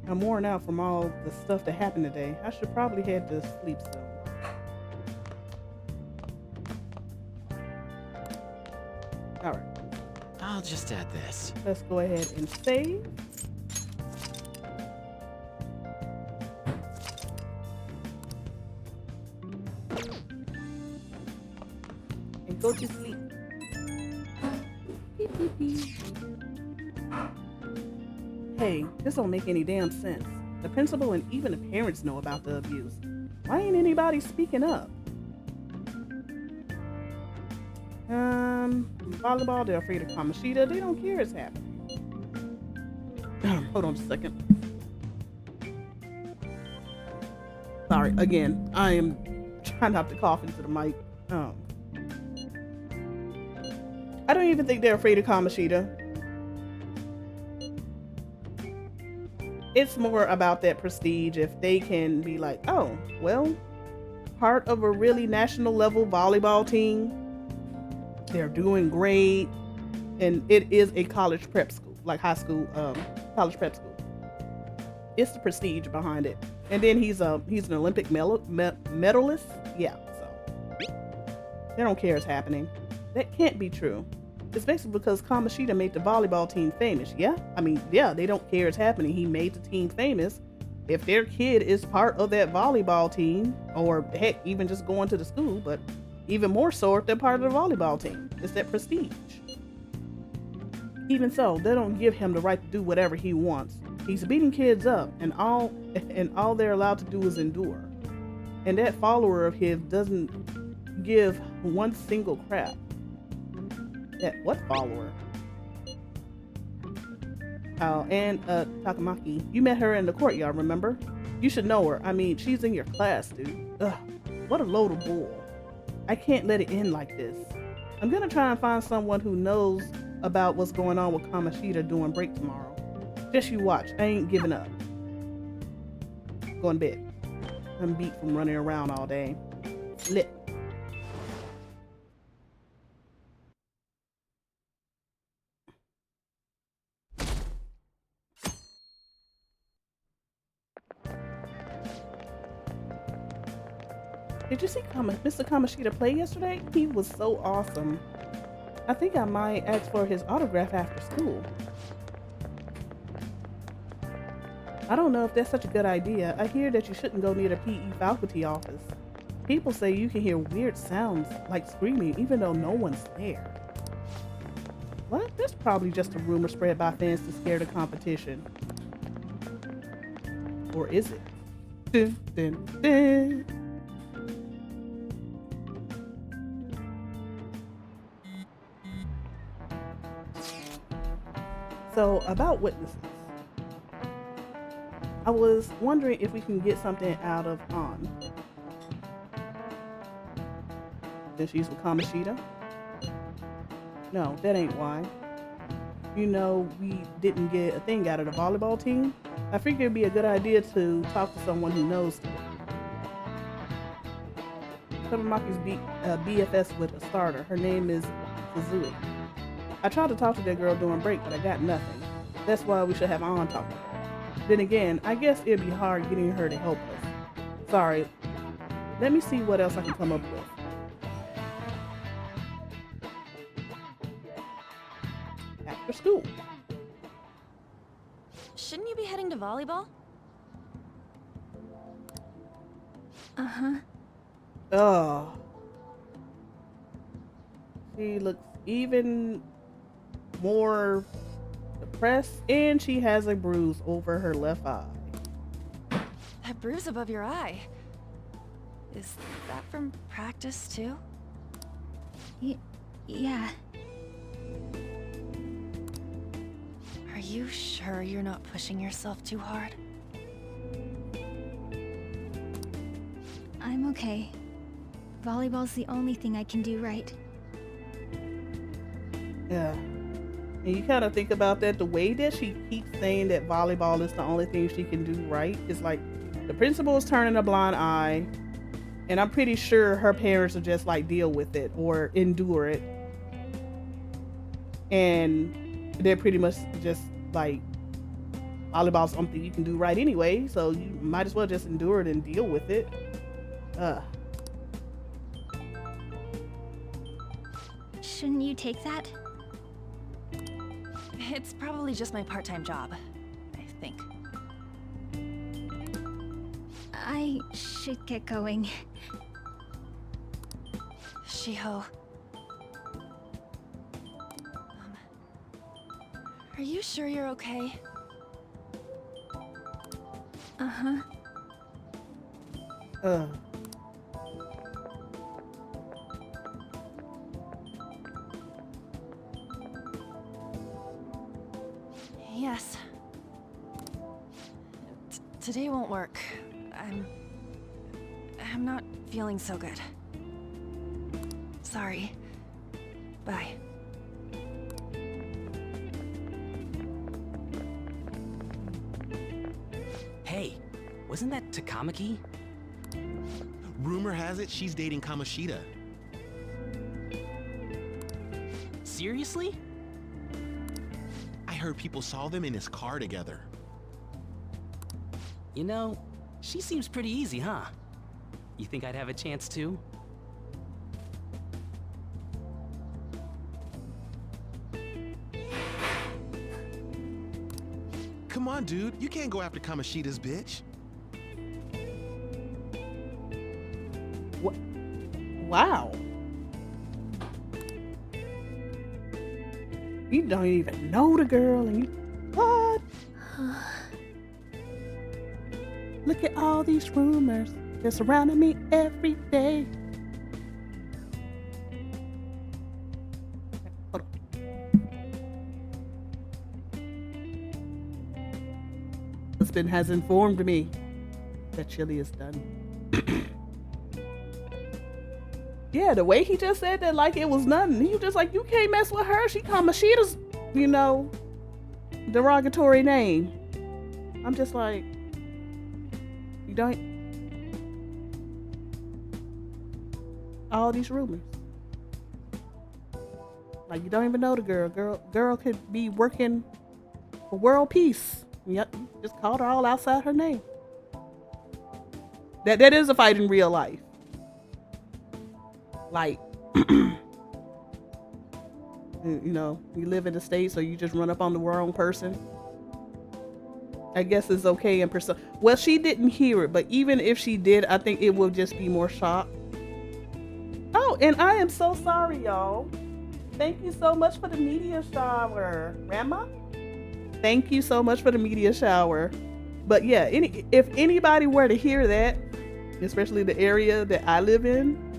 I'm worn out from all the stuff that happened today. I should probably head to sleep soon. All right. I'll just add this. Let's go ahead and save. And go to sleep. Beep, beep, beep. Hey, this don't make any damn sense. The principal and even the parents know about the abuse. Why ain't anybody speaking up? Volleyball, they're afraid of Kamoshida. They don't care it's happening. Hold on a second. Sorry, again, I am trying not to cough into the mic. I don't even think they're afraid of Kamoshida. It's more about that prestige. If they can be like, oh, well, part of a really national level volleyball team. They're doing great. And it is a college prep school, like high school, college prep school. It's the prestige behind it. And then he's an Olympic medalist. Yeah, so they don't care it's happening. That can't be true. Especially because Kamoshida made the volleyball team famous. Yeah, I mean, yeah, they don't care it's happening. He made the team famous. If their kid is part of that volleyball team, or heck, even just going to the school, but even more so if they're part of the volleyball team. It's that prestige. Even so, they don't give him the right to do whatever he wants. He's beating kids up, and all they're allowed to do is endure. And that follower of his doesn't give one single crap. That what follower? Oh, and Takamaki. You met her in the courtyard, remember? You should know her. I mean, she's in your class, dude. Ugh, what a load of bull. I can't let it end like this. I'm gonna try and find someone who knows about what's going on with Kamoshida during break tomorrow. Just you watch. I ain't giving up. Going to bed. I'm beat from running around all day. Lit. Did you see Mr. Kamoshida play yesterday? He was so awesome. I think I might ask for his autograph after school. I don't know if that's such a good idea. I hear that you shouldn't go near the PE faculty office. People say you can hear weird sounds like screaming even though no one's there. What? That's probably just a rumor spread by fans to scare the competition. Or is it? Dun, dun, dun. So, about witnesses. I was wondering if we can get something out of An. Since she's with Kamoshida? No, that ain't why. You know, we didn't get a thing out of the volleyball team. I figured it'd be a good idea to talk to someone who knows them. Tamamaki's BFS with a starter. Her name is Suzui. I tried to talk to that girl during break, but I got nothing. That's why we should have An talk to her. Then again, I guess it'd be hard getting her to help us. Sorry. Let me see what else I can come up with. After school. Shouldn't you be heading to volleyball? Uh-huh. Oh. She looks even more depressed, and she has a bruise over her left eye. That bruise above your eye. Is that from practice too? Yeah. Are you sure you're not pushing yourself too hard? I'm okay. Volleyball's the only thing I can do right. Yeah. And you kind of think about that, the way that she keeps saying that volleyball is the only thing she can do right. It's like the principal is turning a blind eye, and I'm pretty sure her parents are just like, deal with it or endure it. And they're pretty much just like, volleyball's something you can do right anyway, so you might as well just endure it and deal with it. Shouldn't you take that? It's probably just my part-time job, I think. I should get going. Shiho. Are you sure you're okay? Uh-huh. Yes. Today won't work. I'm not feeling so good. Sorry. Bye. Hey, wasn't that Takamaki? Rumor has it she's dating Kamoshida. Seriously? I heard people saw them in his car together. You know, she seems pretty easy, huh? You think I'd have a chance too? Come on, dude. You can't go after Kamoshida's bitch. What? Wow. You don't even know the girl, and you... What? Look at all these rumors. They're surrounding me every day. assistant has informed me that chili is done. Yeah, the way he just said that like it was nothing. He was just like, you can't mess with her. She Kamoshida's, you know, derogatory name. I'm just like, you don't. All these rumors. Like, you don't even know the girl. Girl could be working for world peace. Yep, you just called her all outside her name. That is a fight in real life. Like, you know, you live in the States, so you just run up on the wrong person. I guess it's okay in person. Well, she didn't hear it, but even if she did, I think it will just be more shock. Oh, and I am so sorry, y'all. Thank you so much for the media shower, Grandma. Thank you so much for the media shower. But yeah, if anybody were to hear that, especially the area that I live in,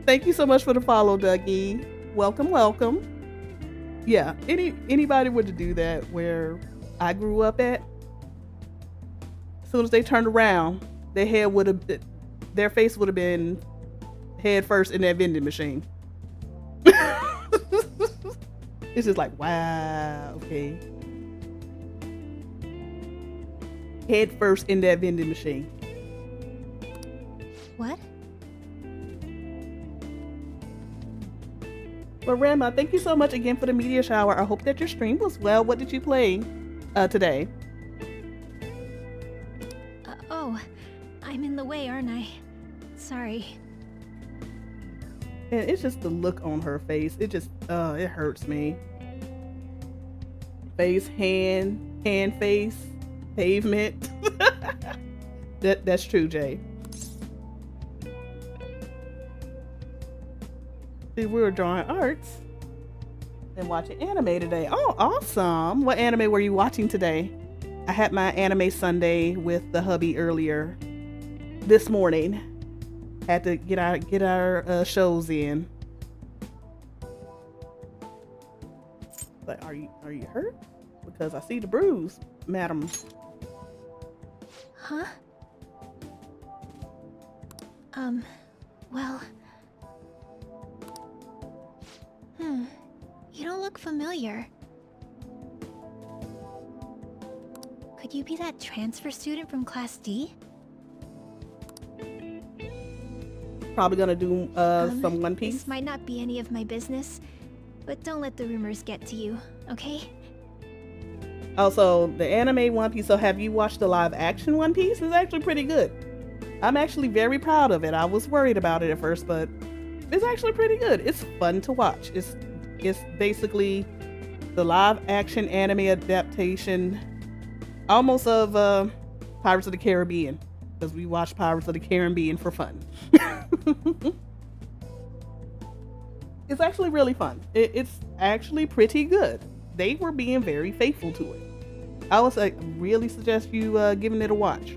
thank you so much for the follow, Dougie. Welcome, welcome. Yeah, anybody were to do that where I grew up at, as soon as they turned around, their face would have been head first in that vending machine. It's just like, wow, okay. Head first in that vending machine. What? But Rama, thank you so much again for the media shower. I hope that your stream was well. What did you play today? Oh, I'm in the way, aren't I? Sorry. And it's just the look on her face. It just, it hurts me. Face, hand, face, pavement. That's true, Jay. See, we were drawing arts and watching anime today. Oh, awesome. What anime were you watching today? I had my anime Sunday with the hubby earlier this morning. Had to get our shows in. But are you hurt? Because I see the bruise, madam. Huh? Well. You don't look familiar. Could you be that transfer student from Class D? Probably gonna do some One Piece. This might not be any of my business, but don't let the rumors get to you, okay? Also, the anime One Piece. So have you watched the live action One Piece? It's actually pretty good. I'm actually very proud of it. I was worried about it at first, but it's actually pretty good. It's fun to watch. It's basically the live action anime adaptation almost of Pirates of the Caribbean, because we watch Pirates of the Caribbean for fun. It's actually really fun. It's actually pretty good. They were being very faithful to it. I would say really suggest you giving it a watch.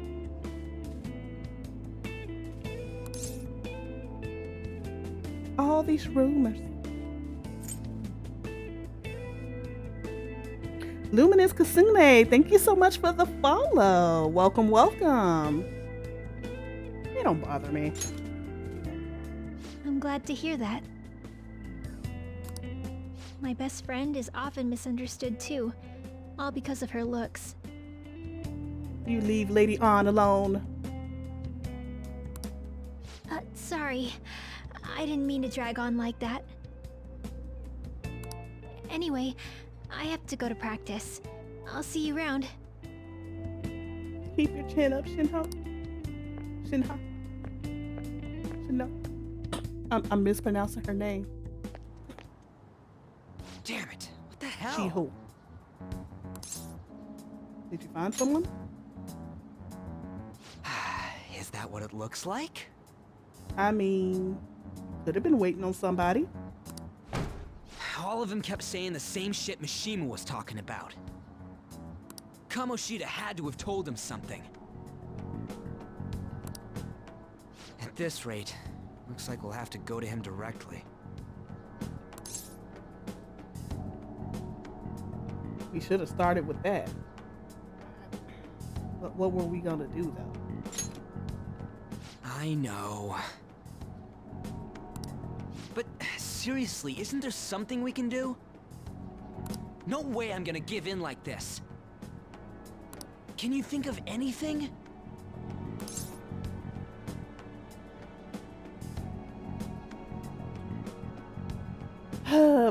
All these rumors. Luminous Kasune, thank you so much for the follow. Welcome, welcome. You don't bother me. I'm glad to hear that. My best friend is often misunderstood too, all because of her looks. You leave Lady Ann alone. Sorry. I didn't mean to drag on like that. Anyway, I have to go to practice. I'll see you around. Keep your chin up, Shinho. Shinha. Shinho. I'm mispronouncing her name. Damn it. What the hell? Shiho. Did you find someone? Is that what it looks like? I mean, could have been waiting on somebody. All of them kept saying the same shit Mishima was talking about. Kamoshida had to have told him something. At this rate, looks like we'll have to go to him directly. We should have started with that. But what were we gonna do though? I know. But seriously, isn't there something we can do? No way I'm gonna give in like this. Can you think of anything?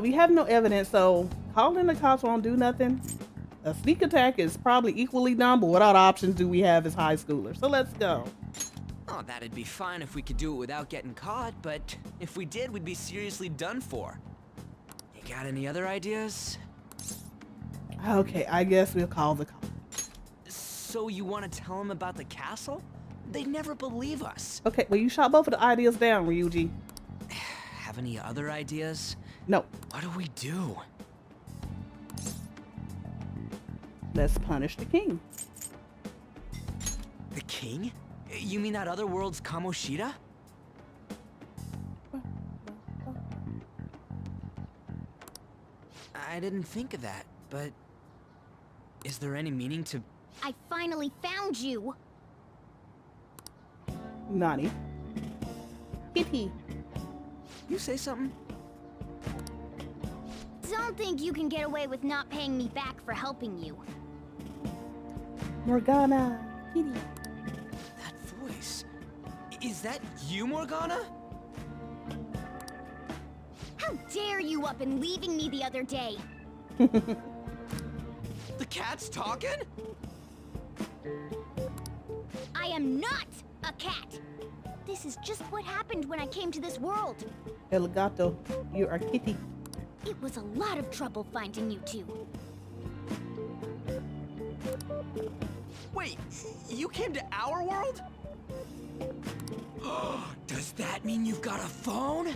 We have no evidence, so calling the cops won't do nothing. A sneak attack is probably equally dumb, but what other options do we have as high schoolers? So let's go. Oh, that'd be fine if we could do it without getting caught, but if we did, we'd be seriously done for. You got any other ideas? Okay, I guess we'll call the cops. So you want to tell them about the castle? They'd never believe us. Okay, well, you shot both of the ideas down, Ryuji. Have any other ideas? No. What do we do? Let's punish the king. The king? You mean that other world's Kamoshida? I didn't think of that, but is there any meaning to... I finally found you! Nani. Kitty. You say something? Don't think you can get away with not paying me back for helping you. Morgana. Kitty. That voice. Is that you, Morgana? How dare you up and leaving me the other day? The cat's talking? I am not a cat! This is just what happened when I came to this world. El gato, you are Kitty. It was a lot of trouble finding you two. Wait, you came to our world? Does that mean you've got a phone?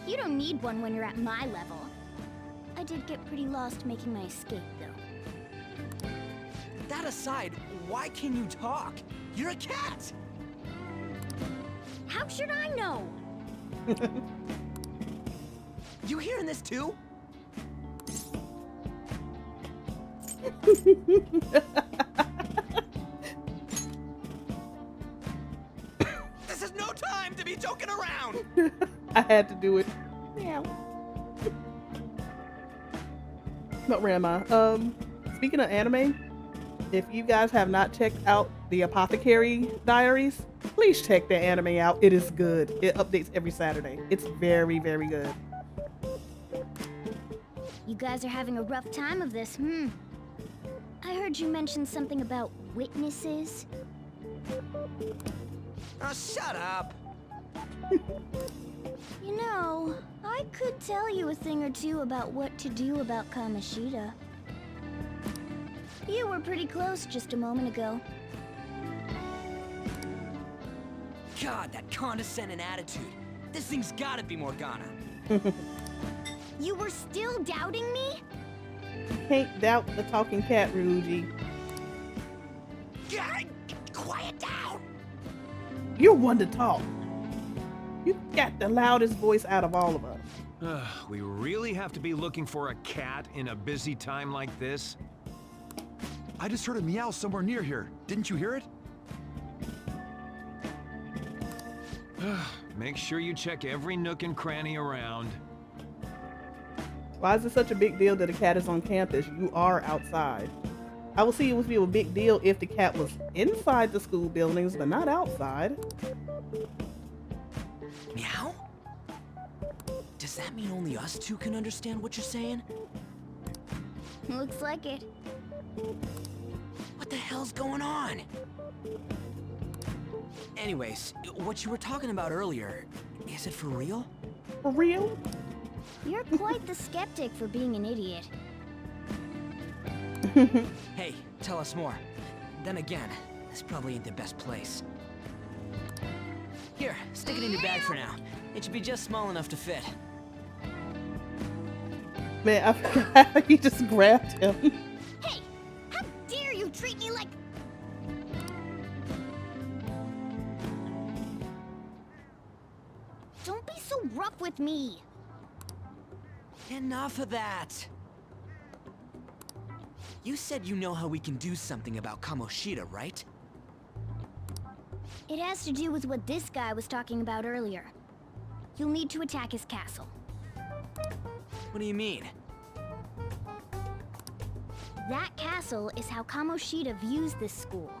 You don't need one when you're at my level. I did get pretty lost making my escape, though. That aside, why can you talk? You're a cat! How should I know? You hearing this too? This is no time to be joking around! I had to do it. Meow. But Rama, speaking of anime, if you guys have not checked out the Apothecary Diaries, please check that anime out. It is good. It updates every Saturday. It's very, very good. You guys are having a rough time of this, I heard you mention something about witnesses. Oh, shut up! You know, I could tell you a thing or two about what to do about Kamoshida. You were pretty close just a moment ago. God, that condescending attitude. This thing's gotta be Morgana. You were still doubting me? You can't doubt the talking cat, Ryuji. Quiet down! You're one to talk. You got the loudest voice out of all of us. We really have to be looking for a cat in a busy time like this? I just heard a meow somewhere near here. Didn't you hear it? Make sure you check every nook and cranny around. Why is it such a big deal that a cat is on campus? You are outside. I will see it would be a big deal if the cat was inside the school buildings, but not outside. Meow? Does that mean only us two can understand what you're saying? Looks like it. What the hell's going on? Anyways, what you were talking about earlier, is it for real? For real? You're quite the skeptic for being an idiot. Hey, tell us more. Then again, this probably ain't the best place. Here, stick it in your bag for now. It should be just small enough to fit. Man, I forgot how you just grabbed him. Hey! How dare you treat me like... Don't be so rough with me. Enough of that. You said you know how we can do something about Kamoshida, right? It has to do with what this guy was talking about earlier. You'll need to attack his castle. What do you mean? That castle is how Kamoshida views this school.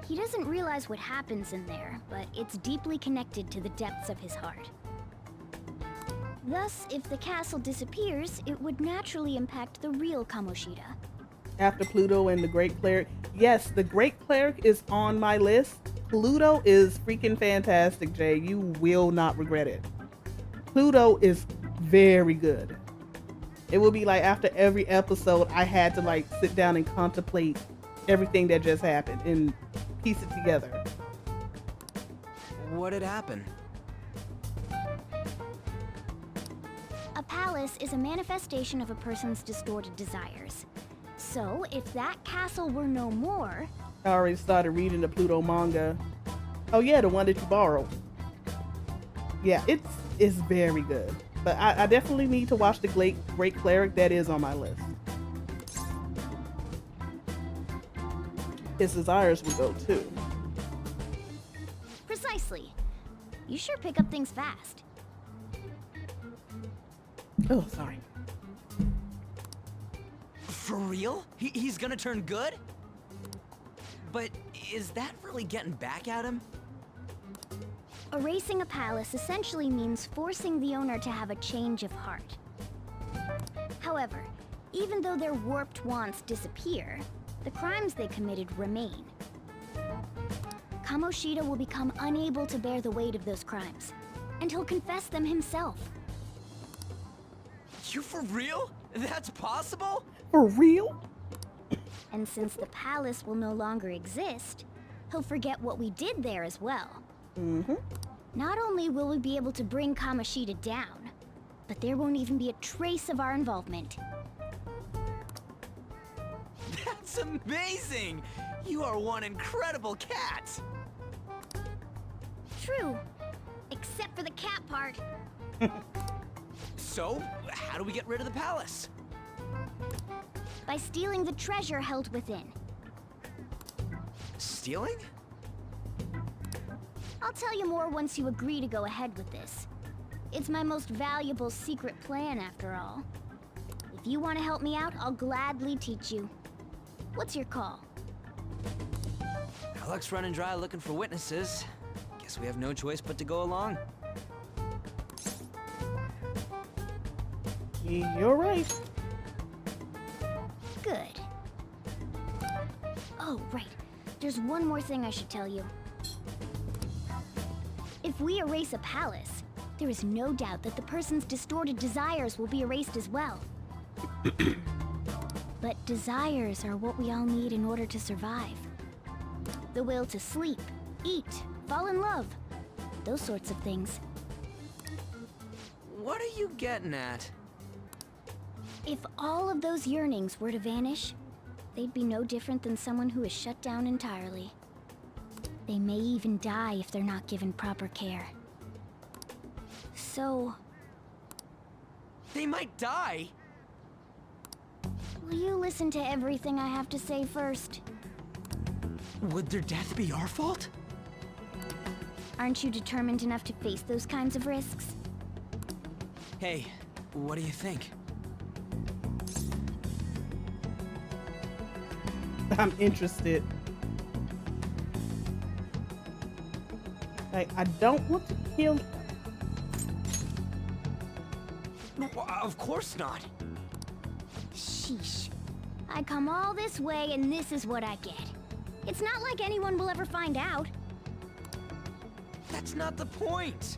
He doesn't realize what happens in there, but it's deeply connected to the depths of his heart. Thus, if the castle disappears, it would naturally impact the real Kamoshida. After Pluto and the Great Cleric. Yes, the Great Cleric is on my list. Pluto is freaking fantastic, Jay. You will not regret it. Pluto is very good. It will be like after every episode, I had to like sit down and contemplate everything that just happened and piece it together. What had happened? A palace is a manifestation of a person's distorted desires. So, if that castle were no more... I already started reading the Pluto manga. Oh yeah, the one that you borrowed. Yeah, it's very good. But I definitely need to watch the Great Cleric. That is on my list. His desires will go too. Precisely. You sure pick up things fast. Oh, sorry. For real? He's gonna turn good? But is that really getting back at him? Erasing a palace essentially means forcing the owner to have a change of heart. However, even though their warped wants disappear, the crimes they committed remain. Kamoshida will become unable to bear the weight of those crimes, and he'll confess them himself. You for real? That's possible? For real? And since the palace will no longer exist, he'll forget what we did there as well. Mm-hmm. Not only will we be able to bring Kamoshida down, but there won't even be a trace of our involvement. That's amazing! You are one incredible cat! True. Except for the cat part. So, how do we get rid of the palace? By stealing the treasure held within. Stealing? I'll tell you more once you agree to go ahead with this. It's my most valuable secret plan, after all. If you want to help me out, I'll gladly teach you. What's your call? Our luck's running dry looking for witnesses. Guess we have no choice but to go along. You're right. Good. Oh, right. There's one more thing I should tell you. If we erase a palace, there is no doubt that the person's distorted desires will be erased as well. But desires are what we all need in order to survive. The will to sleep, eat, fall in love, those sorts of things. What are you getting at? If all of those yearnings were to vanish, they'd be no different than someone who is shut down entirely. They may even die if they're not given proper care. So... They might die? Will you listen to everything I have to say first? Would their death be our fault? Aren't you determined enough to face those kinds of risks? Hey, what do you think? I'm interested. Like, I don't want to kill... Of course not. Sheesh. I come all this way and this is what I get. It's not like anyone will ever find out. That's not the point.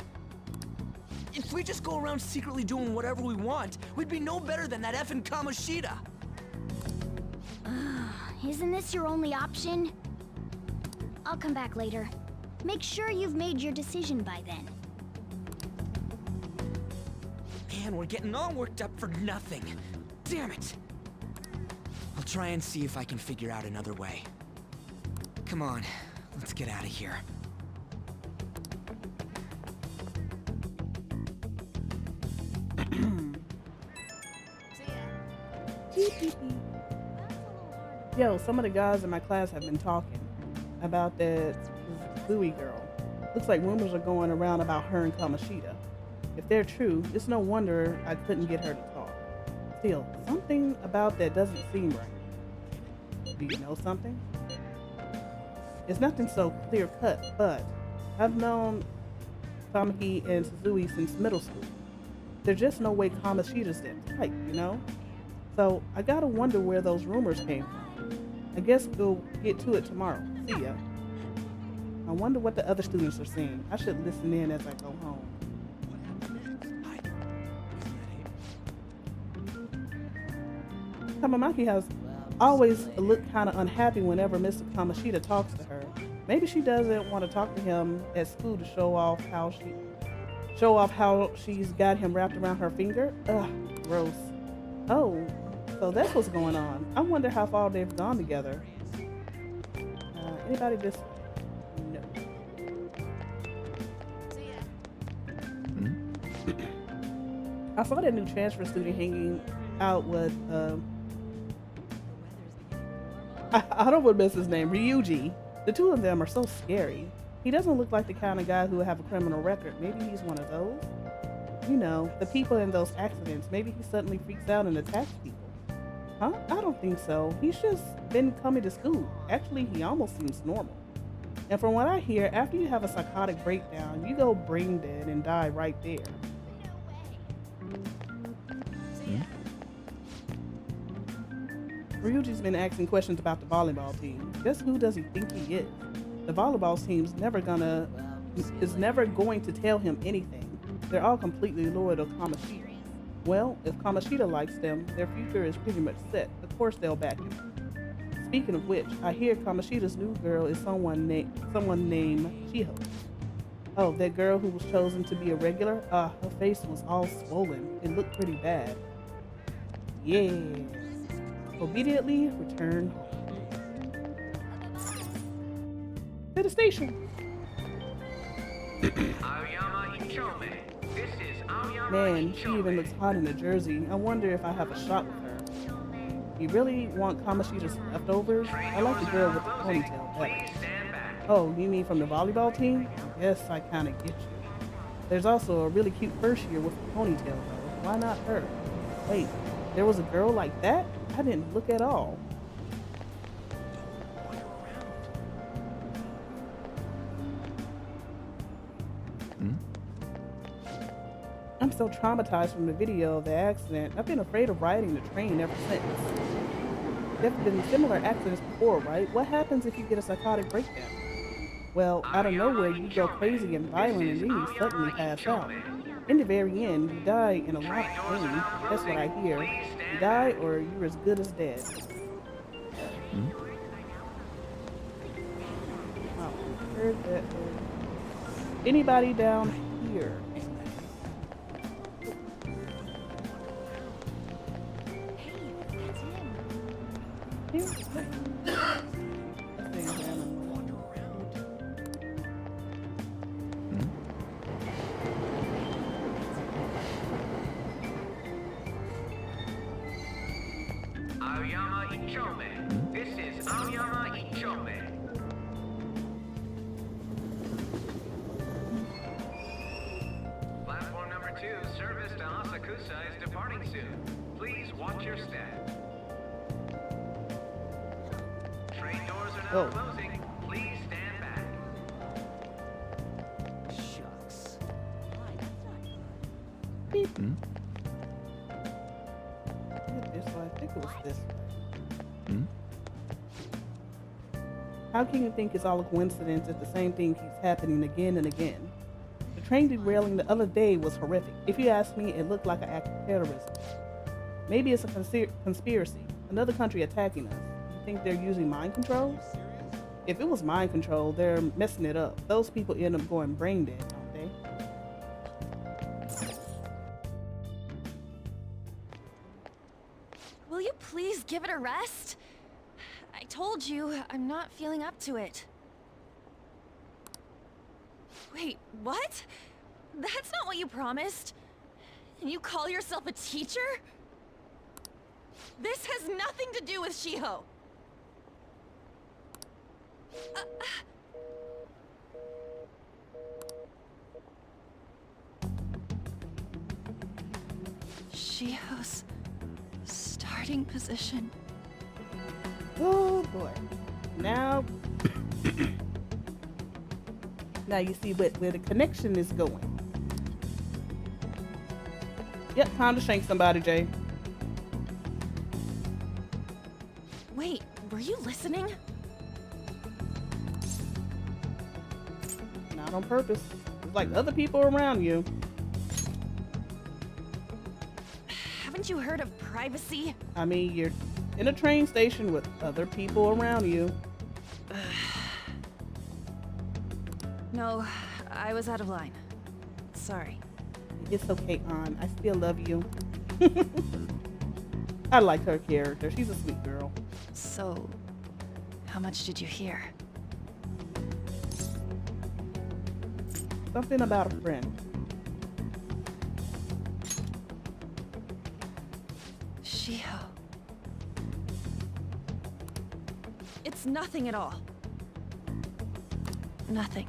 If we just go around secretly doing whatever we want, we'd be no better than that effing Kamoshida. Isn't this your only option? I'll come back later. Make sure you've made your decision by then. Man, we're getting all worked up for nothing. Damn it. I'll try and see if I can figure out another way. Come on, let's get out of here. Yo, some of the guys in my class have been talking about that Zui girl. Looks like rumors are going around about her and Kamoshida. If they're true, it's no wonder I couldn't get her to talk. Still, something about that doesn't seem right. Do you know something? It's nothing so clear cut, but I've known Tamaki and Suzui since middle school. There's just no way Kamoshida's that type, you know? So I gotta wonder where those rumors came from. I guess we'll get to it tomorrow. See ya. I wonder what the other students are saying. I should listen in as I go home. Tamamaki has always looked kind of unhappy whenever Mr. Kamoshida talks to her. Maybe she doesn't want to talk to him at school to show off how she's got him wrapped around her finger. Ugh, gross. Oh, so that's what's going on. I wonder how far they've gone together. Anybody just... No. I saw that new transfer student hanging out with, I don't want to miss his name, Ryuji. The two of them are so scary. He doesn't look like the kind of guy who would have a criminal record. Maybe he's one of those. You know, the people in those accidents. Maybe he suddenly freaks out and attacks people. Huh? I don't think so. He's just been coming to school. Actually, he almost seems normal. And from what I hear, after you have a psychotic breakdown, you go brain dead and die right there. Ryuji's been asking questions about the volleyball team. Just who does he think he is? The volleyball team's never going to tell him anything. They're all completely loyal to Kamoshida. Well, if Kamoshida likes them, their future is pretty much set. Of course they'll back him. Speaking of which, I hear Kamoshida's new girl is someone named Shiho. Oh, that girl who was chosen to be a regular? Her face was all swollen. It looked pretty bad. Yeah. Obediently return to the station. Man, she even looks hot in the jersey. I wonder if I have a shot with her. You really want Kamoshida's leftovers? I like the girl with the ponytail better. Oh, you mean from the volleyball team? I guess I kinda get you. There's also a really cute first year with a ponytail though. Why not her? Wait, there was a girl like that? I didn't look at all. I'm so traumatized from the video of the accident. I've been afraid of riding the train ever since. There have been similar accidents before, right? What happens if you get a psychotic breakdown? Well, out of nowhere, you go crazy and violent and then you suddenly pass out. In the very end, you die in a lot of pain. That's what I hear. You die or you're as good as dead. Oh, I heard that. Anybody down here? This is Aoyama Ichome. Platform number 2, service to Asakusa is departing soon. Please watch your step. Train doors are now closing. Please stand back. Shucks. Beep. This way. I think it was this way. How can you think it's all a coincidence if the same thing keeps happening again and again? The train derailing the other day was horrific. If you ask me, it looked like an act of terrorism. Maybe it's a conspiracy, another country attacking us. You think they're using mind control? If it was mind control, they're messing it up. Those people end up going brain dead, don't they? Will you please give it a rest? I told you, I'm not feeling up to it. Wait, what? That's not what you promised. And you call yourself a teacher? This has nothing to do with Shiho. Shiho's starting position. Oh boy. Now now you see where the connection is going. Yep, time to shank somebody, Jay. Wait, were you listening? Not on purpose. It's like other people around you. Haven't you heard of privacy? I mean, you're in a train station with other people around you. No, I was out of line. Sorry. It's okay, An. I still love you. I like her character. She's a sweet girl. So, how much did you hear? Something about a friend. Shiho. It's nothing at all. Nothing.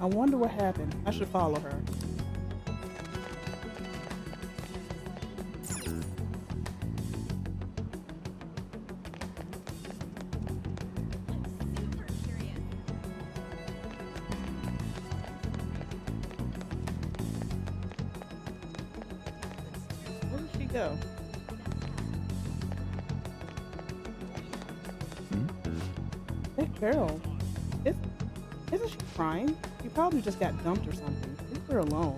I wonder what happened. I should follow her. Where did she go? That girl. Isn't she crying? She probably just got dumped or something. Leave her alone.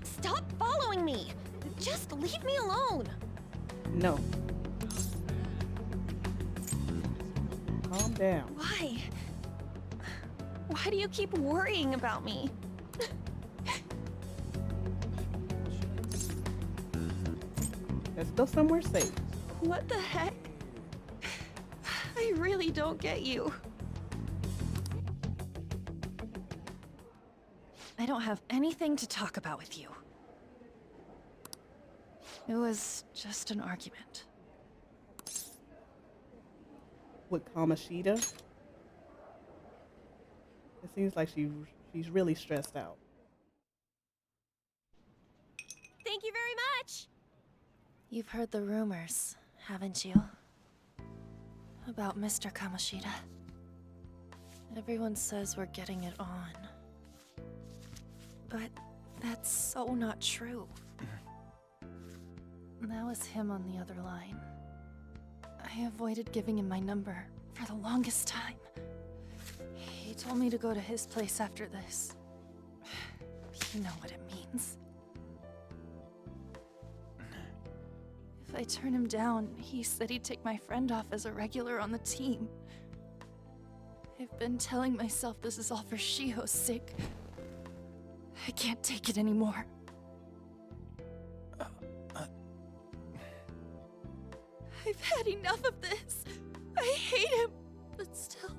Stop following me! Just leave me alone! No. Calm down. Why? Why do you keep worrying about me? Let's go somewhere safe. What the heck? I really don't get you. I don't have anything to talk about with you. It was just an argument. With Kamoshida? It seems like she's really stressed out. Thank you very much! You've heard the rumors, haven't you? About Mr. Kamoshida. Everyone says we're getting it on. But that's so not true. That was him on the other line. I avoided giving him my number for the longest time. He told me to go to his place after this. You know what it means. If I turn him down, he said he'd take my friend off as a regular on the team. I've been telling myself this is all for Shiho's sake. I can't take it anymore. I've had enough of this. I hate him. But still,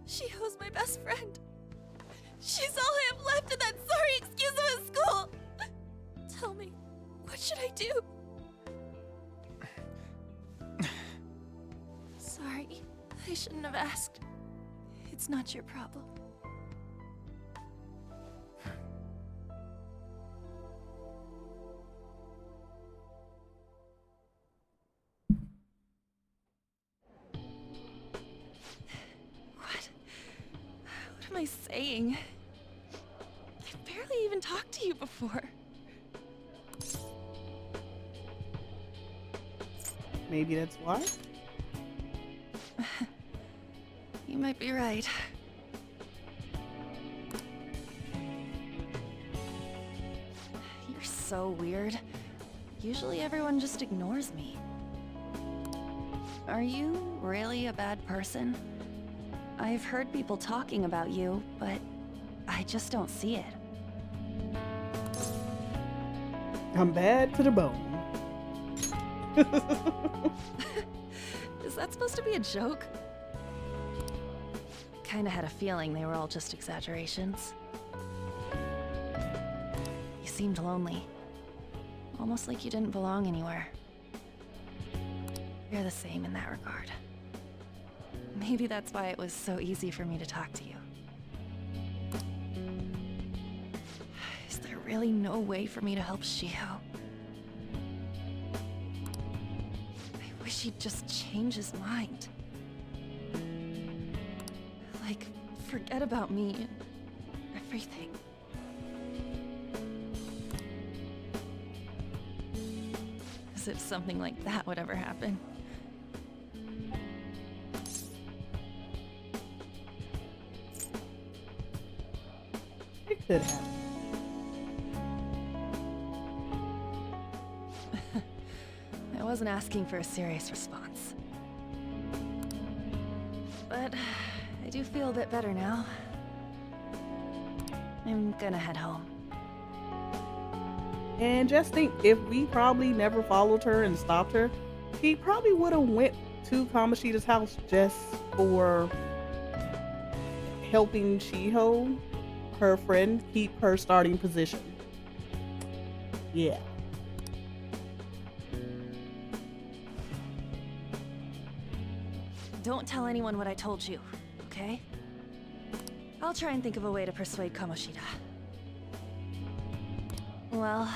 Shiho's my best friend. She's all I have left in that sorry excuse of a school. Tell me, what should I do? Sorry, I shouldn't have asked. It's not your problem. What am I saying? I've barely even talked to you before. Maybe that's why? You might be right. You're so weird. Usually everyone just ignores me. Are you really a bad person? I've heard people talking about you, but I just don't see it. I'm bad to the bone. Is that supposed to be a joke? Kinda had a feeling they were all just exaggerations. You seemed lonely. Almost like you didn't belong anywhere. You're the same in that regard. Maybe that's why it was so easy for me to talk to you. Is there really no way for me to help Shiho? I wish he'd just change his mind. Like, forget about me and everything. As if something like that would ever happen. It could happen. I wasn't asking for a serious response. But I do feel a bit better now. I'm gonna head home. And just think, if we probably never followed her and stopped her, she probably would have went to Kamoshida's house just for helping Shiho, her friend, keep her starting position. Yeah. Don't tell anyone what I told you, okay? I'll try and think of a way to persuade Kamoshida. Well,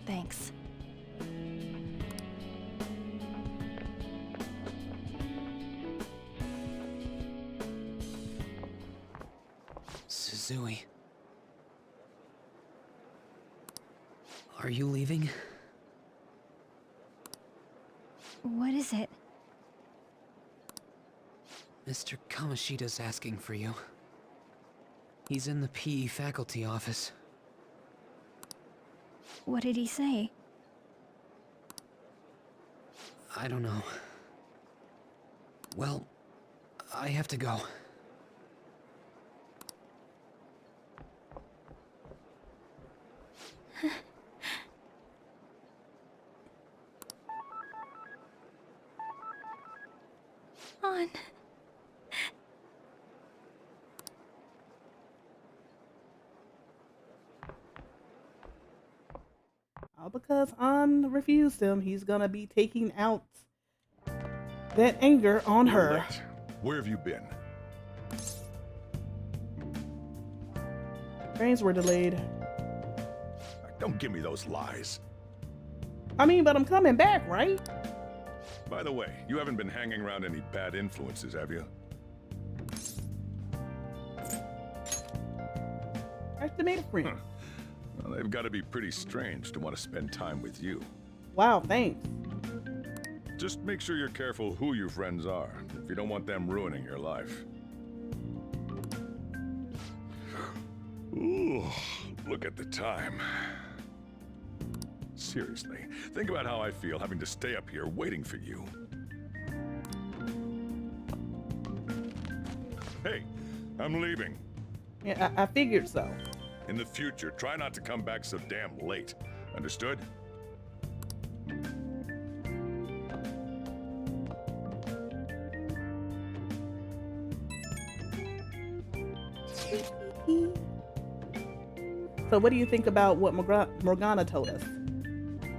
thanks. Suzui. Are you leaving? What is it? Mr. Kamoshida's asking for you. He's in the PE faculty office. What did he say? I don't know. Well, I have to go. On. Because An refused him, he's gonna be taking out that anger on her. Late. Where have you been? Trains were delayed. Don't give me those lies. I mean, but I'm coming back, right? By the way, you haven't been hanging around any bad influences, have you? I have to make a friend. Huh. Well, they've got to be pretty strange to want to spend time with you. Wow, thanks. Just make sure you're careful who your friends are, if you don't want them ruining your life. Ooh, look at the time. Seriously, think about how I feel having to stay up here waiting for you. Hey, I'm leaving. Yeah, I figured so. In the future, try not to come back so damn late. Understood? So what do you think about what Morgana told us?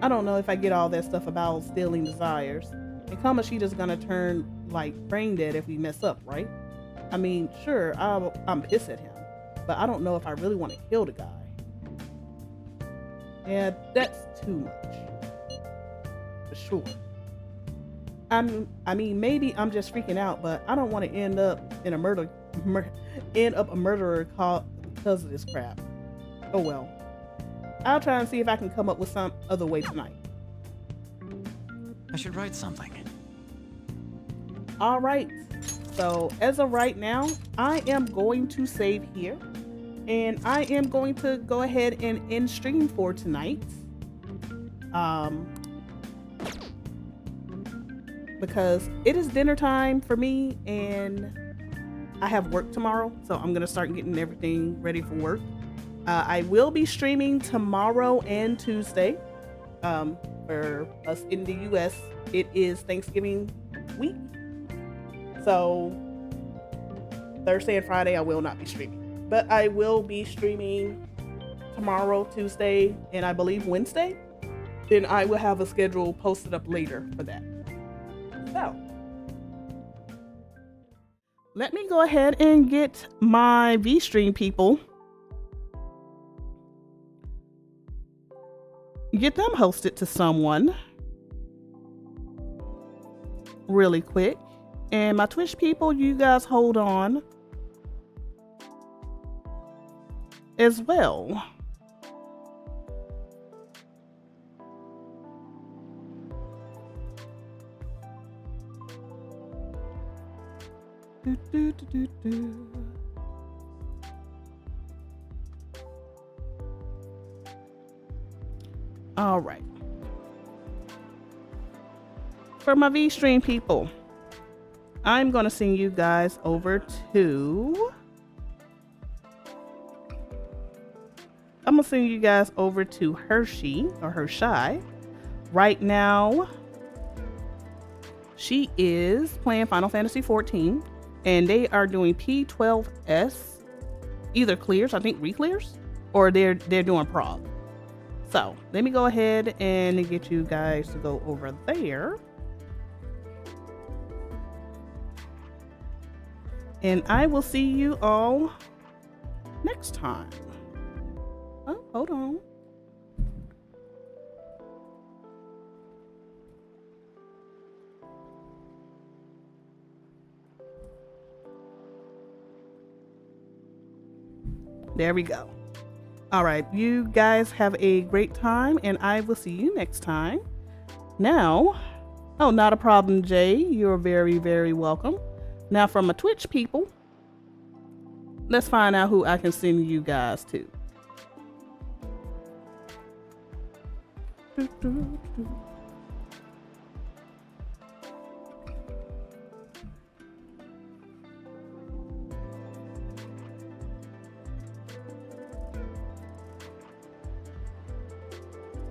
I don't know if I get all that stuff about stealing desires. And Kamoshida's gonna turn like brain dead if we mess up, right? I mean, sure, I'm pissed at him, but I don't know if I really want to kill the guy. Yeah, that's too much. For sure. I mean, maybe I'm just freaking out, but I don't want to end up in a murderer because of this crap. Oh well. I'll try and see if I can come up with some other way tonight. I should write something. All right. So as of right now, I am going to save here, and I am going to go ahead and end stream for tonight. Because it is dinner time for me, and I have work tomorrow, so I'm gonna start getting everything ready for work. I will be streaming tomorrow and Tuesday. For us in the US, it is Thanksgiving week. So Thursday and Friday I will not be streaming. But I will be streaming tomorrow, Tuesday, and I believe Wednesday. Then I will have a schedule posted up later for that. So let me go ahead and get my V-Stream people. Get them hosted to someone really quick. And my Twitch people, you guys hold on as well. All right. For my V-Stream people, I'm going to send you guys over to... I'm going to send you guys over to Hershey or Hershey. Right now, she is playing Final Fantasy 14, and they are doing P12S, either clears, I think re-clears, or they're doing prog. So let me go ahead and get you guys to go over there. And I will see you all next time. Oh, hold on. There we go. All right, you guys have a great time, and I will see you next time. Now, oh, not a problem, Jay. You're very, very welcome. Now, from my Twitch people, let's find out who I can send you guys to.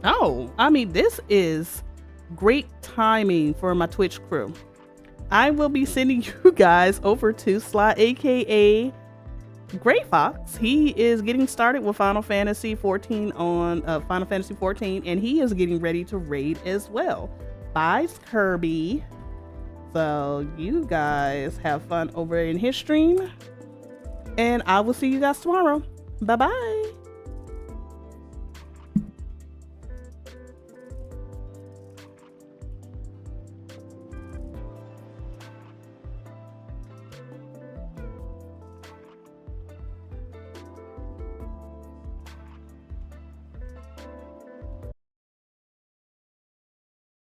Oh, I mean, this is great timing for my Twitch crew. I will be sending you guys over to Sly, aka Gray Fox. He is getting started with Final Fantasy 14 on Final Fantasy 14, and he is getting ready to raid as well. Buys Kirby. So you guys have fun over in his stream, and I will see you guys tomorrow. Bye bye.